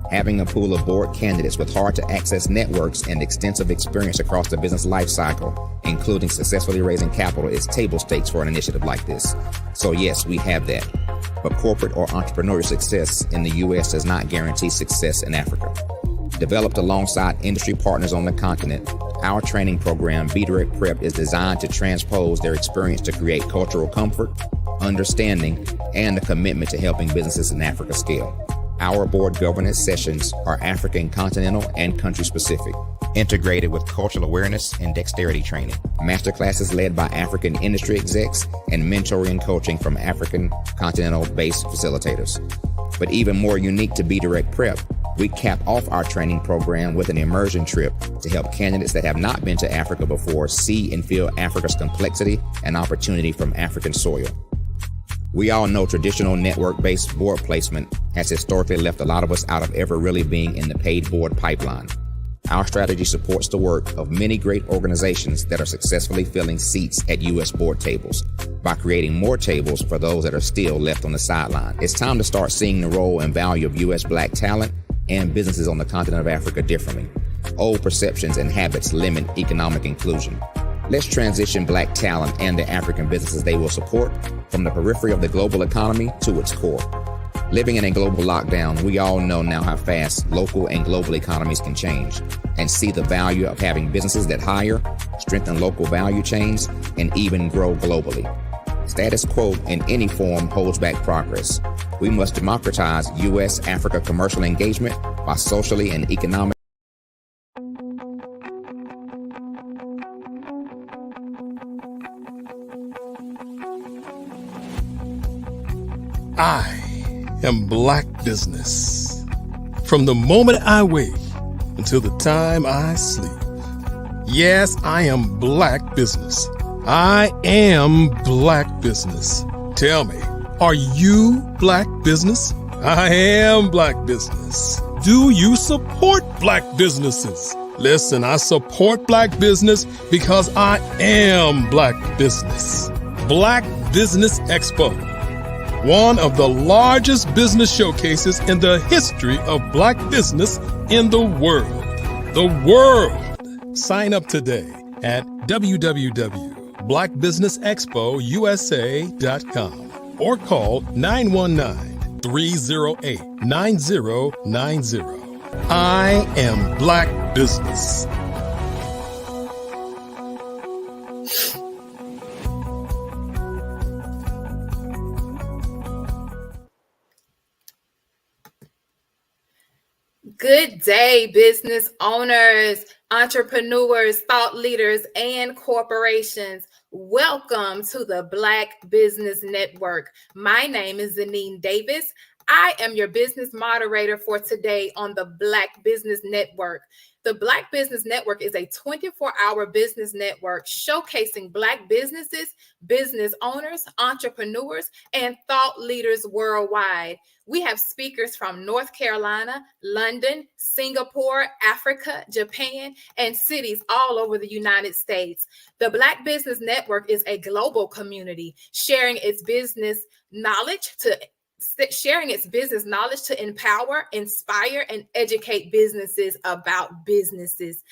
Having a pool of board candidates with hard-to-access networks and extensive experience across the business life cycle, including successfully raising capital, is table stakes for an initiative like this. So yes, we have that. But corporate or entrepreneurial success in the U.S. does not guarantee success in Africa. Developed alongside industry partners on the continent, our training program, Be Direct Prep, is designed to transpose their experience to create cultural comfort, understanding, and a commitment to helping businesses in Africa scale. Our board governance sessions are African, continental, and country-specific, integrated with cultural awareness and dexterity training, masterclasses led by African industry execs, and mentoring and coaching from African continental-based facilitators. But even more unique to Be Direct Prep, we cap off our training program with an immersion trip to help candidates that have not been to Africa before see and feel Africa's complexity and opportunity from African soil. We all know traditional network-based board placement has historically left a lot of us out of ever really being in the paid board pipeline. Our strategy supports the work of many great organizations that are successfully filling seats at U.S. board tables by creating more tables for those that are still left on the sideline. It's time to start seeing the role and value of U.S. Black talent and businesses on the continent of Africa differently. Old perceptions and habits limit economic inclusion. Let's transition Black talent and the African businesses they will support from the periphery of the global economy to its core. Living in a global lockdown, we all know now how fast local and global economies can change, and see the value of having businesses that hire, strengthen local value chains, and even grow globally. Status quo in any form holds back progress. We must democratize U.S.-Africa commercial engagement by socially and economically. I am Black Business. From the moment I wake until the time I sleep. Yes, I am Black Business. I am Black Business. Tell me, are you Black Business? I am Black Business. Do you support Black businesses? Listen, I support Black business because I am Black Business. Black Business Expo, one of the largest business showcases in the history of Black business in the world. The world! Sign up today at www.blackbusinessexpousa.com or call 919-308-9090. I am Black Business. Good day, business owners, entrepreneurs, thought leaders, and corporations. Welcome to the Black Business Network. My name is Zanine Davis. I am your business moderator for today on the Black Business Network. The Black Business Network is a 24-hour business network showcasing Black businesses, business owners, entrepreneurs, and thought leaders worldwide. We have speakers from North Carolina, London, Singapore, Africa, Japan, and cities all over the United States. The Black Business Network is a global community sharing its business knowledge to empower, inspire, and educate businesses about businesses.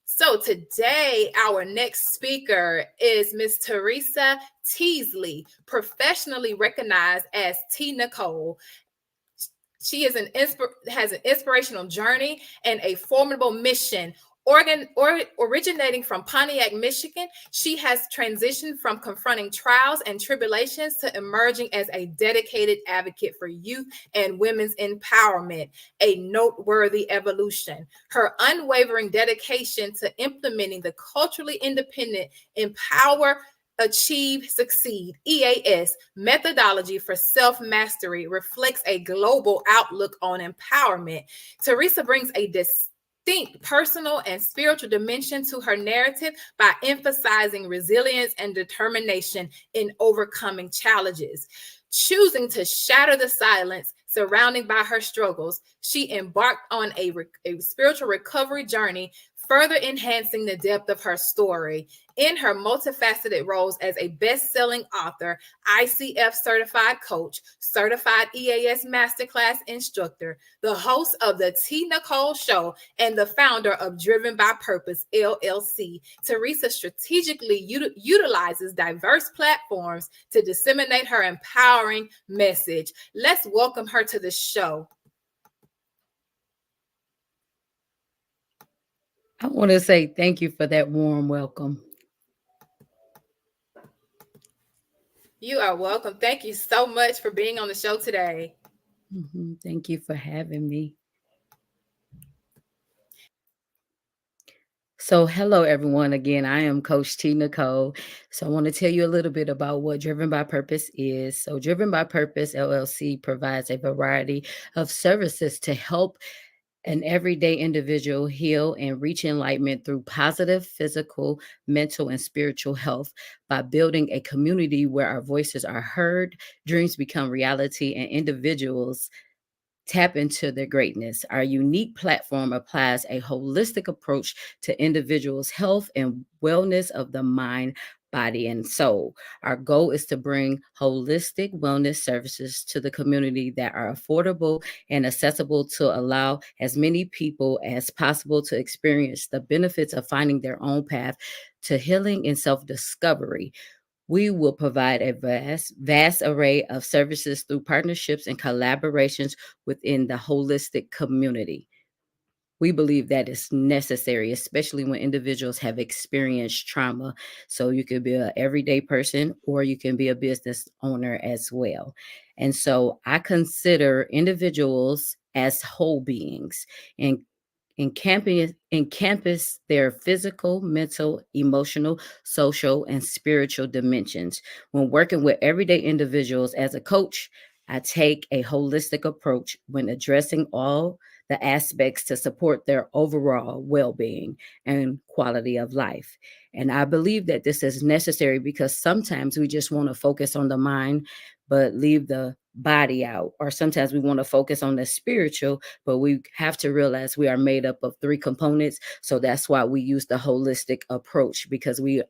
So today, our next speaker is Ms. Teresa Teasley, professionally recognized as T. Nicole. She is has an inspirational journey and a formidable mission. Originating from Pontiac, Michigan, she has transitioned from confronting trials and tribulations to emerging as a dedicated advocate for youth and women's empowerment, a noteworthy evolution. Her unwavering dedication to implementing the culturally independent, Achieve, Succeed, EAS, methodology for self-mastery reflects a global outlook on empowerment. Teresa brings a distinct personal and spiritual dimension to her narrative by emphasizing resilience and determination in overcoming challenges. Choosing to shatter the silence surrounding by her struggles, she embarked on a spiritual recovery journey, further enhancing the depth of her story. In her multifaceted roles as a best-selling author, ICF certified coach, certified EAS masterclass instructor, the host of the T. Nicole Show, and the founder of Driven by Purpose, LLC, Teresa strategically utilizes diverse platforms to disseminate her empowering message. Let's welcome her to the show. I want to say thank you for that warm welcome. You are welcome. Thank you so much for being on the show today. Thank you for having me. So hello, everyone. Again, I am Coach T. Nicole. So I want to tell you a little bit about what Driven by Purpose is. So Driven by Purpose, LLC provides a variety of services to help an everyday individual heal and reach enlightenment through positive physical, mental, and spiritual health by building a community where our voices are heard, dreams become reality, and individuals tap into their greatness. Our unique platform applies a holistic approach to individuals' health and wellness of the mind, body, and soul. Our goal is to bring holistic wellness services to the community that are affordable and accessible to allow as many people as possible to experience the benefits of finding their own path to healing and self-discovery. We will provide a vast array of services through partnerships and collaborations within the holistic community. We believe that is necessary, especially when individuals have experienced trauma. So you could be an everyday person or you can be a business owner as well. And so I consider individuals as whole beings and encompass their physical, mental, emotional, social, and spiritual dimensions. When working with everyday individuals as a coach, I take a holistic approach when addressing all the aspects to support their overall well-being and quality of life. And I believe that this is necessary because sometimes we just want to focus on the mind, but leave the body out. Or sometimes we want to focus on the spiritual, but we have to realize we are made up of three components. So that's why we use the holistic approach, because we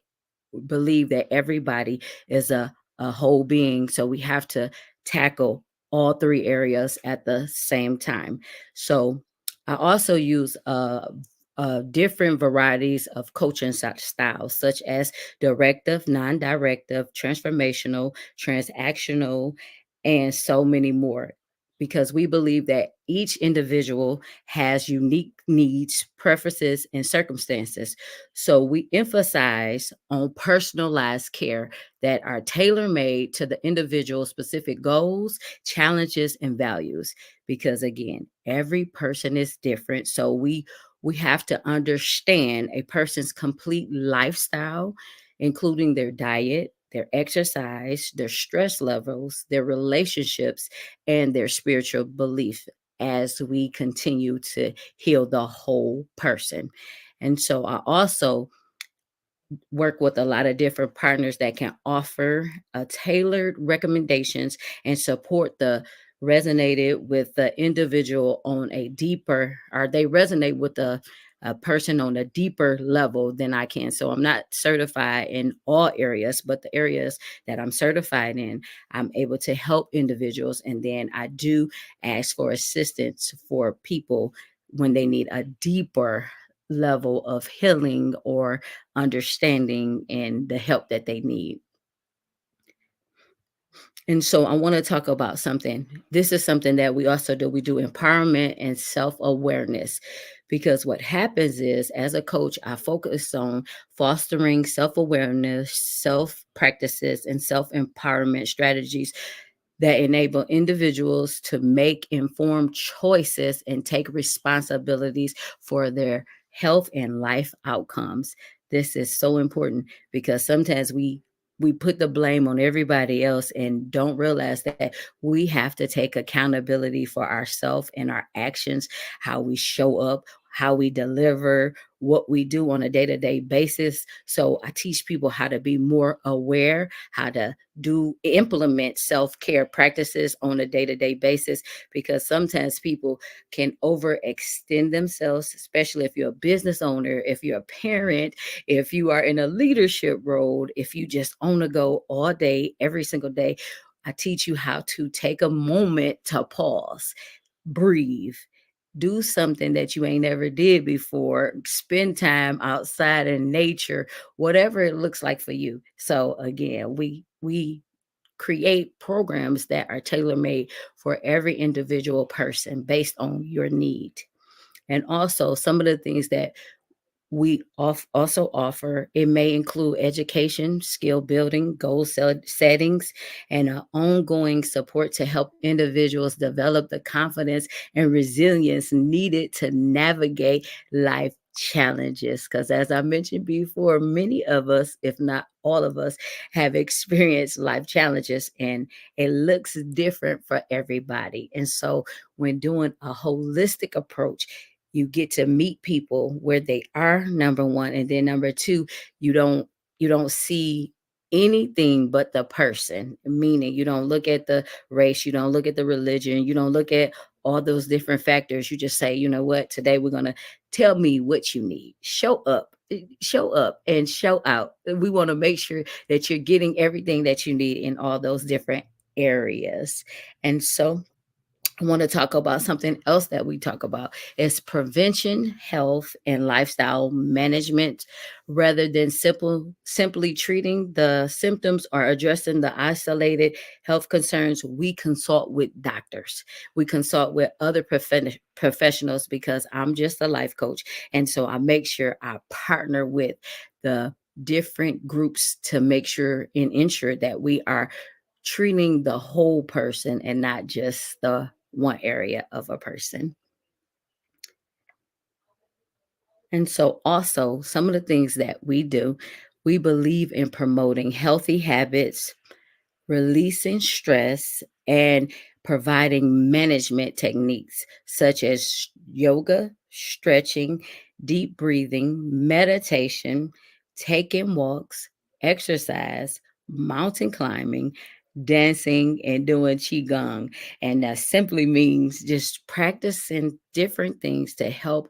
believe that everybody is a whole being. So we have to tackle all three areas at the same time. So I also use different varieties of coaching styles, such as directive, non-directive, transformational, transactional, and so many more, because we believe that each individual has unique needs, preferences, and circumstances. So we emphasize on personalized care that are tailor-made to the individual's specific goals, challenges, and values. Because again, every person is different. So we have to understand a person's complete lifestyle, including their diet, their exercise, their stress levels, their relationships, and their spiritual belief as we continue to heal the whole person. And so I also work with a lot of different partners that can offer tailored recommendations and support the resonated with the individual on a deeper, or they resonate with a person on a deeper level than I can. So I'm not certified in all areas, but the areas that I'm certified in, I'm able to help individuals. And then I do ask for assistance for people when they need a deeper level of healing or understanding and the help that they need. And so I want to talk about something. This is something that we also do. We do empowerment and self-awareness, because what happens is, as a coach, I focus on fostering self-awareness, self-practices, and self-empowerment strategies that enable individuals to make informed choices and take responsibilities for their health and life outcomes. This is so important because sometimes we we put the blame on everybody else and don't realize that we have to take accountability for ourselves and our actions, how we show up, how we deliver, what we do on a day-to-day basis. So I teach people how to be more aware, how to implement self-care practices on a day-to-day basis, because sometimes people can overextend themselves, especially if you're a business owner, if you're a parent, if you are in a leadership role, if you just on the go all day, every single day. I teach you how to take a moment to pause, breathe, do something that you ain't never did before, spend time outside in nature, whatever it looks like for you. So again, we create programs that are tailor-made for every individual person based on your need. And also some of the things that we also offer, it may include education, skill building, goal settings, and ongoing support to help individuals develop the confidence and resilience needed to navigate life challenges. Because as I mentioned before, many of us, if not all of us, have experienced life challenges, and it looks different for everybody. And so when doing a holistic approach, you get to meet people where they are, number one, and then number two, you don't see anything but the person, meaning you don't look at the race, you don't look at the religion, you don't look at all those different factors. You just say, you know what, today we're going to tell me what you need. Show up and show out. We want to make sure that you're getting everything that you need in all those different areas. And so I want to talk about something else that we talk about is prevention, health, and lifestyle management. Rather than simply treating the symptoms or addressing the isolated health concerns, we consult with doctors. We consult with other professionals, because I'm just a life coach. And so I make sure I partner with the different groups to make sure and ensure that we are treating the whole person and not just the one area of a person. And so also some of the things that we do, we believe in promoting healthy habits, releasing stress, and providing management techniques such as yoga, stretching, deep breathing, meditation, taking walks, exercise, mountain climbing, dancing, and doing qigong. And that simply means just practicing different things to help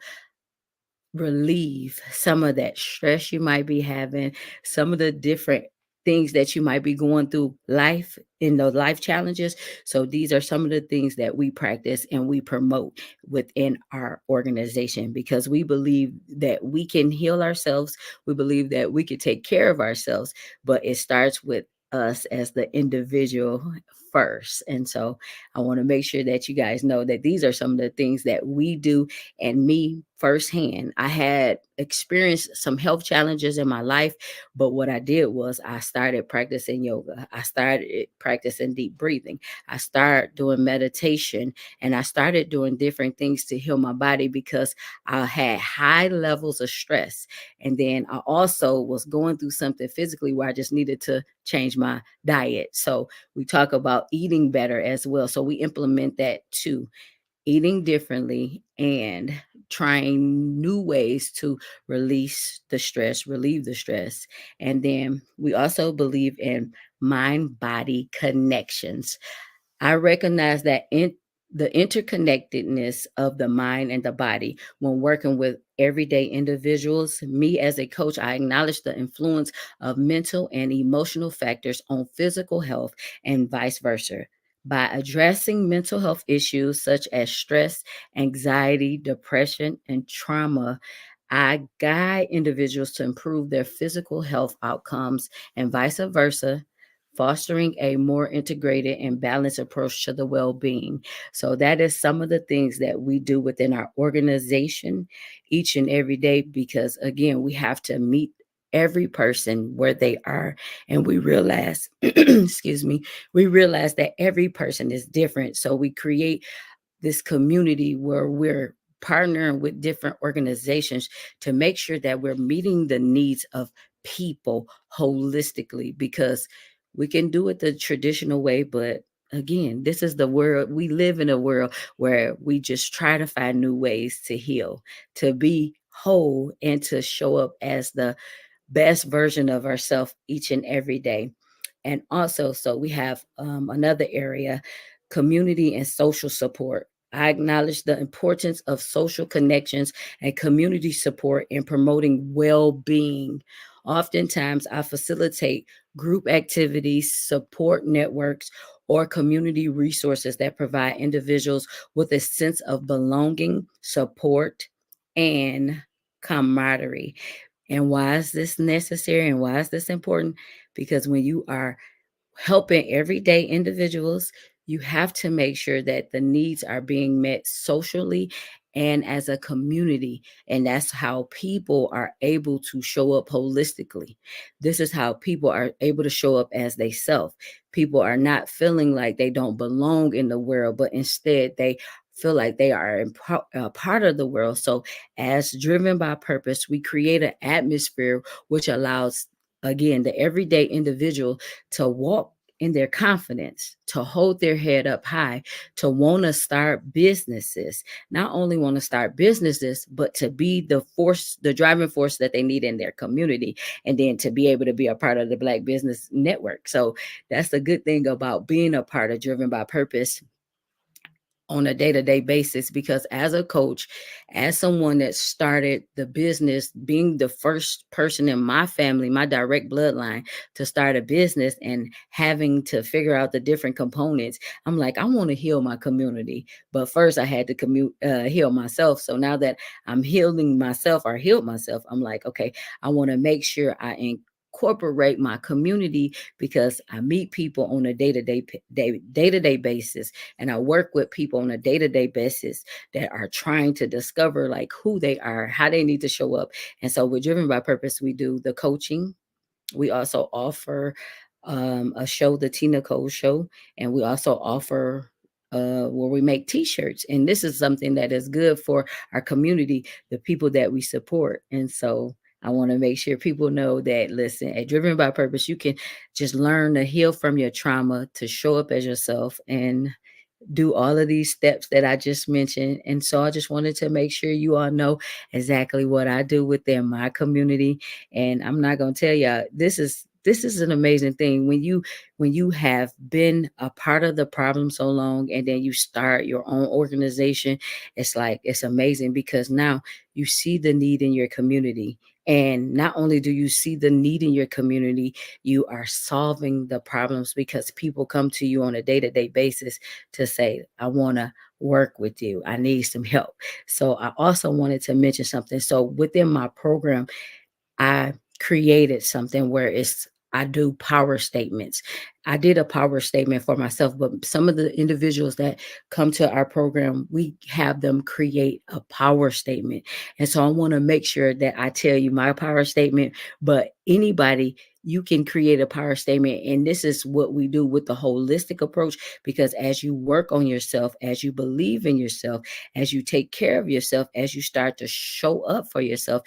relieve some of that stress you might be having, some of the different things that you might be going through life in those life challenges. So these are some of the things that we practice and we promote within our organization, because we believe that we can heal ourselves. We believe that we can take care of ourselves, but it starts with us as the individual first. And so I want to make sure that you guys know that these are some of the things that we do. And me firsthand, I had experienced some health challenges in my life, but what I did was I started practicing yoga. I started practicing deep breathing. I started doing meditation, and I started doing different things to heal my body, because I had high levels of stress. And then I also was going through something physically where I just needed to change my diet. So we talk about eating better as well. So we implement that too, eating differently and trying new ways to release the stress, relieve the stress. And then we also believe in mind-body connections. I recognize that in the interconnectedness of the mind and the body when working with everyday individuals. Me as a coach, I acknowledge the influence of mental and emotional factors on physical health and vice versa. By addressing mental health issues such as stress, anxiety, depression, and trauma, I guide individuals to improve their physical health outcomes and vice versa, fostering a more integrated and balanced approach to the well-being. So that is some of the things that we do within our organization each and every day, because again, we have to meet every person where they are. And we realize, excuse me, we realize that every person is different. So we create this community where we're partnering with different organizations to make sure that we're meeting the needs of people holistically, because we can do it the traditional way, but again, this is the world. We live in a world where we just try to find new ways to heal, to be whole, and to show up as the best version of ourselves each and every day. And also, so we have another area, community and social support. I acknowledge the importance of social connections and community support in promoting well being. Oftentimes, I facilitate group activities, support networks, or community resources that provide individuals with a sense of belonging, support, and camaraderie. And why is this necessary and why is this important? Because when you are helping everyday individuals, you have to make sure that the needs are being met socially and as a community. And that's how people are able to show up holistically. This is how people are able to show up as they self. People are not feeling like they don't belong in the world, but instead they feel like they are a part of the world. So as driven by purpose, we create an atmosphere which allows, again, the everyday individual to walk in their confidence, to hold their head up high, to want to start businesses, not only want to start businesses, but to be the force, the driving force that they need in their community, and then to be able to be a part of the Black Business Network. So that's the good thing about being a part of Driven by Purpose on a day-to-day basis, because as a coach, as someone that started the business, being the first person in my family, my direct bloodline, to start a business and having to figure out the different components, I'm like, I want to heal my community, but first I had to heal myself. So now that I'm healing myself, or healed myself, I'm like, okay, I want to make sure I incorporate my community, because I meet people on a day-to-day basis, and I work with people on a day-to-day basis that are trying to discover like who they are, how they need to show up. And so with Driven by Purpose, we do the coaching. We also offer a show, the Tina Cole Show, and we also offer where we make t-shirts. And this is something that is good for our community, the people that we support. And so I want to make sure people know that, listen, at Driven by Purpose, you can just learn to heal from your trauma, to show up as yourself, and do all of these steps that I just mentioned. And so I just wanted to make sure you all know exactly what I do within my community. And I'm not going to tell y'all, this is an amazing thing when you have been a part of the problem so long, and then you start your own organization. It's like, it's amazing, because now you see the need in your community. And not only do you see the need in your community, you are solving the problems, because people come to you on a day-to-day basis to say, I want to work with you. I need some help. So I also wanted to mention something. So within my program, I created something where I do power statements. I did a power statement for myself, but some of the individuals that come to our program, we have them create a power statement. And so I want to make sure that I tell you my power statement, but anybody, you can create a power statement. And this is what we do with the holistic approach, because as you work on yourself, as you believe in yourself, as you take care of yourself, as you start to show up for yourself,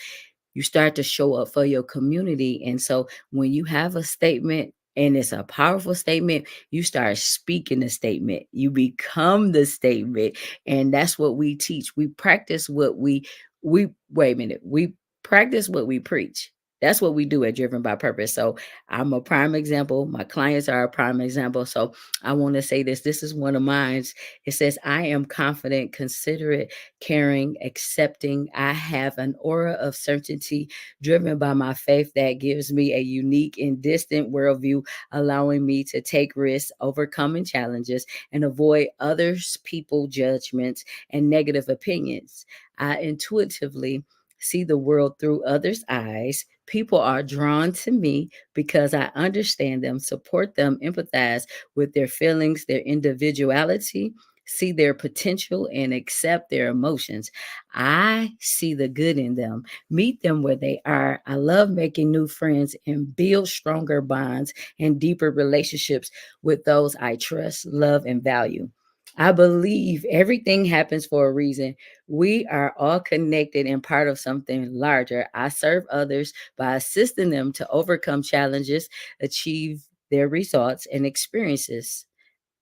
you start to show up for your community. And so when you have a statement and it's a powerful statement, you start speaking the statement, you become the statement. And that's what we teach. We practice what we wait a minute, we practice what we preach. That's what we do at Driven by Purpose. So I'm a prime example. My clients are a prime example. So I want to say this. This is one of mine. It says, I am confident, considerate, caring, accepting. I have an aura of certainty driven by my faith that gives me a unique and distant worldview, allowing me to take risks, overcoming challenges, and avoid others' people judgments and negative opinions. I intuitively see the world through others' eyes. People are drawn to me because I understand them, support them, empathize with their feelings, their individuality, see their potential, and accept their emotions. I see the good in them, meet them where they are. I love making new friends and build stronger bonds and deeper relationships with those I trust, love, and value. I believe everything happens for a reason. We are all connected and part of something larger. I serve others by assisting them to overcome challenges, achieve their results, and experience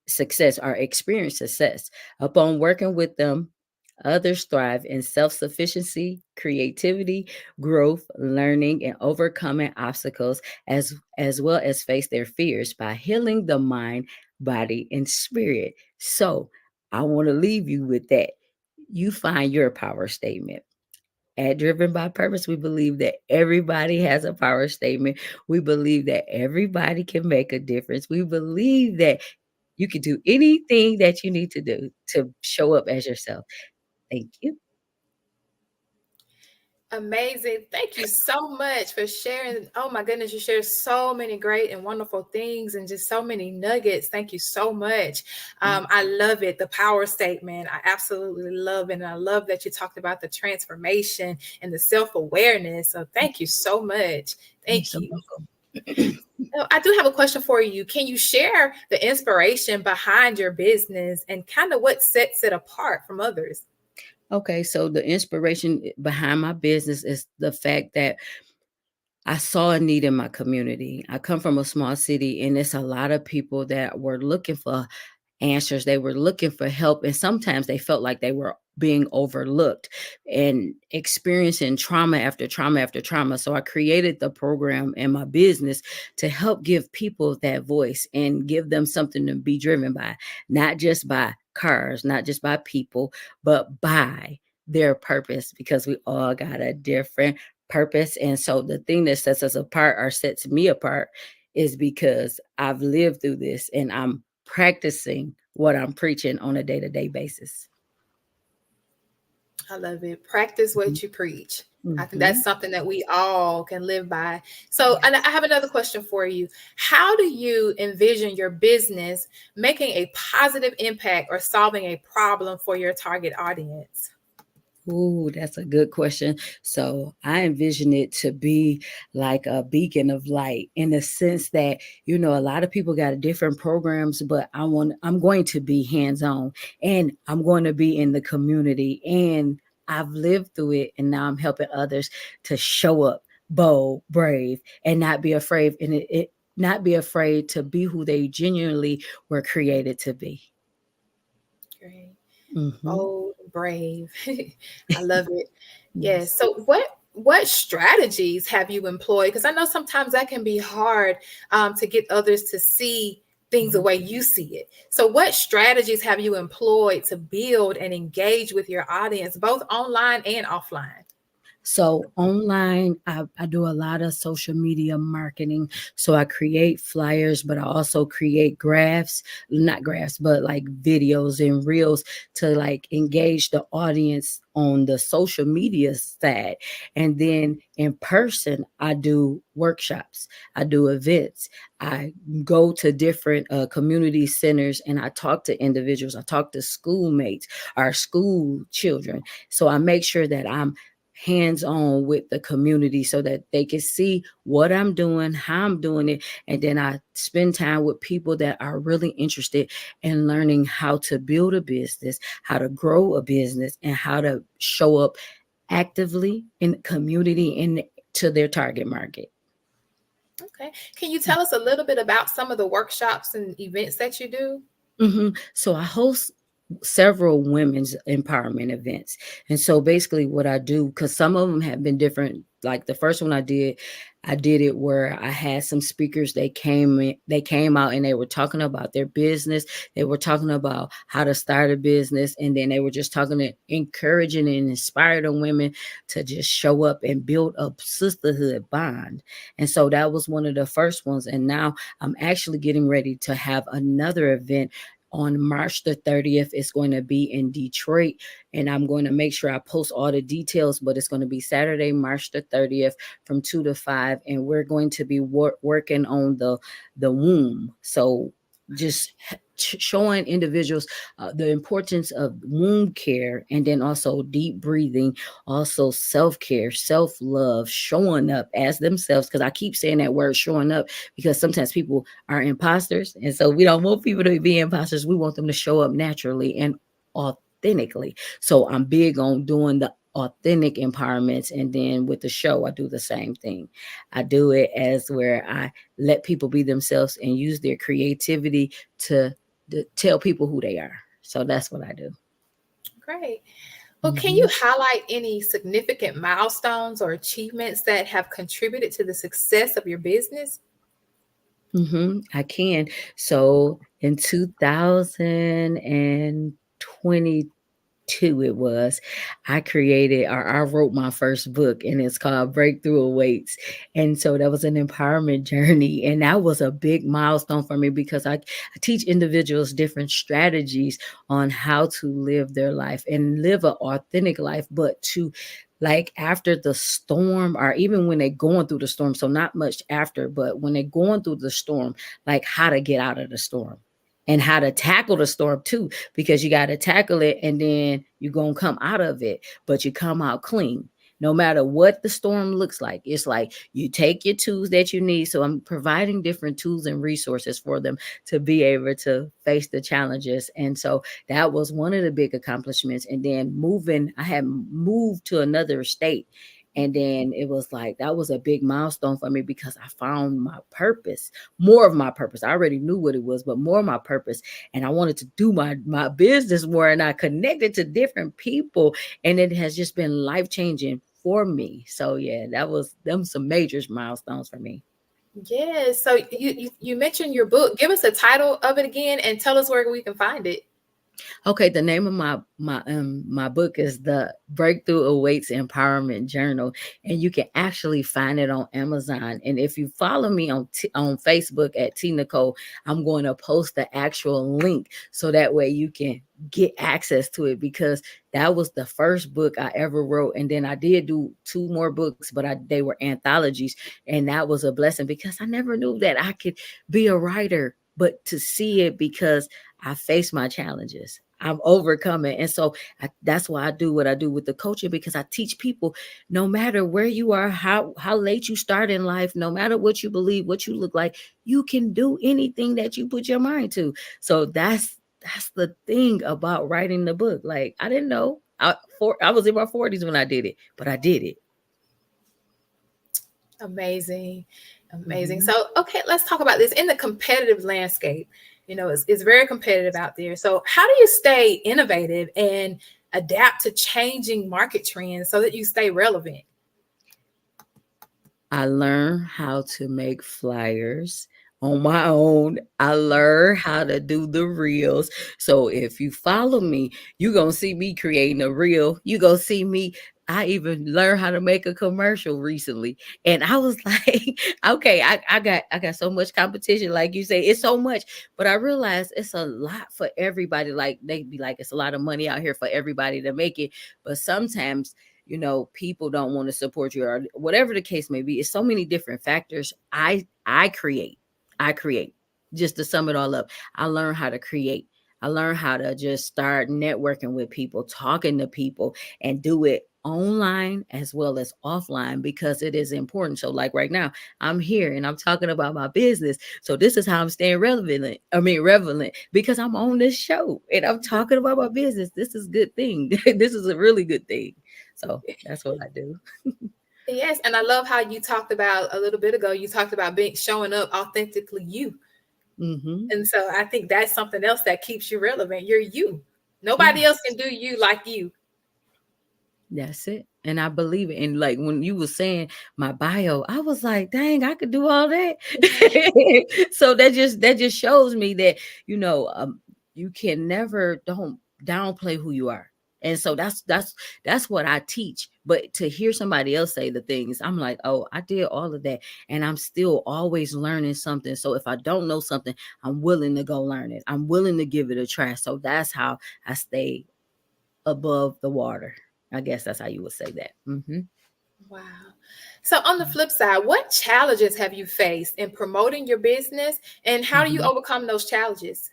success. Upon working with them, others thrive in self sufficiency, creativity, growth, learning, and overcoming obstacles, as well as face their fears by healing the mind, body, and spirit. So, I want to leave you with that. You find your power statement. At Driven by Purpose, we believe that everybody has a power statement. We believe that everybody can make a difference. We believe that you can do anything that you need to do to show up as yourself. Thank you. Amazing. Thank you so much for sharing. Oh my goodness, you shared so many great and wonderful things and just so many nuggets. Thank you so much. I love it. The power statement. I absolutely love it. And I love that you talked about the transformation and the self-awareness. So thank you so much. Thank you. I do have a question for you. Can you share the inspiration behind your business and kind of what sets it apart from others? Okay, so the inspiration behind my business is the fact that I saw a need in my community. I come from a small city, and it's a lot of people that were looking for answers. They were looking for help, and sometimes they felt like they were being overlooked and experiencing trauma after trauma after trauma. So I created the program in my business to help give people that voice and give them something to be driven by, not just by cars, not just by people, but by their purpose, because we all got a different purpose. And so the thing that sets us apart, or sets me apart, is because I've lived through this and I'm practicing what I'm preaching on a day-to-day basis. I love it. Practice what you preach. I think that's something that we all can live by. So, and I have another question for you. How do you envision your business making a positive impact or solving a problem for your target audience? Ooh, that's a good question. So I envision it to be like a beacon of light, in the sense that, a lot of people got different programs, but I'm going to be hands-on, and I'm going to be in the community, and I've lived through it, and now I'm helping others to show up bold, brave, and not be afraid, and not be afraid to be who they genuinely were created to be. Great. Mm-hmm. Bold, brave. I love it. Yes. So what strategies have you employed? Because I know sometimes that can be hard to get others to see things the way you see it. So what strategies have you employed to build and engage with your audience, both online and offline? So online, I do a lot of social media marketing. So I create flyers, but I also create not graphs, but like videos and reels to like engage the audience on the social media side. And then in person, I do workshops, I do events, I go to different community centers, and I talk to individuals, I talk to schoolmates, our school children. So I make sure that I'm hands-on with the community so that they can see what I'm doing, how I'm doing it. And then I spend time with people that are really interested in learning how to build a business, how to grow a business, and how to show up actively in community and to their target market. Okay. Can you tell us a little bit about some of the workshops and events that you do? So I host several women's empowerment events. And so basically what I do, because some of them have been different, like the first one I did it where I had some speakers, they came out and they were talking about their business. They were talking about how to start a business. And then they were just encouraging and inspiring women to just show up and build a sisterhood bond. And so that was one of the first ones. And now I'm actually getting ready to have another event on March the 30th. It's going to be in Detroit, and I'm going to make sure I post all the details, but it's going to be Saturday, March the 30th from 2 to 5, and we're going to be working on the womb. So just showing individuals the importance of wound care, and then also deep breathing, also self-care, self-love, showing up as themselves, because I keep saying that word showing up, because sometimes people are imposters, and so we don't want people to be imposters. We want them to show up naturally and authentically. So I'm big on doing the authentic empowerments, and then with the show I do the same thing. I do it as where I let people be themselves and use their creativity to tell people who they are. So that's what I do. Great. Well, can you highlight any significant milestones or achievements that have contributed to the success of your business? I can. So in 2022, it was, I created, or I wrote my first book, and it's called Breakthrough Awaits. And so that was an empowerment journey, and that was a big milestone for me, because I teach individuals different strategies on how to live their life and live an authentic life, but to, like, after the storm, or even when they're going through the storm, so not much after, but when they're going through the storm, like how to get out of the storm and how to tackle the storm too, because you got to tackle it, and then you're going to come out of it, but you come out clean. No matter what the storm looks like, it's like you take your tools that you need. So I'm providing different tools and resources for them to be able to face the challenges. And so that was one of the big accomplishments. And then I had moved to another state. And then it was like, that was a big milestone for me, because I found my purpose, more of my purpose. I already knew what it was, but more of my purpose. And I wanted to do my business more, and I connected to different people, and it has just been life-changing for me. So yeah, them some major milestones for me. Yes. So you mentioned your book. Give us the title of it again and tell us where we can find it. Okay, the name of my book is The Breakthrough Awaits Empowerment Journal, and you can actually find it on Amazon. And if you follow me on Facebook at T Nicole, I'm going to post the actual link, so that way you can get access to it, because that was the first book I ever wrote. And then I did do 2 more books, but they were anthologies, and that was a blessing, because I never knew that I could be a writer, but to see it, because I face my challenges. I'm overcoming. And so that's why I do what I do with the coaching, because I teach people, no matter where you are, how late you start in life, no matter what you believe, what you look like, you can do anything that you put your mind to. So that's the thing about writing the book. Like, I didn't know. I was in my 40s when I did it, but I did it. Amazing. So, okay, let's talk about this in the competitive landscape. It's very competitive out there. So how do you stay innovative and adapt to changing market trends so that you stay relevant? I learned how to make flyers on my own. I learned how to do the reels. So if you follow me, you're going to see me creating a reel. You're going to see me. I even learned how to make a commercial recently. And I was like, okay, I got so much competition. Like you say, it's so much, but I realized it's a lot for everybody. Like, they be like, it's a lot of money out here for everybody to make it. But sometimes, people don't want to support you, or whatever the case may be. It's so many different factors. I create just to sum it all up. I learned how to create. I learned how to just start networking with people, talking to people, and do it online as well as offline, because it is important. So like right now, I'm here and I'm talking about my business. So this is how I'm staying relevant, because I'm on this show and I'm talking about my business. This is a good thing. This is a really good thing. So that's what I do. Yes. And I love how you talked about a little bit ago, you talked about showing up authentically you. And so I think that's something else that keeps you relevant. You're you. Nobody else can do you like you. That's it. And I believe it. And like when you were saying my bio, I was like, dang, I could do all that. So that just shows me that, you can never don't downplay who you are. And so that's what I teach. But to hear somebody else say the things, I'm like, oh, I did all of that. And I'm still always learning something. So if I don't know something, I'm willing to go learn it. I'm willing to give it a try. So that's how I stay above the water. I guess that's how you would say that. Wow. So on the flip side, what challenges have you faced in promoting your business, and how do you overcome those challenges?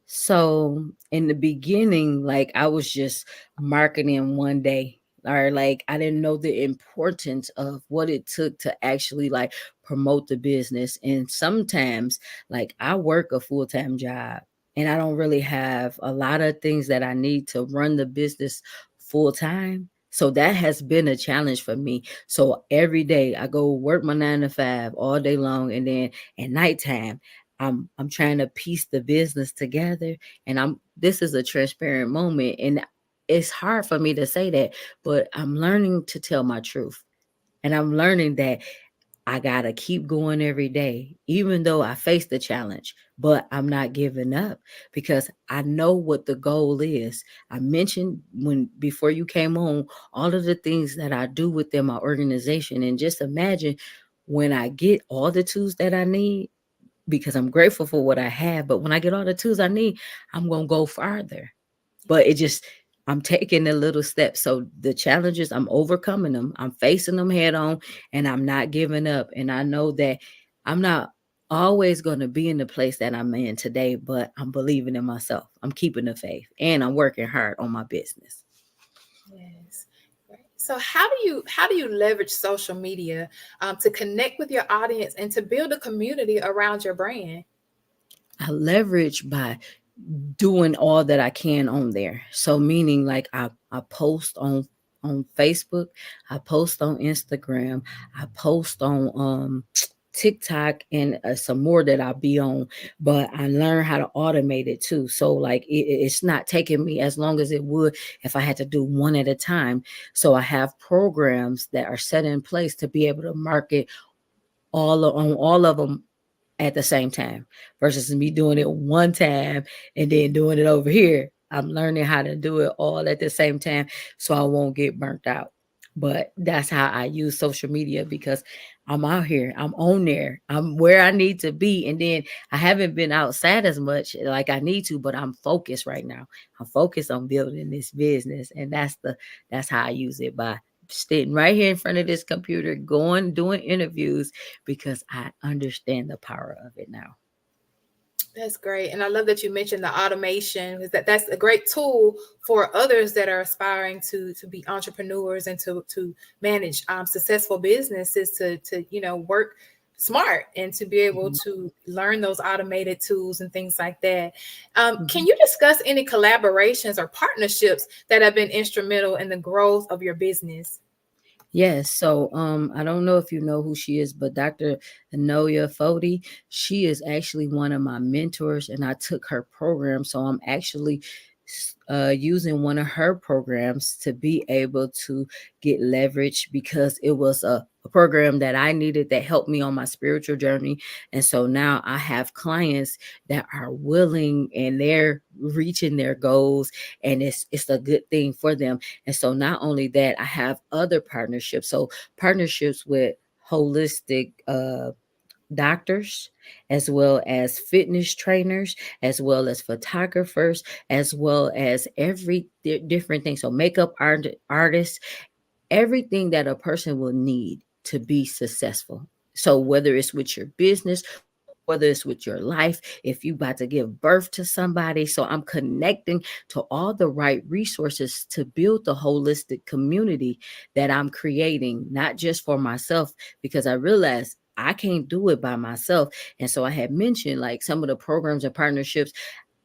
So in the beginning, like I was just marketing one day, or like I didn't know the importance of what it took to actually like promote the business. And sometimes, like I work a full-time job and I don't really have a lot of things that I need to run the business full time. So that has been a challenge for me. So every day I go work my 9 to 5 all day long, and then at nighttime I'm trying to piece the business together, and this is a transparent moment, and it's hard for me to say that, but I'm learning to tell my truth. And I'm learning that I got to keep going every day, even though I face the challenge, but I'm not giving up because I know what the goal is. I mentioned before you came on, all of the things that I do within my organization. And just imagine when I get all the tools that I need, because I'm grateful for what I have. But when I get all the tools I need, I'm going to go farther. But I'm taking the little steps. So the challenges, I'm overcoming them. I'm facing them head on, and I'm not giving up. And I know that I'm not always going to be in the place that I'm in today, but I'm believing in myself. I'm keeping the faith, and I'm working hard on my business. Yes. Great. So how do you leverage social media to connect with your audience and to build a community around your brand? I leverage by doing all that I can on there. So meaning like I post on Facebook, I post on Instagram, I post on TikTok, and some more that I'll be on, but I learned how to automate it too. So like it's not taking me as long as it would if I had to do one at a time. So I have programs that are set in place to be able to market on all of them at the same time versus me doing it one time and then doing it over here. I'm learning how to do it all at the same time so I won't get burnt out. But that's how I use social media, because I'm out here, I'm on there, I'm where I need to be. And then I haven't been outside as much like I need to, but I'm focused right now. I'm focused on building this business. And that's how I use it, by sitting right here in front of this computer, doing interviews, because I understand the power of it now. That's great. And I love that you mentioned the automation, because that's a great tool for others that are aspiring to be entrepreneurs and to manage successful businesses, to work smart and to be able to learn those automated tools and things like that. Can you discuss any collaborations or partnerships that have been instrumental in the growth of your business? Yes. So I don't know if you know who she is, but Dr. Anoya Fodi, she is actually one of my mentors, and I took her program. So I'm actually using one of her programs to be able to get leverage, because it was a program that I needed that helped me on my spiritual journey. And so now I have clients that are willing and they're reaching their goals, and it's a good thing for them. And so not only that, I have other partnerships. So partnerships with holistic doctors, as well as fitness trainers, as well as photographers, as well as every different thing. So makeup artists, everything that a person will need to be successful. So whether it's with your business, whether it's with your life, if you about to give birth to somebody. So I'm connecting to all the right resources to build the holistic community that I'm creating, not just for myself, because I realized I can't do it by myself. And so I had mentioned like some of the programs and partnerships,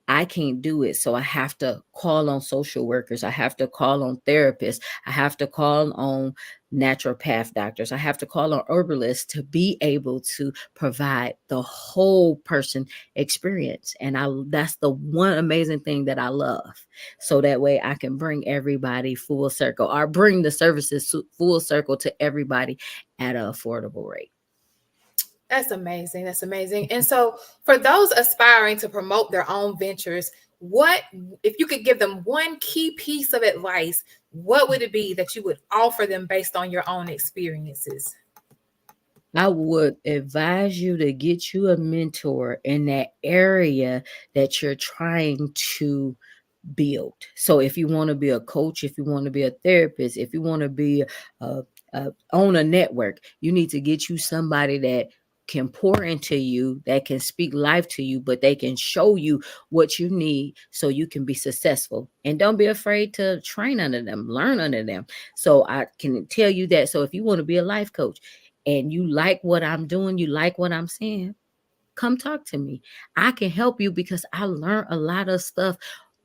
I can't do it. So I have to call on social workers. I have to call on therapists. I have to call on naturopath doctors. I have to call on herbalists to be able to provide the whole person experience. And that's the one amazing thing that I love. So that way I can bring everybody full circle, or bring the services full circle to everybody at an affordable rate. That's amazing. That's amazing. And so for those aspiring to promote their own ventures, what if you could give them one key piece of advice, what would it be that you would offer them based on your own experiences? I would advise you to get you a mentor in that area that you're trying to build. So if you want to be a coach, if you want to be a therapist, if you want to be a own a network. You need to get you somebody that can pour into you, that can speak life to you, but they can show you what you need so you can be successful. And don't be afraid to train under them, learn under them. So I can tell you that. So if you want to be a life coach and you like what I'm doing, you like what I'm saying, come talk to me. I can help you because I learned a lot of stuff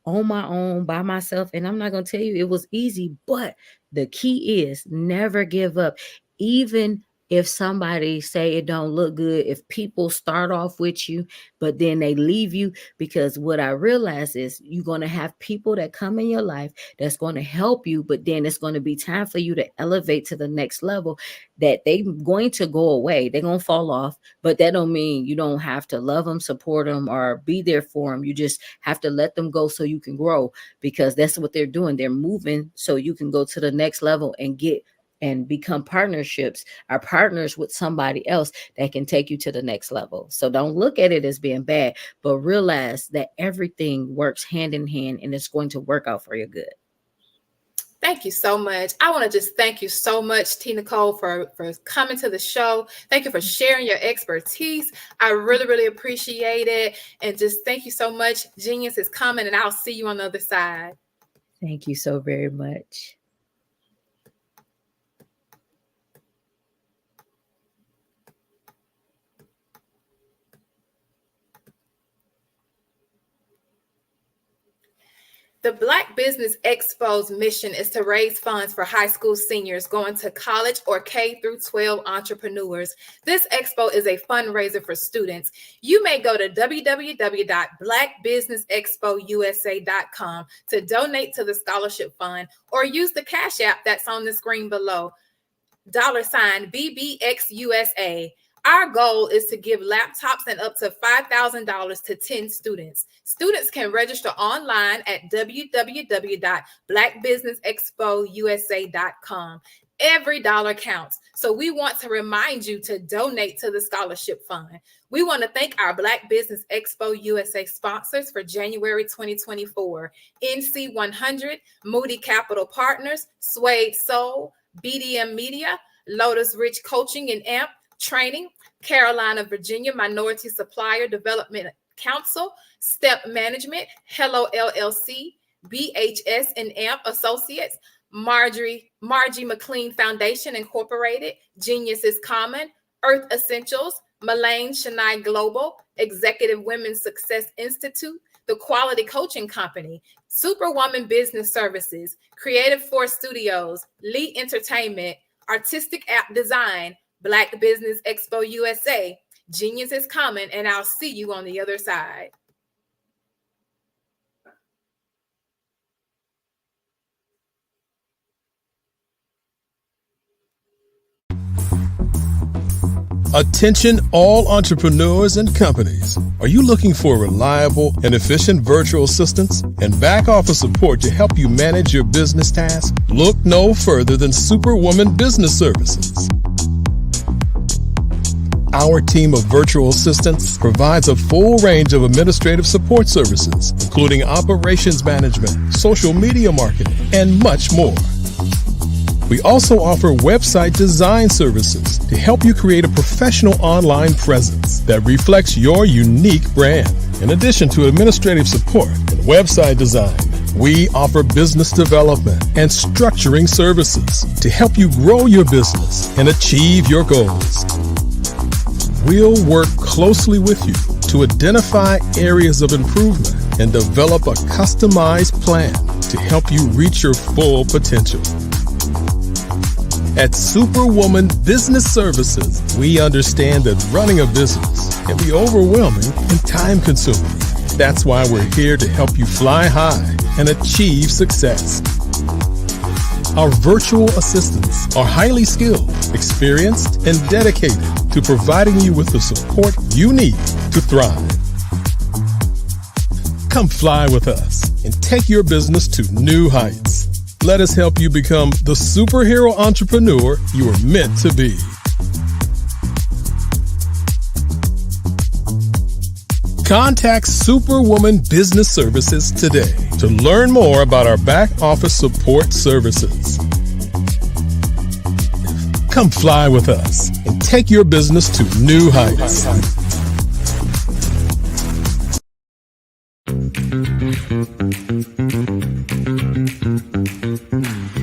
on my own by myself. And I'm not going to tell you it was easy, but the key is never give up. Even if somebody say it don't look good, if people start off with you, but then they leave you, because what I realize is you're going to have people that come in your life that's going to help you, but then it's going to be time for you to elevate to the next level, that they're going to go away. They're going to fall off, but that don't mean you don't have to love them, support them, or be there for them. You just have to let them go so you can grow, because that's what they're doing. They're moving so you can go to the next level and get and become partnerships or partners with somebody else that can take you to the next level. So don't look at it as being bad, but realize that everything works hand in hand and it's going to work out for your good. Thank you so much. I want to just thank you so much, T. Nicole, for coming to the show. Thank you for sharing your expertise. I really, really appreciate it. And just thank you so much. Genius is coming, and I'll see you on the other side. Thank you so very much. The Black Business Expo's mission is to raise funds for high school seniors going to college or K-12 entrepreneurs. This expo is a fundraiser for students. You may go to www.blackbusinessexpousa.com to donate to the scholarship fund, or use the Cash App that's on the screen below, $BBXUSA. Our goal is to give laptops and up to $5,000 to 10 students. Students can register online at www.blackbusinessexpousa.com. Every dollar counts. So we want to remind you to donate to the scholarship fund. We want to thank our Black Business Expo USA sponsors for January 2024. NC 100, Moody Capital Partners, Suede Soul, BDM Media, Lotus Rich Coaching and AMP Training, Carolina, Virginia Minority Supplier Development Council, Step Management, Hello LLC, BHS and AMP Associates, Margie McLean Foundation Incorporated, Genius is Common, Earth Essentials, Malane Shania Global, Executive Women's Success Institute, The Quality Coaching Company, Superwoman Business Services, Creative Force Studios, Lee Entertainment, Artistic App Design, Black Business Expo USA. Genius is coming, and I'll see you on the other side. Attention all entrepreneurs and companies. Are you looking for reliable and efficient virtual assistants and back office support to help you manage your business tasks? Look no further than Superwoman Business Services. Our team of virtual assistants provides a full range of administrative support services, including operations management, social media marketing, and much more. We also offer website design services to help you create a professional online presence that reflects your unique brand. In addition to administrative support and website design, we offer business development and structuring services to help you grow your business and achieve your goals. We'll work closely with you to identify areas of improvement and develop a customized plan to help you reach your full potential. At Superwoman Business Services, we understand that running a business can be overwhelming and time-consuming. That's why we're here to help you fly high and achieve success. Our virtual assistants are highly skilled, experienced, and dedicated to providing you with the support you need to thrive. Come fly with us and take your business to new heights. Let us help you become the superhero entrepreneur you are meant to be. Contact Superwoman Business Services today to learn more about our back office support services. Come fly with us and take your business to new heights.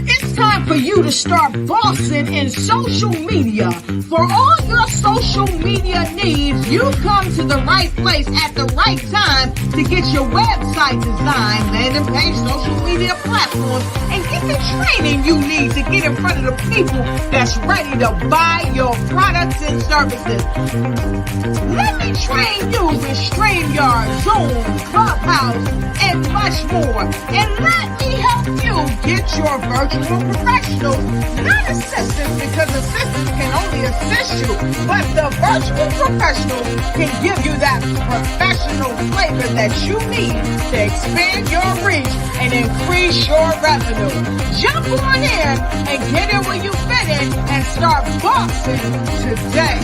It's time for you to start bossing in social media. For all your social media needs, you come to the right place at the right time to get your website designed, landing page, social media platforms, and get the training you need to get in front of the people that's ready to buy your products and services. Let me train you with StreamYard, Zoom, Clubhouse, and much more. And let me help you get your virtual professionals, not assistants, because assistants can only assist you, but the virtual professionals can give you that professional flavor that you need to expand your reach and increase your revenue. Jump on in and get in where you fit in and start bossing today.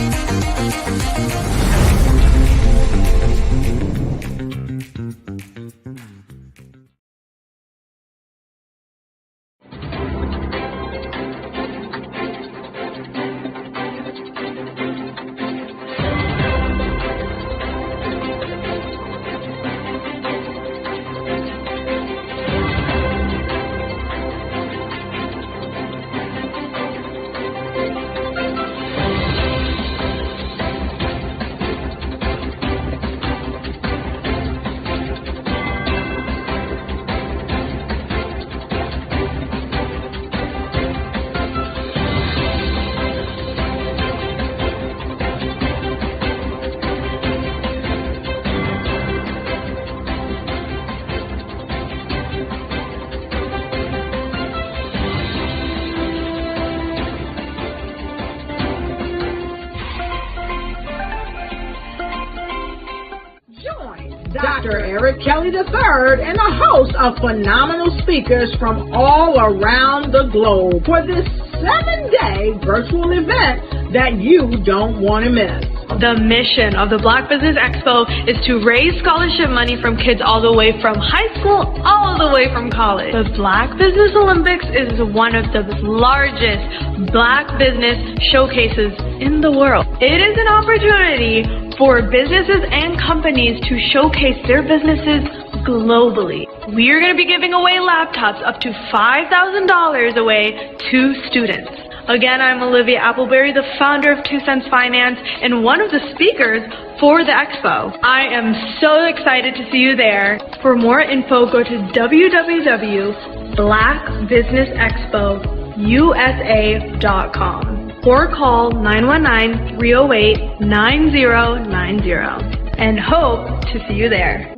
Dr. Eric Kelly III and a host of phenomenal speakers from all around the globe for this 7-day virtual event that you don't want to miss. The mission of the Black Business Expo is to raise scholarship money from kids all the way from high school, all the way from college. The Black Business Olympics is one of the largest Black business showcases in the world. It is an opportunity for businesses and companies to showcase their businesses globally. We are going to be giving away laptops up to $5,000 away to students. Again, I'm Olivia Appleberry, the founder of 2 Cents Finance and one of the speakers for the expo. I am so excited to see you there. For more info, go to www.blackbusinessexpousa.com or call 919-308-9090 and hope to see you there.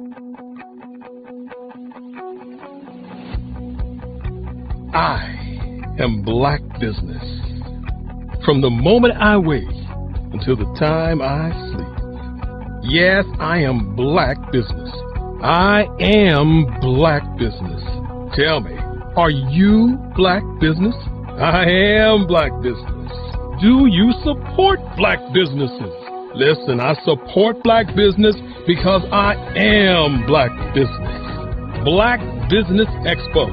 I am Black Business. From the moment I wake until the time I sleep. Yes, I am Black Business. I am Black Business. Tell me, are you Black Business? I am Black Business. Do you support Black businesses? Listen, I support Black business because I am Black Business. Black Business Expo,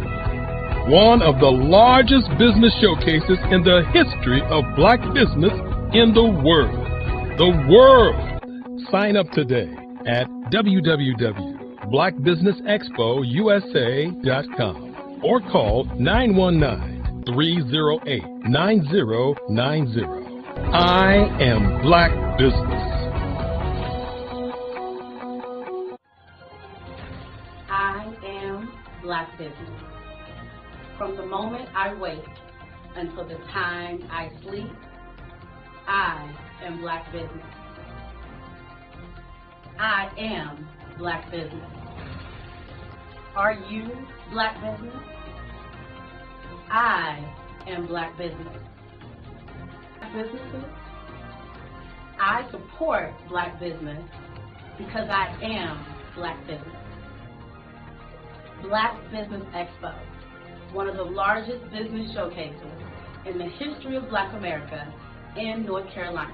one of the largest business showcases in the history of Black business in the world. The world! Sign up today at www.blackbusinessexpousa.com or call 919-308-9090. I am Black Business. I am Black Business. From the moment I wake until the time I sleep, I am Black Business. I am Black Business. Are you Black Business? I am Black Business. Black businesses? I support Black business because I am Black Business. Black Business Expo, one of the largest business showcases in the history of Black America in North Carolina.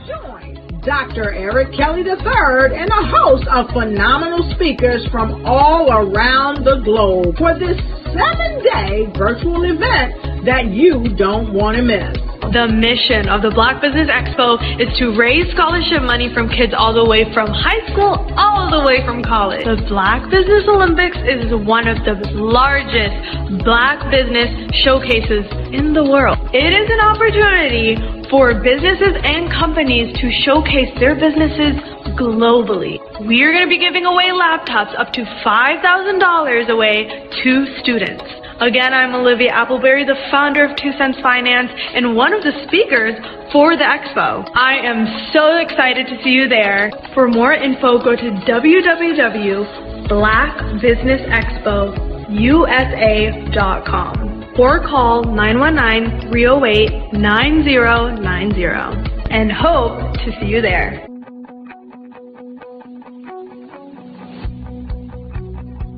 Join Dr. Eric Kelly III and a host of phenomenal speakers from all around the globe for this 7-day virtual event that you don't want to miss. The mission of the Black Business Expo is to raise scholarship money from kids all the way from high school, all the way from college. The Black Business Olympics is one of the largest Black business showcases in the world. It is an opportunity for businesses and companies to showcase their businesses globally. We are going to be giving away laptops up to $5,000 away to students. Again, I'm Olivia Appleberry, the founder of 2 Cents Finance and one of the speakers for the expo. I am so excited to see you there. For more info, go to www.blackbusinessexpousa.com or call 919-308-9090 and hope to see you there.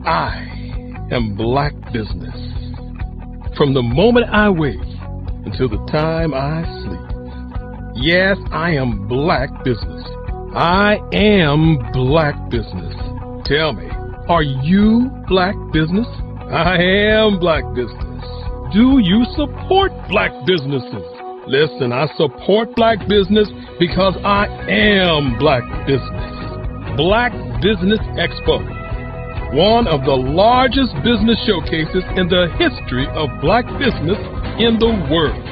I am Black Business. From the moment I wake until the time I sleep. Yes, I am Black Business. I am Black Business. Tell me, are you Black Business? I am Black Business. Do you support Black businesses? Listen, I support Black business because I am Black Business. Black Business Expo, one of the largest business showcases in the history of Black business in the world.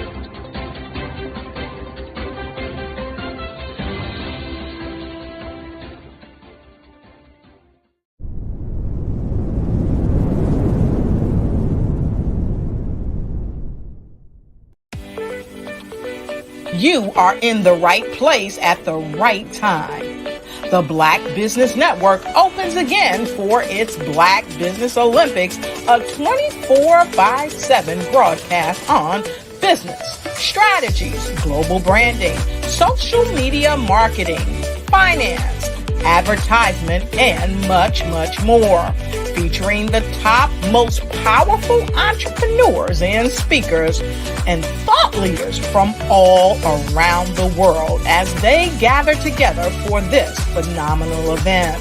You are in the right place at the right time. The Black Business Network opens again for its Black Business Olympics, a 24/7 broadcast on business, strategies, global branding, social media marketing, finance, advertisement, and much, much more. Featuring the top, most powerful entrepreneurs and speakers and thought leaders from all around the world as they gather together for this phenomenal event.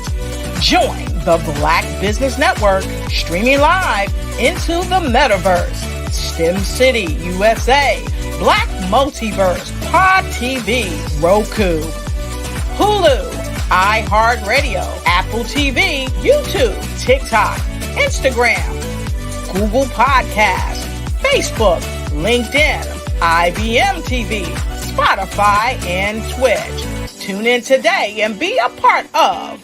Join the Black Business Network streaming live into the metaverse, STEM City, USA, Black Multiverse, Pod TV, Roku, Hulu, iHeartRadio, Apple TV, YouTube, TikTok, Instagram, Google Podcasts, Facebook, LinkedIn, IBM TV, Spotify, and Twitch. Tune in today and be a part of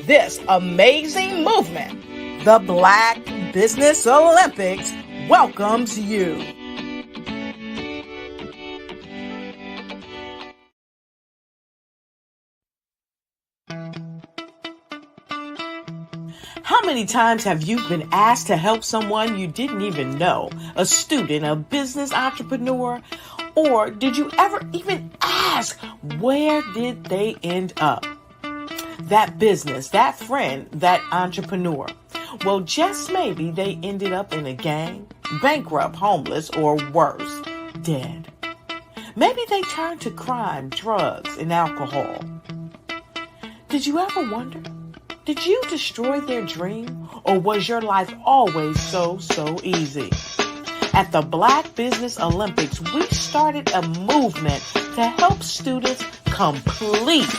this amazing movement. The Black Business Olympics welcomes you. How many times have you been asked to help someone you didn't even know, a student, a business entrepreneur? Or did you ever even ask, where did they end up? That business, that friend, that entrepreneur. Well, just maybe they ended up in a gang, bankrupt, homeless, or worse, dead. Maybe they turned to crime, drugs, and alcohol. Did you ever wonder? Did you destroy their dream, or was your life always so easy? At the Black Business Olympics, we started a movement to help students complete.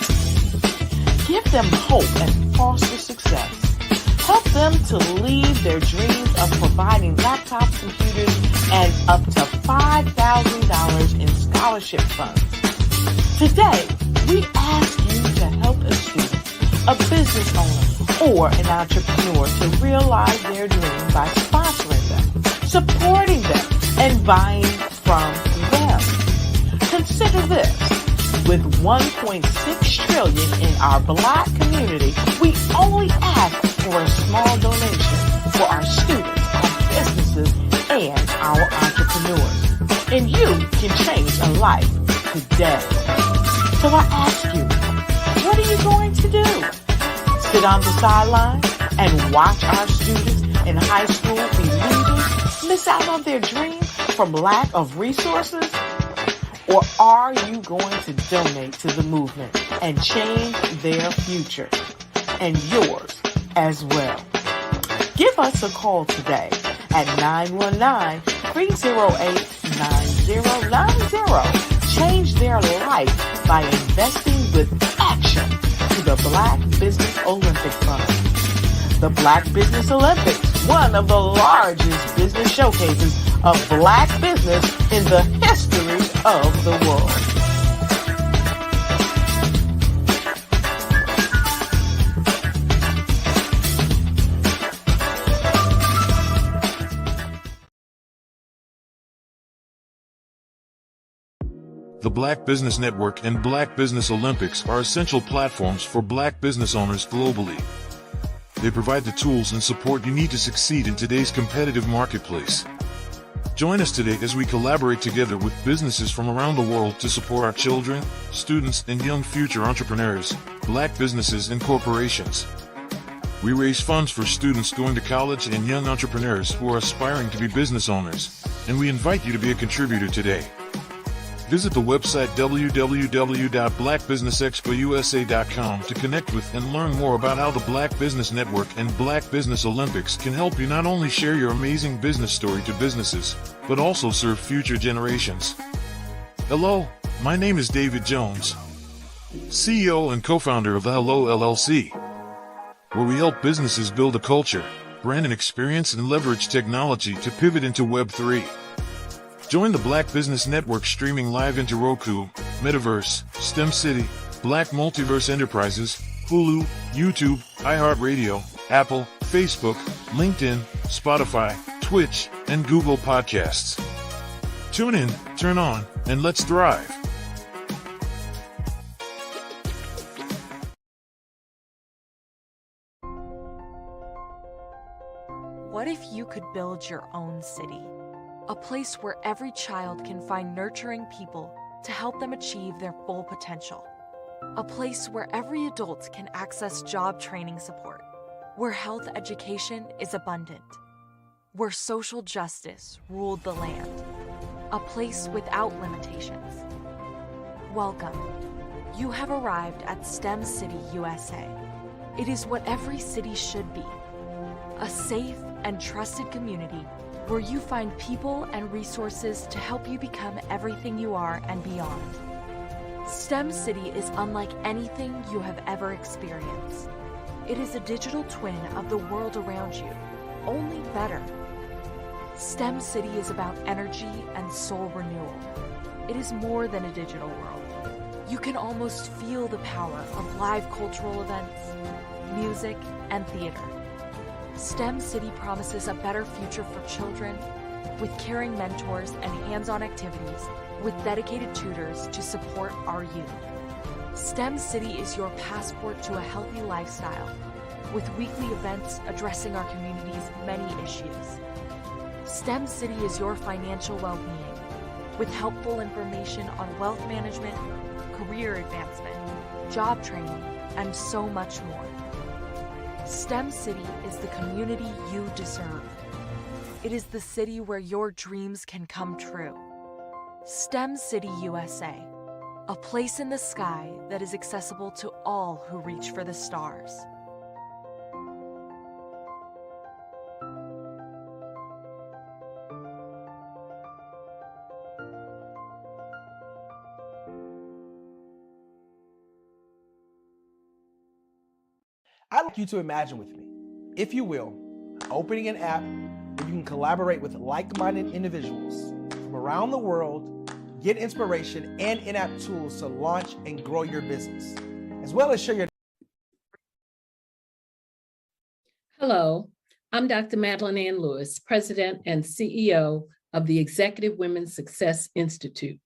Give them hope and foster success. Help them to leave their dreams of providing laptops, computers, and up to $5,000 in scholarship funds. Today, we ask you to help a student, a business owner, or an entrepreneur to realize their dream by sponsoring them, supporting them, and buying from them. Consider this. With $1.6 trillion in our Black community, we only ask for a small donation for our students, our businesses, and our entrepreneurs. And you can change a life today. So I ask you, what are you going to do? Sit on the sideline and watch our students in high school be leaders, miss out on their dream from lack of resources? Or are you going to donate to the movement and change their future and yours as well? Give us a call today at 919-308-9090 change their life by investing with action to the Black Business Olympic Fund. The Black Business Olympics, one of the largest business showcases of Black business in the history of the world. The Black Business Network and Black Business Olympics are essential platforms for Black business owners globally. They provide the tools and support you need to succeed in today's competitive marketplace. Join us today as we collaborate together with businesses from around the world to support our children, students, and young future entrepreneurs, Black businesses and corporations. We raise funds for students going to college and young entrepreneurs who are aspiring to be business owners, and we invite you to be a contributor today. Visit the website www.blackbusinessexpousa.com to connect with and learn more about how the Black Business Network and Black Business Olympics can help you not only share your amazing business story to businesses, but also serve future generations. Hello, my name is David Jones, CEO and co-founder of the Hello LLC, where we help businesses build a culture, brand and experience, and leverage technology to pivot into Web3. Join the Black Business Network streaming live into Roku, Metaverse, STEM City, Black Multiverse Enterprises, Hulu, YouTube, iHeartRadio, Apple, Facebook, LinkedIn, Spotify, Twitch, and Google Podcasts. Tune in, turn on, and let's thrive. What if you could build your own city? A place where every child can find nurturing people to help them achieve their full potential. A place where every adult can access job training support, where health education is abundant, where social justice ruled the land. A place without limitations. Welcome. You have arrived at STEM City USA. It is what every city should be. A safe and trusted community where you find people and resources to help you become everything you are and beyond. STEM City is unlike anything you have ever experienced. It is a digital twin of the world around you, only better. STEM City is about energy and soul renewal. It is more than a digital world. You can almost feel the power of live cultural events, music, and theater. STEM City promises a better future for children with caring mentors and hands-on activities with dedicated tutors to support our youth. STEM City is your passport to a healthy lifestyle with weekly events addressing our community's many issues. STEM City is your financial well-being with helpful information on wealth management, career advancement, job training, and so much more. STEM City is the community you deserve. It is the city where your dreams can come true. STEM City USA, a place in the sky that is accessible to all who reach for the stars. I'd like you to imagine with me, if you will, opening an app where you can collaborate with like-minded individuals from around the world, get inspiration and in-app tools to launch and grow your business, as well as share your... Hello, I'm Dr. Madeline Ann Lewis, President and CEO of the Executive Women's Success Institute.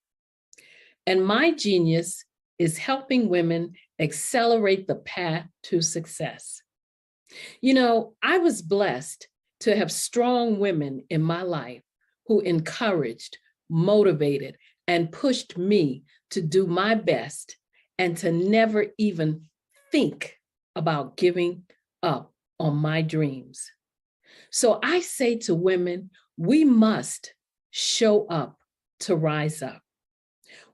And my genius is helping women accelerate the path to success. You know, I was blessed to have strong women in my life who encouraged, motivated, and pushed me to do my best and to never even think about giving up on my dreams. So I say to women, we must show up to rise up.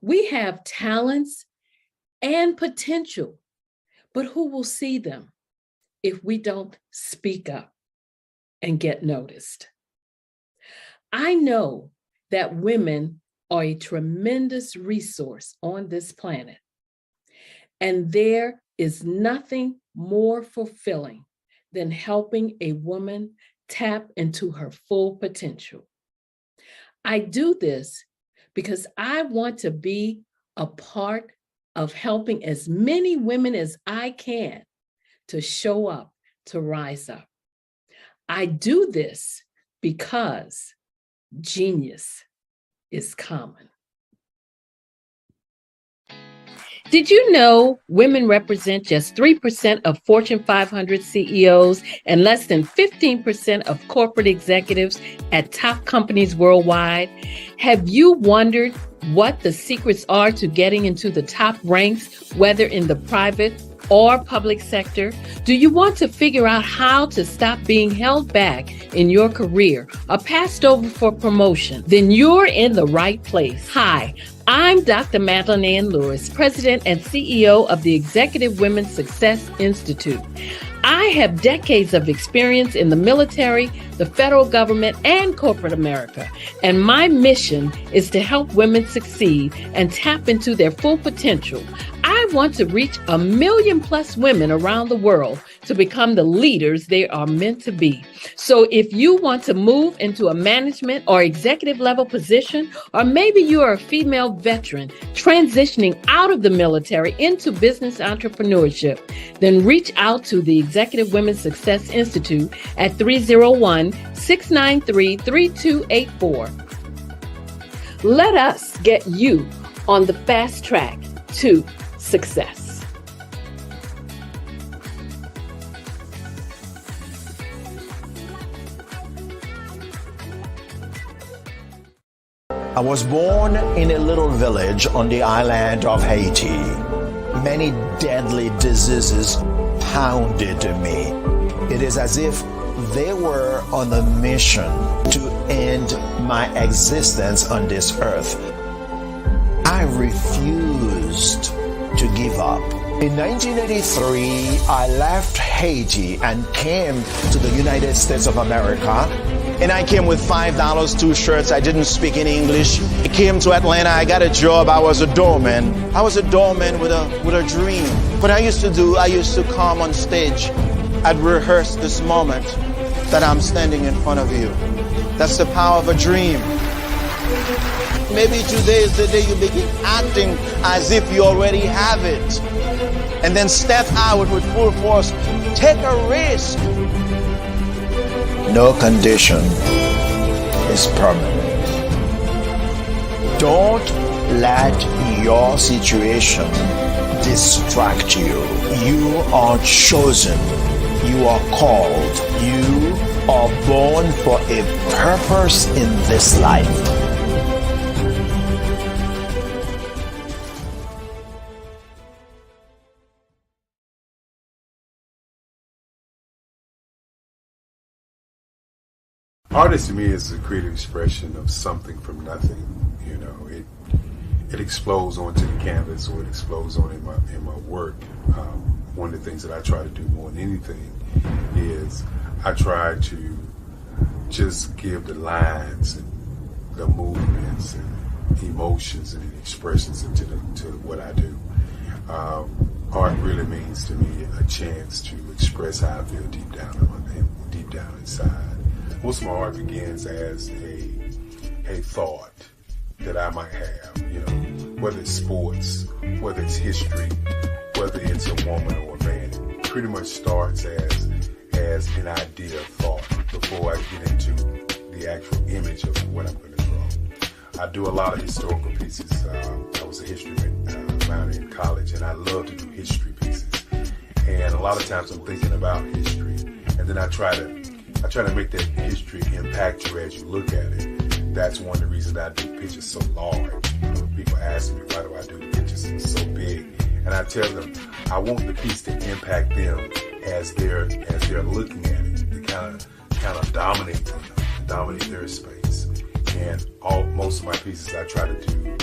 We have talents and potential, but who will see them if we don't speak up and get noticed? I know that women are a tremendous resource on this planet. And there is nothing more fulfilling than helping a woman tap into her full potential. I do this because I want to be a part of helping as many women as I can to show up, to rise up. I do this because genius is common. Did you know women represent just 3% of Fortune 500 CEOs and less than 15% of corporate executives at top companies worldwide? Have you wondered what the secrets are to getting into the top ranks, whether in the private or public sector? Do you want to figure out how to stop being held back in your career or passed over for promotion? Then you're in the right place. Hi, I'm Dr. Madeline Ann Lewis, President and CEO of the Executive Women's Success Institute. I have decades of experience in the military, the federal government, and corporate America, and my mission is to help women succeed and tap into their full potential. I want to reach 1 million plus women around the world to become the leaders they are meant to be. So if you want to move into a management or executive level position, or maybe you are a female veteran transitioning out of the military into business entrepreneurship, then reach out to the Executive Women's Success Institute at 301-693-3284. Let us get you on the fast track to success. I was born in a little village on the island of Haiti. Many deadly diseases pounded me. It is as if they were on a mission to end my existence on this earth. I refused to give up. In 1983, I left Haiti and came to the United States of America. And I came with $5, 2 shirts. I didn't speak any English. I came to Atlanta. I got a job. I was a doorman. I was a doorman with a dream. What I used to come on stage. I'd rehearse this moment that I'm standing in front of you. That's the power of a dream. Maybe today is the day you begin acting as if you already have it. And then step out with full force. Take a risk. No condition is permanent. Don't let your situation distract you. You are chosen. You are called. You are born for a purpose in this life. Artist to me is a creative expression of something from nothing. You know, it explodes onto the canvas, or it explodes on in my work. One of the things that I try to do more than anything is I try to just give the lines and the movements and emotions and expressions into what I do. Art really means to me a chance to express how I feel deep down inside. Most of my art begins as a thought that I might have, you know, whether it's sports, whether it's history, whether it's a woman or a man. It pretty much starts as an idea of thought before I get into the actual image of what I'm going to draw. I do a lot of historical pieces. I was a history minor in college, and I love to do history pieces. And a lot of times I'm thinking about history, and then I try to make that history impact you as you look at it. That's one of the reasons I do pictures so large. You know, people ask me, why do I do the pictures so big? And I tell them, I want the piece to impact them as they're looking at it, to kind of dominate them, dominate their space. And most of my pieces I try to do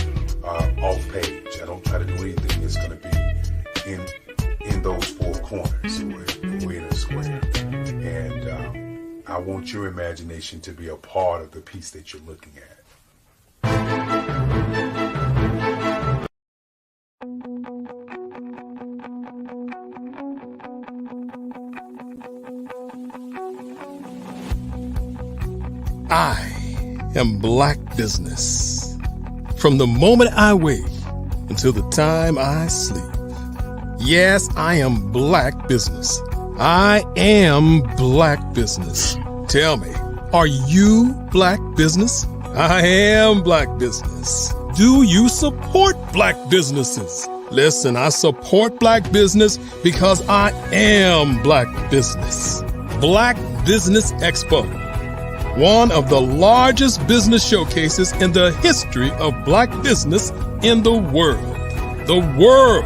off page. I don't try to do anything that's going to be in those four corners or in a square. And I want your imagination to be a part of the piece that you're looking at. I am Black Business. From the moment I wake until the time I sleep. Yes, I am Black Business. I am Black Business. Tell me, are you Black Business? I am Black Business. Do you support Black businesses? Listen, I support Black business because I am Black Business. Black Business Expo, one of the largest business showcases in the history of Black business in the world. The world!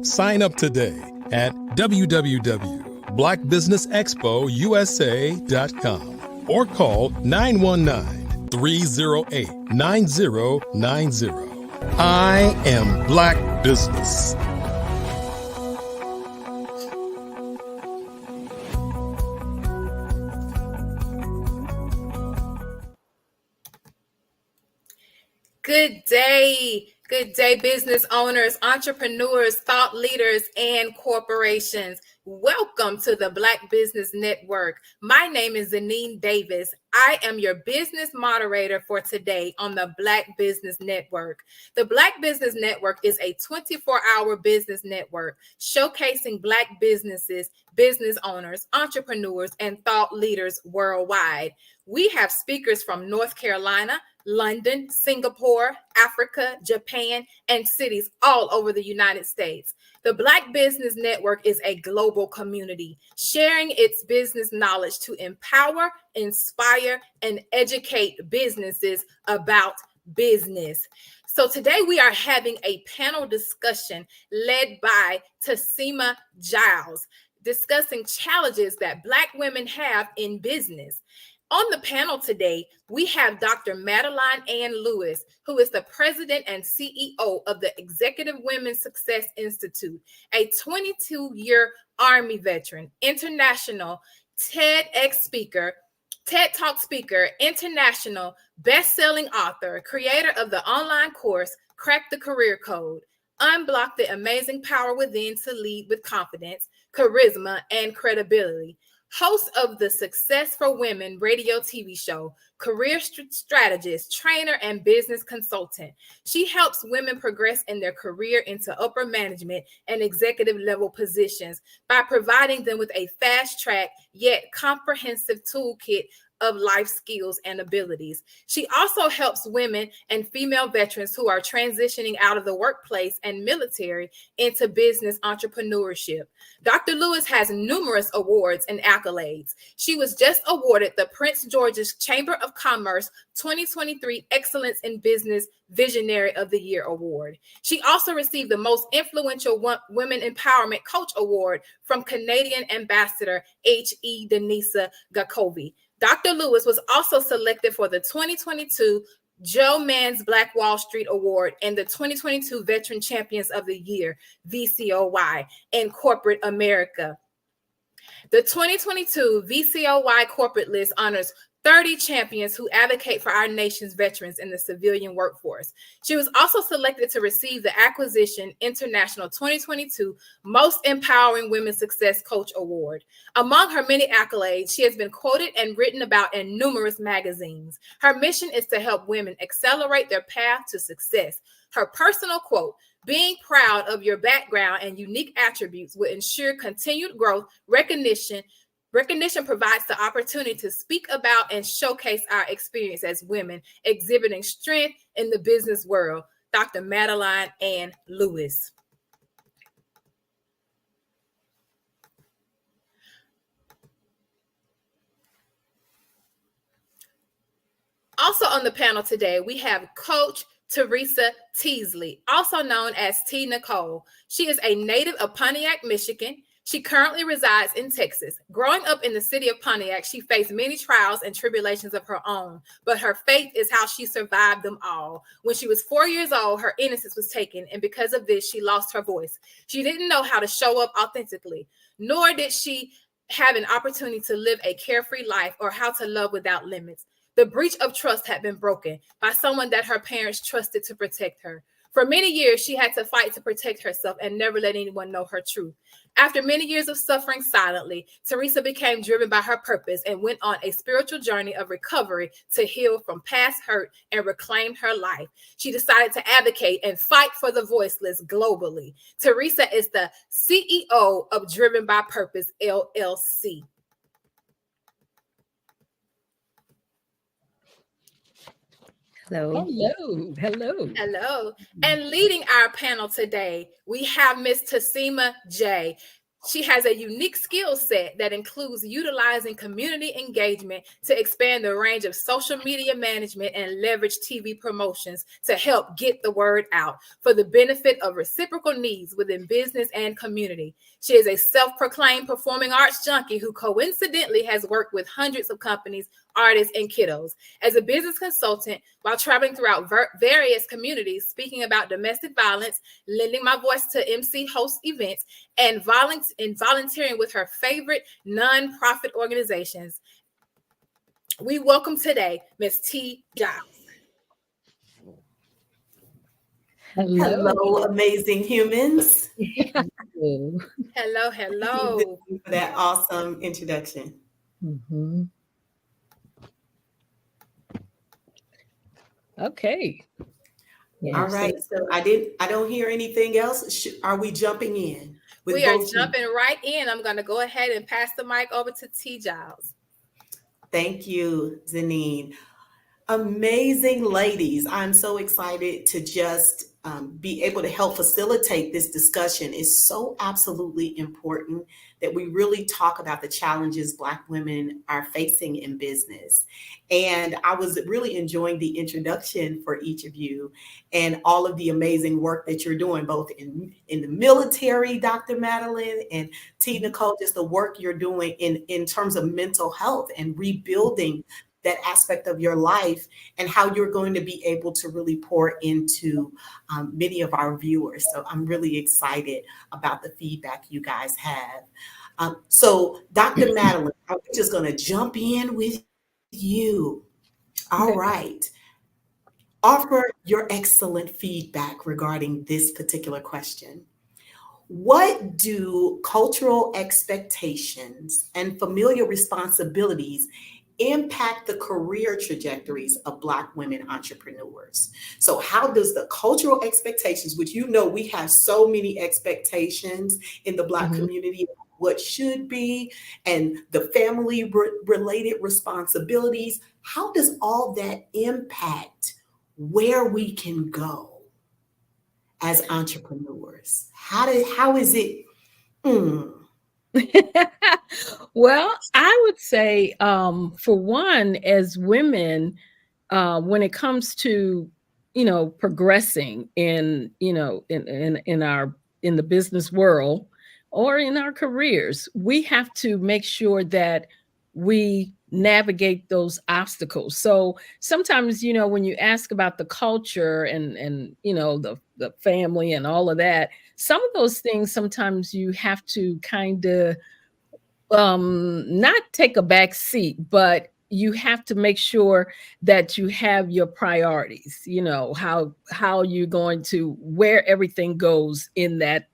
Sign up today at www.blackbusinessexpousa.com or call 919-308-9090. I am Black Business. Good day. Good day, business owners, entrepreneurs, thought leaders, and corporations. Welcome to the Black Business Network. My name is Zanine Davis. I am your business moderator for today on the Black Business Network. The Black Business Network is a 24-hour business network showcasing Black businesses, business owners, entrepreneurs, and thought leaders worldwide. We have speakers from North Carolina, London, Singapore, Africa, Japan, and cities all over the United States. The Black Business Network is a global community sharing its business knowledge to empower, inspire, and educate businesses about business. So today we are having a panel discussion led by Tasima Giles, discussing challenges that Black women have in business. On the panel today, we have Dr. Madeline Ann Lewis, who is the president and CEO of the Executive Women's Success Institute, a 22-year Army veteran, international TEDx speaker, TED Talk speaker, international best-selling author, creator of the online course, Crack the Career Code, Unblock the Amazing Power Within to Lead with Confidence, Charisma, and Credibility. Host of the Success for Women radio TV show, career strategist, trainer, and business consultant. She helps women progress in their career into upper management and executive level positions by providing them with a fast track yet comprehensive toolkit of life skills and abilities. She also helps women and female veterans who are transitioning out of the workplace and military into business entrepreneurship. Dr. Lewis has numerous awards and accolades. She was just awarded the Prince George's Chamber of Commerce 2023 Excellence in Business Visionary of the Year Award. She also received the Most Influential Women Empowerment Coach Award from Canadian Ambassador H.E. Denisa Gakovi. Dr. Lewis was also selected for the 2022 Joe Mann's Black Wall Street Award and the 2022 Veteran Champions of the Year, VCOY, in corporate America. The 2022 VCOY corporate list honors 30 champions who advocate for our nation's veterans in the civilian workforce. She was also selected to receive the Acquisition International 2022 Most Empowering Women Success Coach Award. Among her many accolades, she has been quoted and written about in numerous magazines. Her mission is to help women accelerate their path to success. Her personal quote, "Being proud of your background and unique attributes will ensure continued growth, recognition provides the opportunity to speak about and showcase our experience as women, exhibiting strength in the business world." Dr. Madeline Ann Lewis. Also on the panel today, we have Coach Teresa Teasley, also known as T. Nicole. She is a native of Pontiac, Michigan. She currently resides in Texas. Growing up in the city of Pontiac, she faced many trials and tribulations of her own, but her faith is how she survived them all. When she was 4 years old, her innocence was taken, and because of this, she lost her voice. She didn't know how to show up authentically, nor did she have an opportunity to live a carefree life or how to love without limits. The breach of trust had been broken by someone that her parents trusted to protect her. For many years, she had to fight to protect herself and never let anyone know her truth. After many years of suffering silently, Teresa became driven by her purpose and went on a spiritual journey of recovery to heal from past hurt and reclaim her life. She decided to advocate and fight for the voiceless globally. Teresa is the CEO of Driven by Purpose, LLC. Hello. Hello. And leading our panel today, we have Miss Tasima J. She has a unique skill set that includes utilizing community engagement to expand the range of social media management and leverage TV promotions to help get the word out for the benefit of reciprocal needs within business and community. She is a self-proclaimed performing arts junkie who coincidentally has worked with hundreds of companies, artists, and kiddos. As a business consultant, while traveling throughout various communities, speaking about domestic violence, lending my voice to MC host events, and volunteering with her favorite nonprofit organizations. We welcome today Miss T. Giles. Hello, amazing humans. Hello. Thank you for that awesome introduction. Okay. All right. So I don't hear anything else. Are we jumping in? We are jumping right in. I'm going to go ahead and pass the mic over to T. Giles. Thank you, Zanine. Amazing ladies. I'm so excited to just be able to help facilitate this discussion. It's so absolutely important that we really talk about the challenges Black women are facing in business. And I was really enjoying the introduction for each of you and all of the amazing work that you're doing, both in the military, Dr. Madeline, and T. Nicole, just the work you're doing in terms of mental health and rebuilding that aspect of your life and how you're going to be able to really pour into many of our viewers. So I'm really excited about the feedback you guys have. So Dr. Madeline, I'm just gonna jump in with you. All right. Offer your excellent feedback regarding this particular question. What do cultural expectations and familial responsibilities impact the career trajectories of Black women entrepreneurs? So how does the cultural expectations, which we have so many expectations in the Black community, what should be, and the family related responsibilities, how does all that impact where we can go as entrepreneurs? How is it? Well, I would say, for one, as women, when it comes to, progressing in the business world or in our careers, we have to make sure that we navigate those obstacles. So sometimes, when you ask about the culture and the family and all of that, some of those things sometimes you have to kind of not take a back seat, but you have to make sure that you have your priorities, how you're going to, where everything goes in that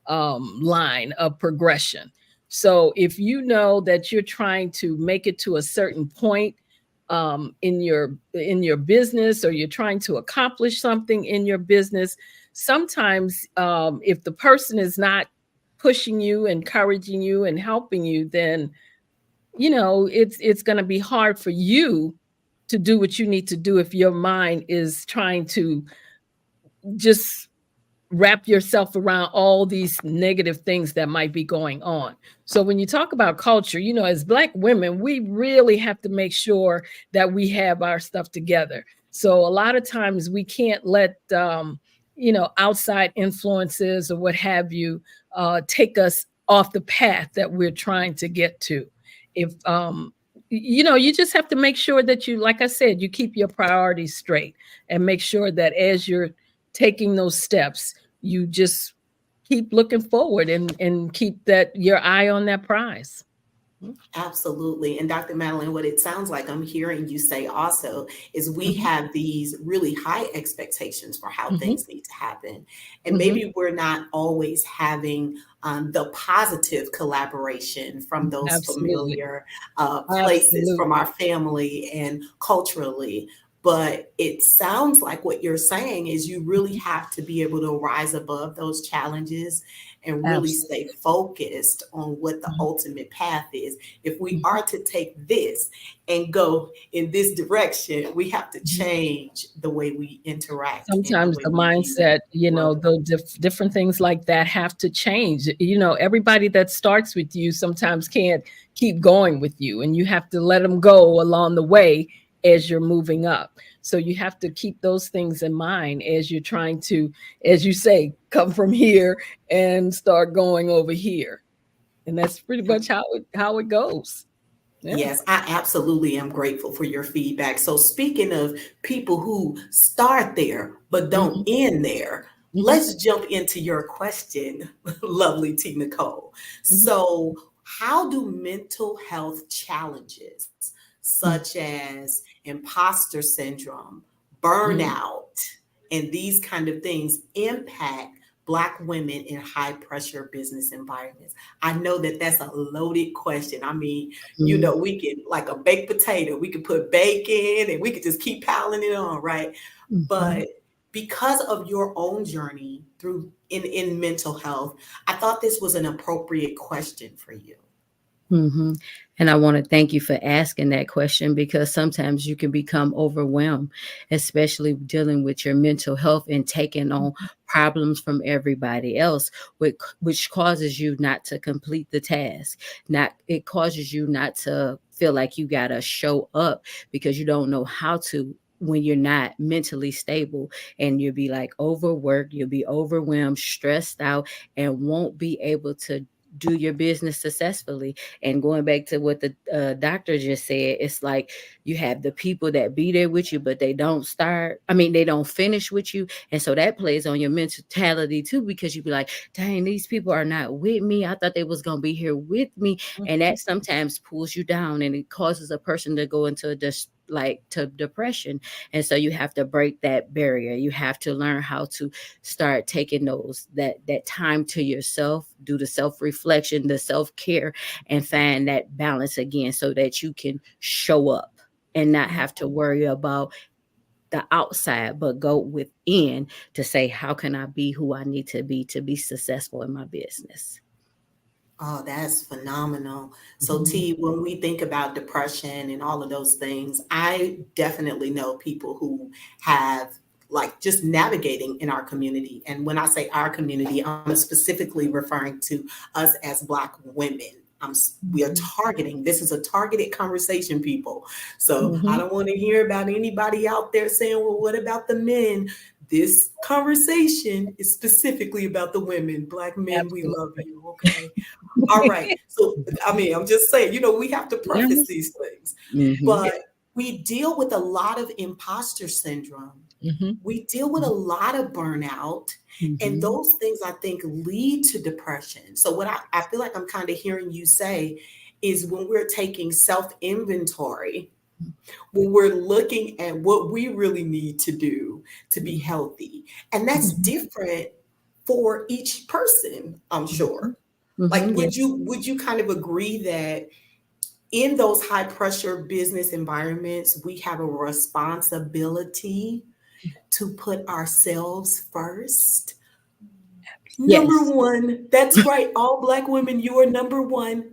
line of progression. So if you know that you're trying to make it to a certain point in your business, or you're trying to accomplish something in your business, sometimes if the person is not pushing you, encouraging you, and helping you, then it's going to be hard for you to do what you need to do if your mind is trying to just wrap yourself around all these negative things that might be going on. So when you talk about culture, as Black women, we really have to make sure that we have our stuff together. So a lot of times we can't let outside influences or what have you take us off the path that we're trying to get to. If you just have to make sure that you, like I said, you keep your priorities straight and make sure that as you're taking those steps, you just keep looking forward and keep your eye on that prize. Absolutely. And Dr. Madeline, what it sounds like I'm hearing you say also is we have these really high expectations for how things need to happen. And maybe we're not always having the positive collaboration from those Absolutely. familiar places, Absolutely. from our family and culturally. But it sounds like what you're saying is you really have to be able to rise above those challenges and really stay Absolutely. focused on what the ultimate path is. If we are to take this and go in this direction, we have to change the way we interact and the Sometimes way the we view mindset, the world. the different things like that have to change. Everybody that starts with you sometimes can't keep going with you, and you have to let them go along the way as you're moving up. So you have to keep those things in mind as you're trying to, as you say, come from here and start going over here. And that's pretty much how it goes. Yeah. Yes, I absolutely am grateful for your feedback. So, speaking of people who start there but don't end there, let's jump into your question, lovely T. Nicole. So, how do mental health challenges such as imposter syndrome, burnout, and these kind of things impact Black women in high pressure business environments? I know that that's a loaded question. I mean, we can, like a baked potato, we could put bacon and we could just keep piling it on, right? But because of your own journey through in mental health, I thought this was an appropriate question for you. And I want to thank you for asking that question, because sometimes you can become overwhelmed, especially dealing with your mental health and taking on problems from everybody else, which causes you not to complete the task. It causes you not to feel like you got to show up because you don't know how to when you're not mentally stable, and you'll be like overworked, you'll be overwhelmed, stressed out, and won't be able to do your business successfully. And going back to what the doctor just said, it's like you have the people that be there with you, but they don't they don't finish with you. And so that plays on your mentality too, because you be like, dang, these people are not with me. I thought they was going to be here with me. And that sometimes pulls you down, and it causes a person to go into to depression. And so you have to break that barrier. You have to learn how to start taking that time to yourself, do the self-reflection, the self-care, and find that balance again so that you can show up and not have to worry about the outside, but go within to say, how can I be who I need to be successful in my business? Oh, that's phenomenal. So, T, when we think about depression and all of those things, I definitely know people who have like just navigating in our community. And when I say our community, I'm specifically referring to us as Black women. We are targeting, this is a targeted conversation, people. So I don't want to hear about anybody out there saying, well, what about the men? This conversation is specifically about the women. Black men, we love you, okay? All right. So, I mean, I'm just saying, we have to preface these things. But we deal with a lot of imposter syndrome. We deal with a lot of burnout. And those things, I think, lead to depression. So what I feel like I'm kind of hearing you say is when we're taking self-inventory, when we're looking at what we really need to do to be healthy. And that's different for each person, I'm sure. Like, would you kind of agree that in those high pressure business environments, we have a responsibility to put ourselves first? Number one, that's right. All Black women, you are number one.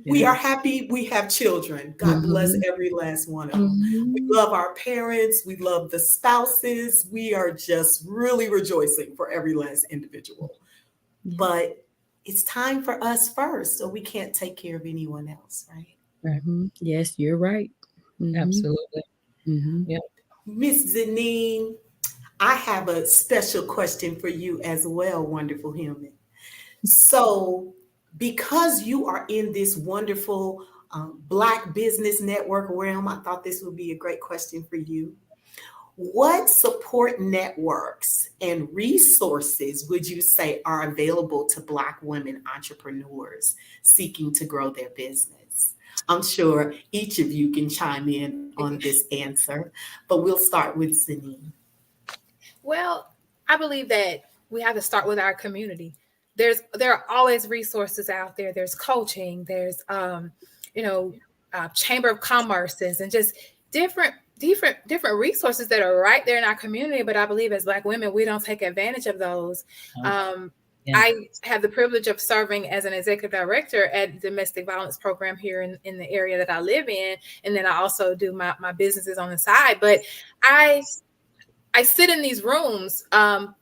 We are happy we have children. God bless every last one of them. We love our parents. We love the spouses. We are just really rejoicing for every last individual. But it's time for us first, so we can't take care of anyone else, right? Yes, you're right. Absolutely. Yeah. Miss Zanine, I have a special question for you as well, wonderful human. So, because you are in this wonderful Black Business Network realm, I thought this would be a great question for you. What support networks and resources would you say are available to Black women entrepreneurs seeking to grow their business? I'm sure each of you can chime in on this answer, but we'll start with Zanine. Well, I believe that we have to start with our community. There are always resources out there. There's coaching. There's Chamber of Commerces and just different resources that are right there in our community. But I believe as Black women, we don't take advantage of those. I have the privilege of serving as an executive director at the domestic violence program here in the area that I live in. And then I also do my businesses on the side. But I sit in these rooms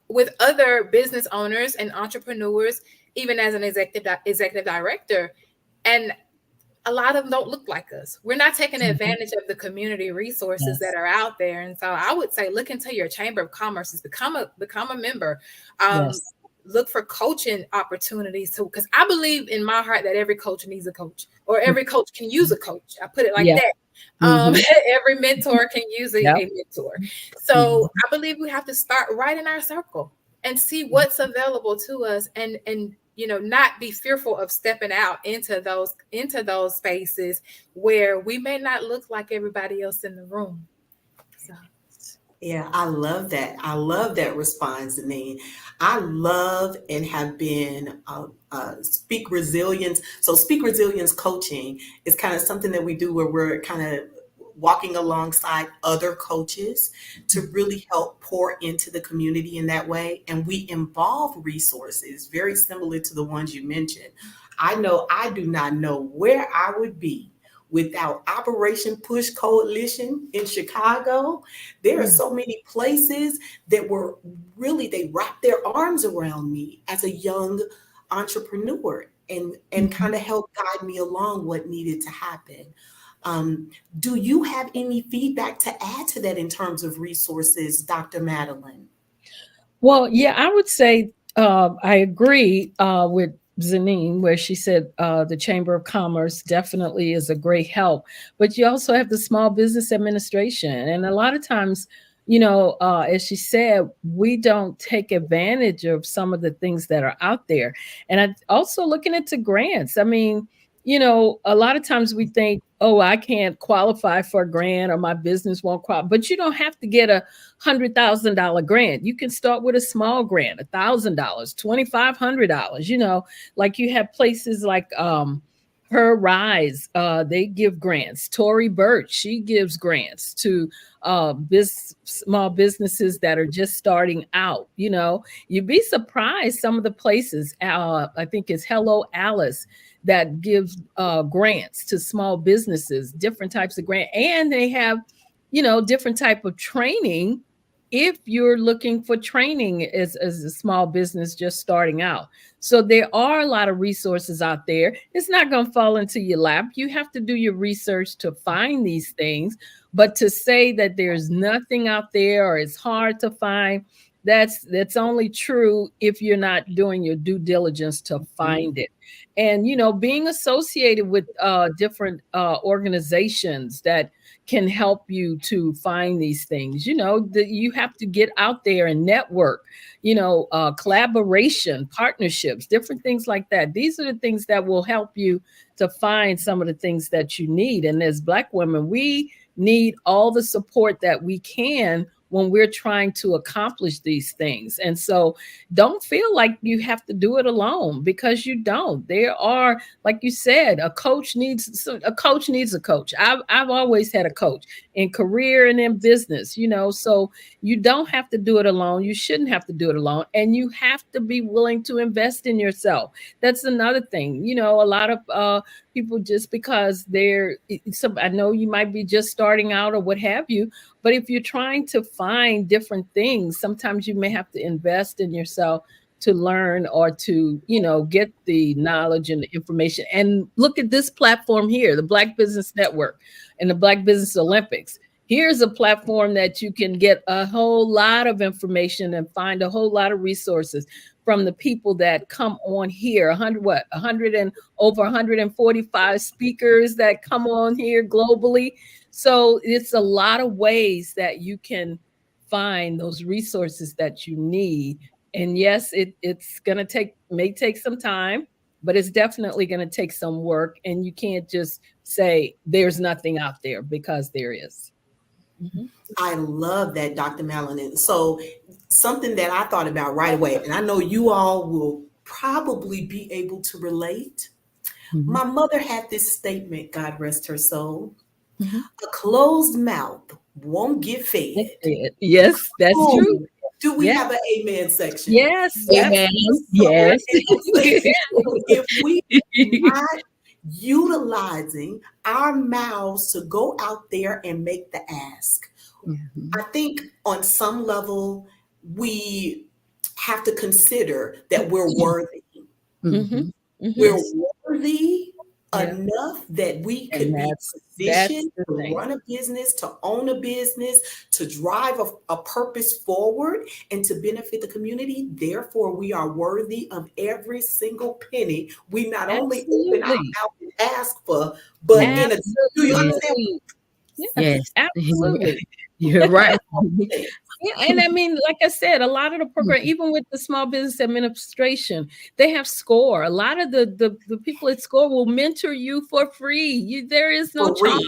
with other business owners and entrepreneurs, even as an executive director. And a lot of them don't look like us. We're not taking advantage of the community resources that are out there. And so I would say, look into your Chamber of Commerce, become a member. Look for coaching opportunities too, because I believe in my heart that every coach needs a coach, or every coach can use a coach. I put it like that. Every mentor can use a mentor. So I believe we have to start right in our circle and see what's available to us, and not be fearful of stepping out into those spaces where we may not look like everybody else in the room. So. Yeah, I love that. I love that response, Zanine. I love and have been Speak Resilience. So Speak Resilience coaching is kind of something that we do where we're kind of walking alongside other coaches to really help pour into the community in that way. And we involve resources very similar to the ones you mentioned. I know I do not know where I would be without Operation Push Coalition in Chicago. There are so many places that they wrapped their arms around me as a young entrepreneur and kind of helped guide me along what needed to happen. Do you have any feedback to add to that in terms of resources, Dr. Madeline? Well, yeah, I would say I agree with Zanine, where she said the Chamber of Commerce definitely is a great help. But you also have the Small Business Administration. And a lot of times, as she said, we don't take advantage of some of the things that are out there. And I also looking into grants. I mean, a lot of times we think, oh, I can't qualify for a grant or my business won't qualify. But you don't have to get a $100,000 grant. You can start with a small grant, $1,000, $2,500. Like you have places like Her Rise, they give grants. Tory Burch, she gives grants to small businesses that are just starting out. You'd be surprised some of the places. I think it's Hello Alice that gives grants to small businesses, different types of grant, and they have different type of training if you're looking for training as a small business just starting out. So there are a lot of resources out there. It's not going to fall into your lap. You have to do your research to find these things. But to say that there's nothing out there or it's hard to find, that's only true if you're not doing your due diligence to find it. And, being associated with different organizations that can help you to find these things, that you have to get out there and network, collaboration, partnerships, different things like that. These are the things that will help you to find some of the things that you need. And as Black women, we need all the support that we can when we're trying to accomplish these things. And so don't feel like you have to do it alone, because you don't. There are, like you said, a coach needs a coach. I've always had a coach in career and in business, so you don't have to do it alone. You shouldn't have to do it alone. And you have to be willing to invest in yourself. That's another thing. A lot of people, just because I know you might be just starting out or what have you, but if you're trying to find different things, sometimes you may have to invest in yourself to learn or to, get the knowledge and the information. And look at this platform here, the Black Business Network and the Black Business Olympics. Here's a platform that you can get a whole lot of information and find a whole lot of resources from the people that come on here. 145 speakers that come on here globally. So it's a lot of ways that you can find those resources that you need. And yes, it's going to may take some time, but it's definitely going to take some work. And you can't just say there's nothing out there, because there is. I love that, Dr. Melanin. So something that I thought about right away, and I know you all will probably be able to relate. My mother had this statement, God rest her soul. A closed mouth won't get fed. Yes, that's true. Do we have an amen section? Yes. Amen. Yes. If we are not utilizing our mouths to go out there and make the ask, I think on some level we have to consider that we're worthy. We're worthy enough that we could be positioned to run a business, to own a business, to drive a purpose forward, and to benefit the community. Therefore, we are worthy of every single penny we not only open our mouth and ask for, but in a, do you understand? Yes, absolutely. You're right. And I mean, like I said, a lot of the program, even with the Small Business Administration, they have SCORE. A lot of the people at SCORE will mentor you for free. There is no charge.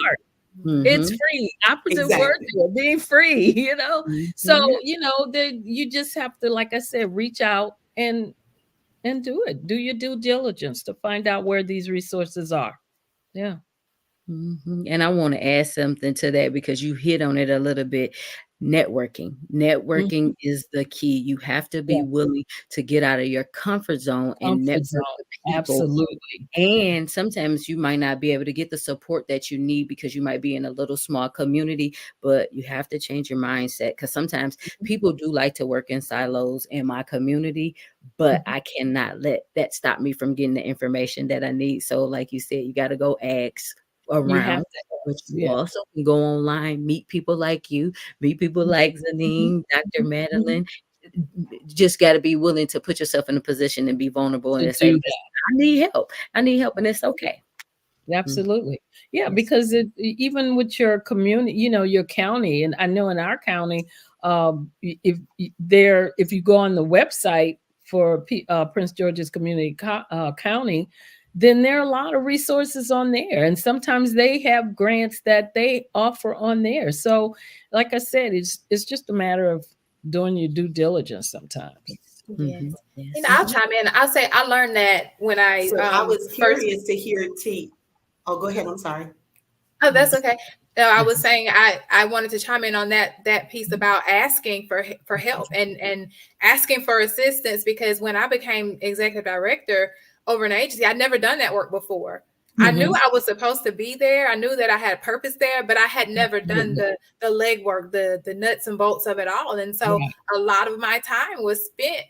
It's free. Opposite word to being free, you know? So, you know, you just have to, like I said, reach out and do it. Do your due diligence to find out where these resources are. Yeah. And I want to add something to that, because you hit on it a little bit. Networking is the key. You have to be willing to get out of your comfort zone and network with people. Absolutely. And sometimes you might not be able to get the support that you need because you might be in a little small community, but you have to change your mindset, because sometimes people do like to work in silos in my community, but I cannot let that stop me from getting the information that I need. So like you said, you got to go ask around, but you also can go online, meet people like you, meet people like Zanine, Dr. Madeline. Just got to be willing to put yourself in a position and be vulnerable and say, I need help, and it's okay. Absolutely. Yeah, because even with your community, you know, your county, and I know in our county, if you go on the website for Prince George's Community County, then there are a lot of resources on there. And sometimes they have grants that they offer on there. So like I said, it's just a matter of doing your due diligence sometimes. Yes. And I'll chime in. I'll say I learned that when I was curious to hear T. Oh, go ahead. I'm sorry. Oh, that's okay. No, I was saying I wanted to chime in on that piece about asking for help and asking for assistance, because when I became executive director over an agency, I'd never done that work before. I knew I was supposed to be there. I knew that I had purpose there, but I had never done the legwork, the nuts and bolts of it all. And so a lot of my time was spent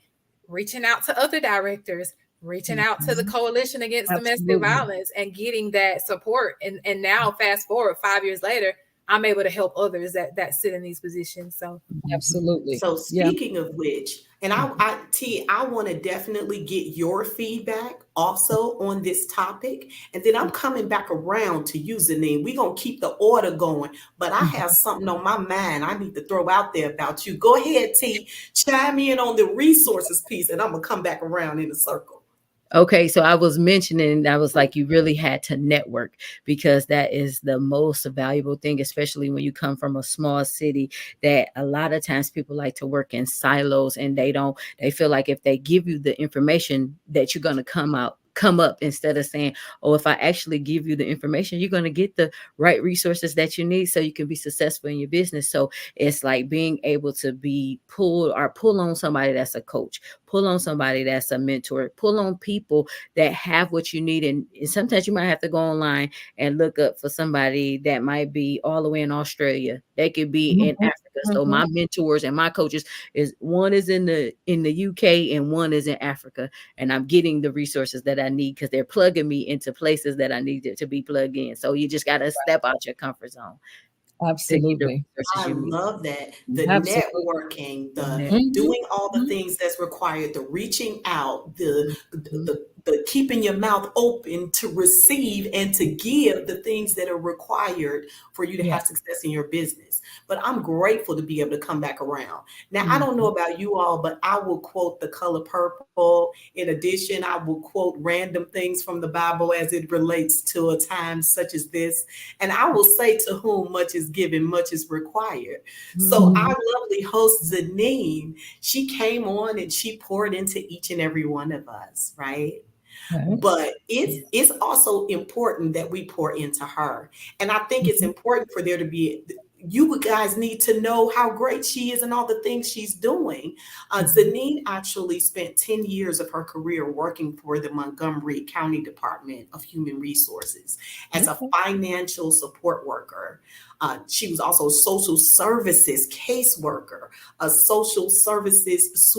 reaching out to other directors, reaching out to the Coalition Against Domestic Violence, and getting that support. And now fast forward 5 years later, I'm able to help others that sit in these positions. So absolutely. So speaking of which, and I want to definitely get your feedback also on this topic. And then I'm coming back around to you, Zanine. We're going to keep the order going, but I have something on my mind I need to throw out there about you. Go ahead, T. Chime in on the resources piece, and I'm going to come back around in a circle. Okay, so I was mentioning, I was like, you really had to network, because that is the most valuable thing, especially when you come from a small city, that a lot of times people like to work in silos, and they feel like if they give you the information that you're going to come up, instead of saying, oh, if I actually give you the information, you're going to get the right resources that you need so you can be successful in your business. So it's like being able to pull on somebody that's a coach, pull on somebody that's a mentor, pull on people that have what you need. And sometimes you might have to go online and look up for somebody that might be all the way in Australia. They could be in Africa. So my mentors and my coaches one is in the UK and one is in Africa, and I'm getting the resources that I need because they're plugging me into places that I need to be plugged in. So you just got to step out your comfort zone. Absolutely. I love that. The networking, the doing all the things that's required, the reaching out, the the keeping your mouth open to receive and to give the things that are required for you to have success in your business. But I'm grateful to be able to come back around. Now, I don't know about you all, but I will quote The Color Purple. In addition, I will quote random things from the Bible as it relates to a time such as this. And I will say, to whom much is given, much is required. So our lovely host, Zanine, she came on and she poured into each and every one of us, right? But it's also important that we pour into her. And I think it's important for there to be, you guys need to know how great she is and all the things she's doing. Zanine actually spent 10 years of her career working for the Montgomery County Department of Human Resources as a financial support worker. She was also a social services caseworker, a social services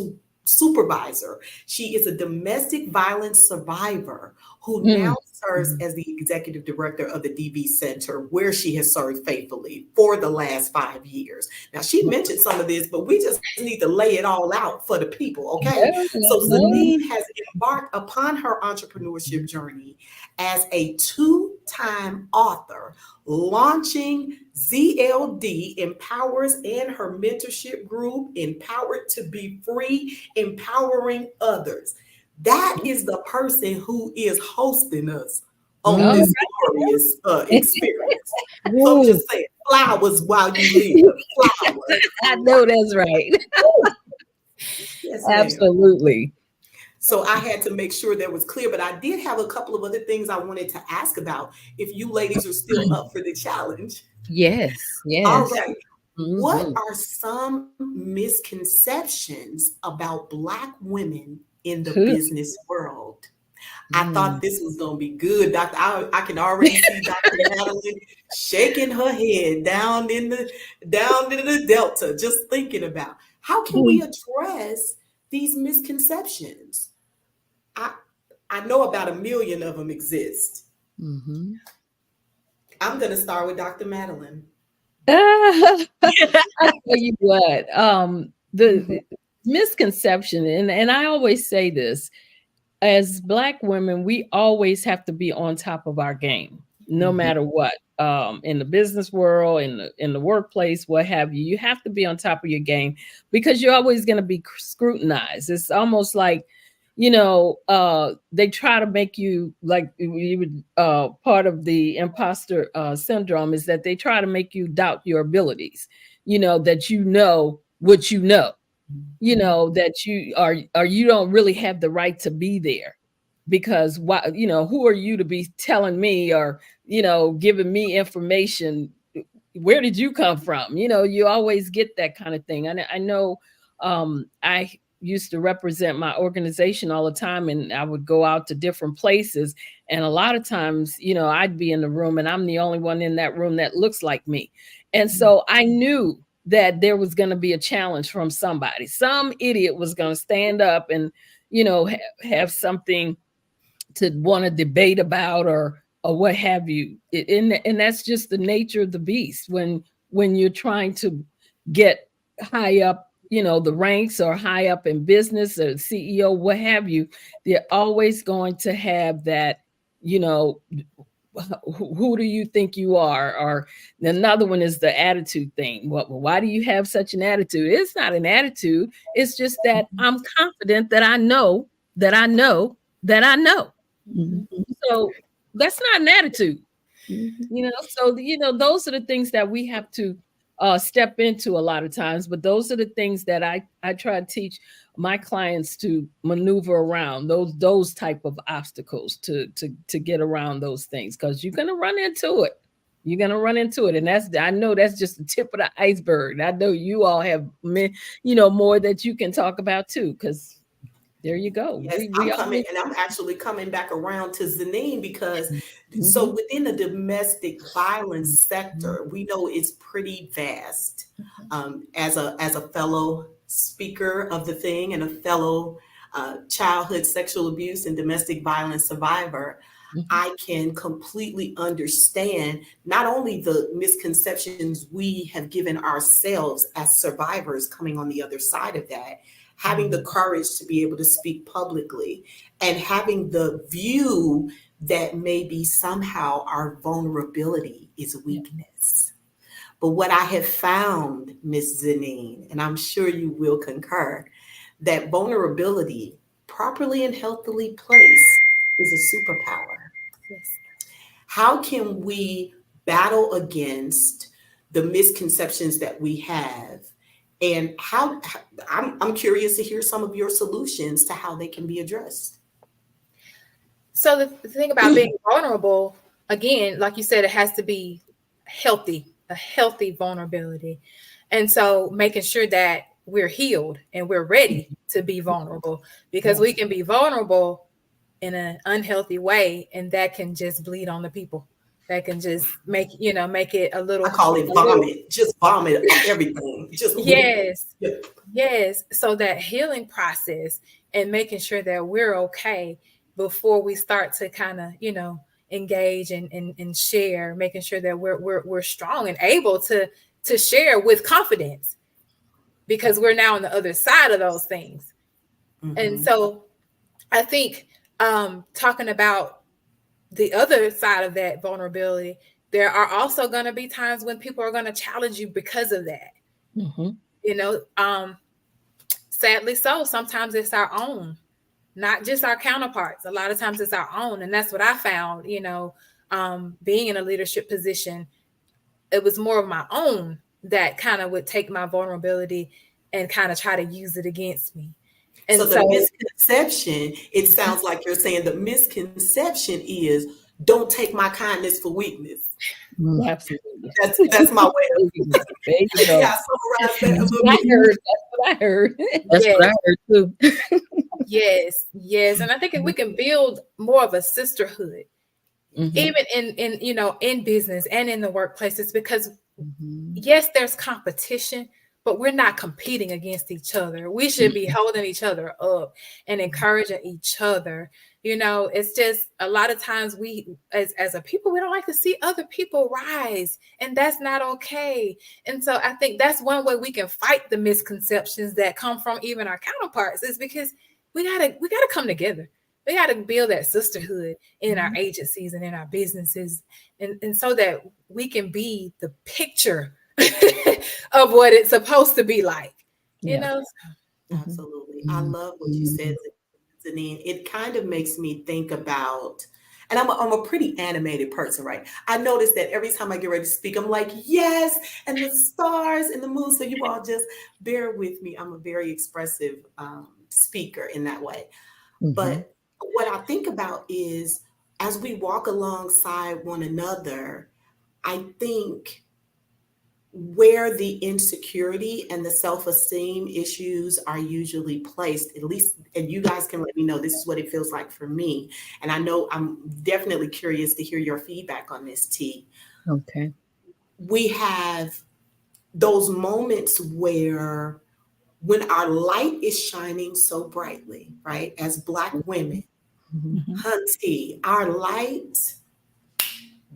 supervisor. She is a domestic violence survivor who now serves as the executive director of the DV Center, where she has served faithfully for the last 5 years. Now, she mentioned some of this, but we just need to lay it all out for the people, okay? So Zanine has embarked upon her entrepreneurship journey as a 2-time author, launching ZLD Empowers and her mentorship group, Empowered to Be Free, Empowering Others. That is the person who is hosting us on this glorious experience. So I'm just saying, flowers while you live. Flowers. I know that's right. Yes, absolutely. So I had to make sure that was clear, but I did have a couple of other things I wanted to ask about if you ladies are still up for the challenge. Yes. All right. What are some misconceptions about Black women in the business world? I thought this was going to be good, Doctor. I can already see Dr. Madeline shaking her head down in the Delta, just thinking about how can we address these misconceptions? I know about 1 million of them exist. I'm going to start with Dr. Madeline. I'll tell you what, the misconception, and I always say this, as Black women, we always have to be on top of our game, no matter what. In the business world, in the workplace, what have you, you have to be on top of your game because you're always going to be scrutinized. It's almost like, they try to make you like part of the imposter syndrome is that they try to make you doubt your abilities, that what that you don't really have the right to be there because why, who are you to be telling me or, giving me information? Where did you come from? You always get that kind of thing. And I know I used to represent my organization all the time, and I would go out to different places. And a lot of times, I'd be in the room and I'm the only one in that room that looks like me. And so I knew that there was going to be a challenge from somebody. Some idiot was going to stand up and, have something to want to debate about or what have you. And that's just the nature of the beast. When you're trying to get high up, the ranks or high up in business or CEO, what have you, they're always going to have that, who do you think you are? Or another one is the attitude thing. Why do you have such an attitude? It's not an attitude. It's just that I'm confident that I know that I know that I know. So that's not an attitude. So those are the things that we have to step into a lot of times, but those are the things that I try to teach my clients to maneuver around those type of obstacles to get around those things, because you're going to run into it. And I know that's just the tip of the iceberg. I know you all have more that you can talk about too, because there you go. Yes, I'm actually coming back around to Zanine because so within the domestic violence sector, we know it's pretty vast. As a fellow speaker of the thing and a fellow childhood sexual abuse and domestic violence survivor, I can completely understand not only the misconceptions we have given ourselves as survivors coming on the other side of that. having the courage to be able to speak publicly, and having the view that maybe somehow our vulnerability is weakness. But what I have found, Ms. Zanine, and I'm sure you will concur, that vulnerability, properly and healthily placed, is a superpower. Yes. How can we battle against the misconceptions that we have? And how I'm curious to hear some of your solutions to how they can be addressed. So the thing about being vulnerable, again, like you said, it has to be healthy, a healthy vulnerability. And so making sure that we're healed and we're ready to be vulnerable, because we can be vulnerable in an unhealthy way, and that can just bleed on the people. That can just make it a little. I call it vomit. Just vomit on everything. Just yes, yes. So that healing process and making sure that we're okay before we start to kind of engage and share, making sure that we're strong and able to share with confidence, because we're now on the other side of those things. And so I think talking about the other side of that vulnerability, there are also going to be times when people are going to challenge you because of that. Sadly so, sometimes it's our own, not just our counterparts. A lot of times it's our own. And that's what I found, being in a leadership position, it was more of my own that kind of would take my vulnerability and kind of try to use it against me. And so the misconception, it sounds like you're saying the misconception is, don't take my kindness for weakness. Absolutely. That's my way of yeah, that's what I heard. That's what I heard too. Yes. And I think if we can build more of a sisterhood, even in business and in the workplaces, because yes, there's competition, but we're not competing against each other. We should be holding each other up and encouraging each other. It's just a lot of times we, as a people, we don't like to see other people rise, and that's not okay. And so I think that's one way we can fight the misconceptions that come from even our counterparts, is because we gotta come together. We got to build that sisterhood in our agencies and in our businesses, and so that we can be the picture of what it's supposed to be like, Absolutely. I love what you said, Zanine. It kind of makes me think about, and I'm a pretty animated person, right? I notice that every time I get ready to speak, I'm like, yes, and the stars and the moon. So you all just bear with me. I'm a very expressive speaker in that way. But what I think about is, as we walk alongside one another, I think where the insecurity and the self-esteem issues are usually placed, at least, and you guys can let me know, this is what it feels like for me. And I know I'm definitely curious to hear your feedback on this, T. Okay. We have those moments where, when our light is shining so brightly, right, as Black women, hunty, our light,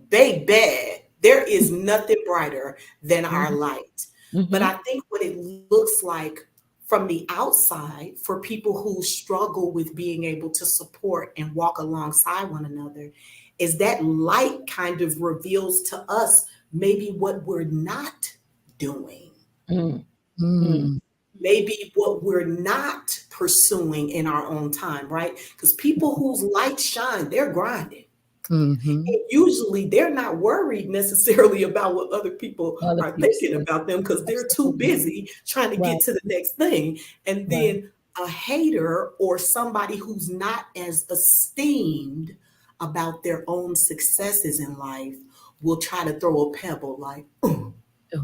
baby, there is nothing brighter than our light. But I think what it looks like from the outside for people who struggle with being able to support and walk alongside one another is that light kind of reveals to us maybe what we're not doing. Maybe what we're not pursuing in our own time, right? Because people whose light shine, they're grinding. And usually they're not worried necessarily about what other people are thinking about them, because they're too busy trying to get to the next thing. And then a hater or somebody who's not as esteemed about their own successes in life will try to throw a pebble like,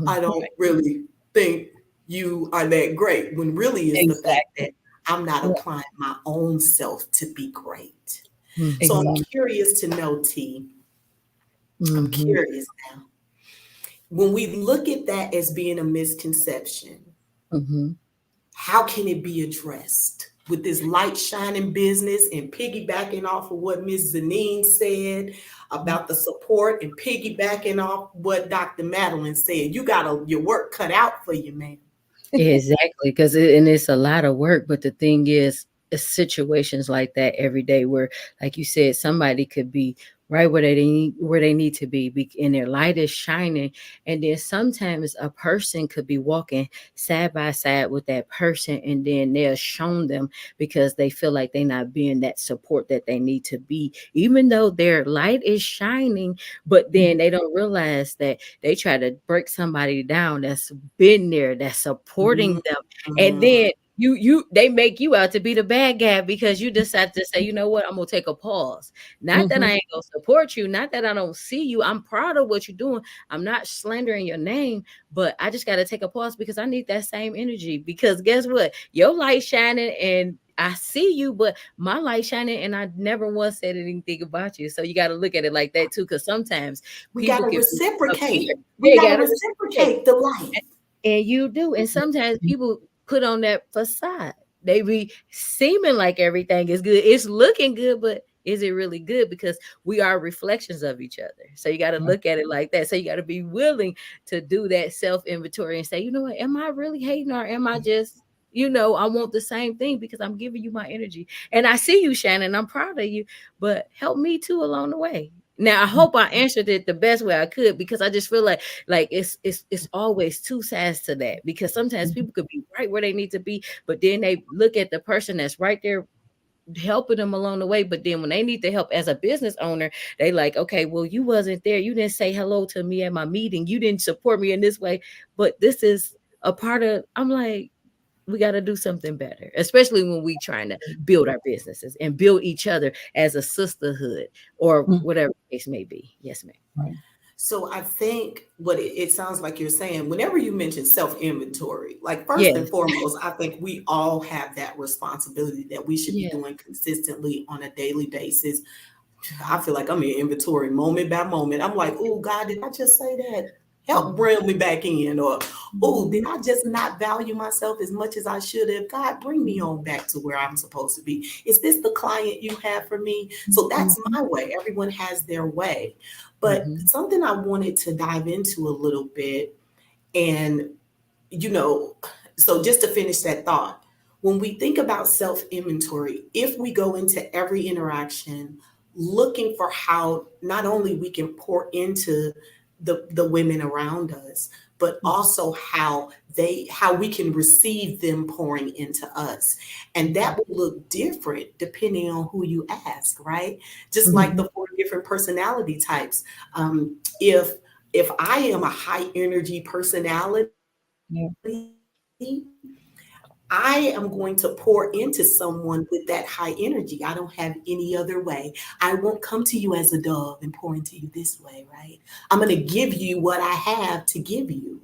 I don't really think you are that great, when really it's the fact that I'm not applying my own self to be great. So I'm curious to know, T. I'm curious now. When we look at that as being a misconception, how can it be addressed with this light shining business, and piggybacking off of what Ms. Zanine said about the support, and piggybacking off what Dr. Madeline said? You got your work cut out for you, man. Exactly, because and it's a lot of work. But the thing is, it's situations like that every day where, like you said, somebody could be right where they need to and their light is shining. And then sometimes a person could be walking side by side with that person, and then they're shown them because they feel like they're not being that support that they need to be, even though their light is shining. But then they don't realize that they try to break somebody down that's been there, that's supporting them, and then they make you out to be the bad guy because you decide to say, you know what, I'm gonna take a pause. Not that I ain't gonna support you, not that I don't see you. I'm proud of what you're doing. I'm not slandering your name, but I just gotta take a pause because I need that same energy. Because guess what? Your light shining and I see you, but my light shining, and I never once said anything about you. So you got to look at it like that too, because sometimes We got people to can reciprocate. yeah, We got to gotta reciprocate the light. and you do. And sometimes people put on that facade. They be seeming like everything is good. It's looking good, but is it really good? Because we are reflections of each other. So you got to look at it like that. So you got to be willing to do that self inventory and say, you know what, am I really hating, or am I just, I want the same thing because I'm giving you my energy. And I see you, Shannon. I'm proud of you, but help me too along the way. Now I hope I answered it the best way I could, because I just feel like it's always two sides to that, because sometimes people could be right where they need to be, but then they look at the person that's right there helping them along the way. But then when they need the help as a business owner, they like, okay, well, you wasn't there. You didn't say hello to me at my meeting. You didn't support me in this way. But this is a part of, I'm like, we got to do something better, especially when we trying to build our businesses and build each other as a sisterhood or whatever the case may be. Yes, ma'am. So I think what it sounds like you're saying, whenever you mention self-inventory, like first and foremost, I think we all have that responsibility that we should be doing consistently on a daily basis. I feel like I'm in inventory moment by moment. I'm like, oh God, did I just say that? Help bring me back in. Or, oh, did I just not value myself as much as I should have? God, bring me on back to where I'm supposed to be. Is this the client you have for me? So that's my way. Everyone has their way. But something I wanted to dive into a little bit, and, so just to finish that thought, when we think about self-inventory, if we go into every interaction looking for how not only we can pour into the women around us, but also how we can receive them pouring into us. And that will look different depending on who you ask, right? Just like the 4 different personality types. If I am a high energy personality, I am going to pour into someone with that high energy. I don't have any other way. I won't come to you as a dove and pour into you this way, right? I'm going to give you what I have to give you.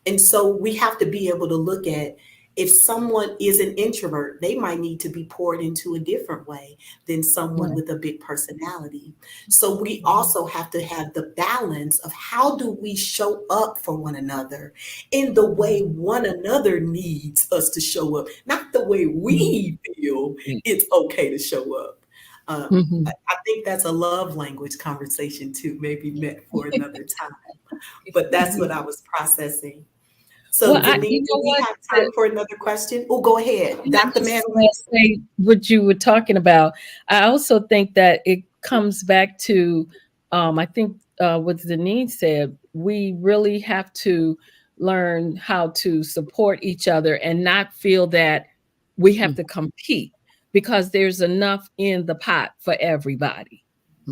And so we have to be able to look at, if someone is an introvert, they might need to be poured into a different way than someone with a big personality. So we also have to have the balance of how do we show up for one another in the way one another needs us to show up, not the way we feel it's okay to show up. I think that's a love language conversation too, maybe meant for another time. But that's what I was processing. So, Well, Denise, do we have time for another question? Oh, go ahead, Dr. Madeline. Say what you were talking about. I also think that it comes back to, I think what Denise said, we really have to learn how to support each other and not feel that we have to compete, because there's enough in the pot for everybody.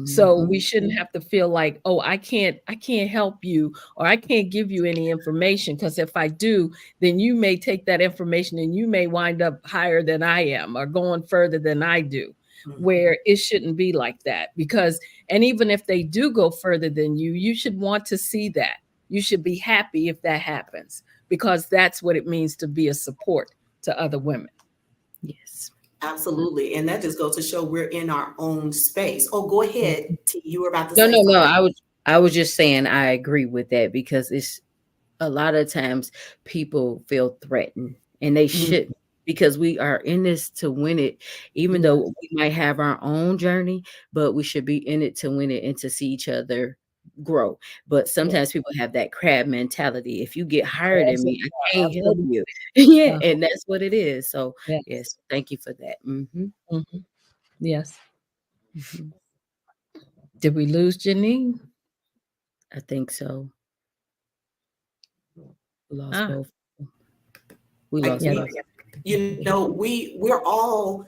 So we shouldn't have to feel like, oh, I can't help you, or I can't give you any information, because if I do, then you may take that information and you may wind up higher than I am or going further than I do, where it shouldn't be like that. And even if they do go further than you, you should want to see that. You should be happy if that happens, because that's what it means to be a support to other women. Yes. Absolutely. And that just goes to show we're in our own space. Oh, go ahead, T. You were about to say something. No. I was just saying I agree with that, because it's a lot of times people feel threatened, and they shouldn't, because we are in this to win it, even though we might have our own journey, but we should be in it to win it and to see each other grow. But sometimes people have that crab mentality. If you get higher than me, I can't help you. Yeah, and that's what it is. So yes, thank you for that. Yes. Did we lose Janine? I think so. We lost both. We lost both. You know, we're all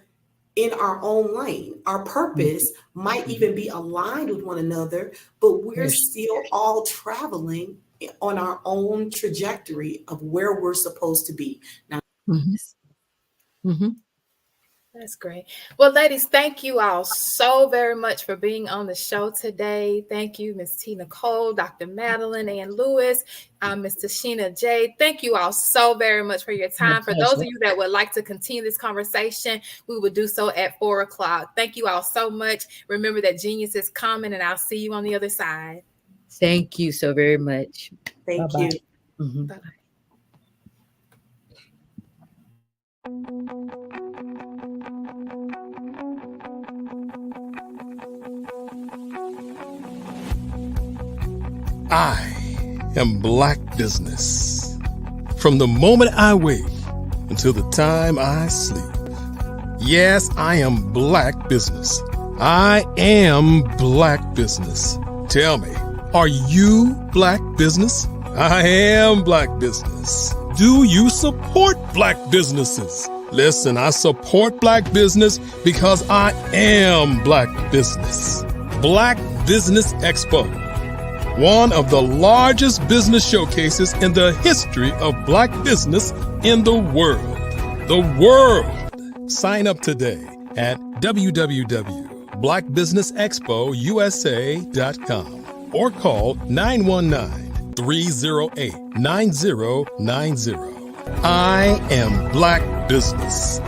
in our own lane. Our purpose might even be aligned with one another, but we're still all traveling on our own trajectory of where we're supposed to be. Now, That's great. Well, ladies, thank you all so very much for being on the show today. Thank you, Ms. T. Nicole, Dr. Madeline, Ann Lewis, Mr. Sheena J. Thank you all so very much for your time. For those of you that would like to continue this conversation, we will do so at 4:00. Thank you all so much. Remember that genius is coming, and I'll see you on the other side. Thank you so very much. Thank you. Bye-bye. I am Black Business. From the moment I wake until the time I sleep. Yes, I am Black Business. I am Black Business. Tell me, are you Black Business? I am Black Business. Do you support Black businesses? Listen, I support Black business because I am Black Business. Black Business Expo, one of the largest business showcases in the history of Black business in the world. The world! Sign up today at www.blackbusinessexpousa.com or call 919-308-9090. I am Black Business.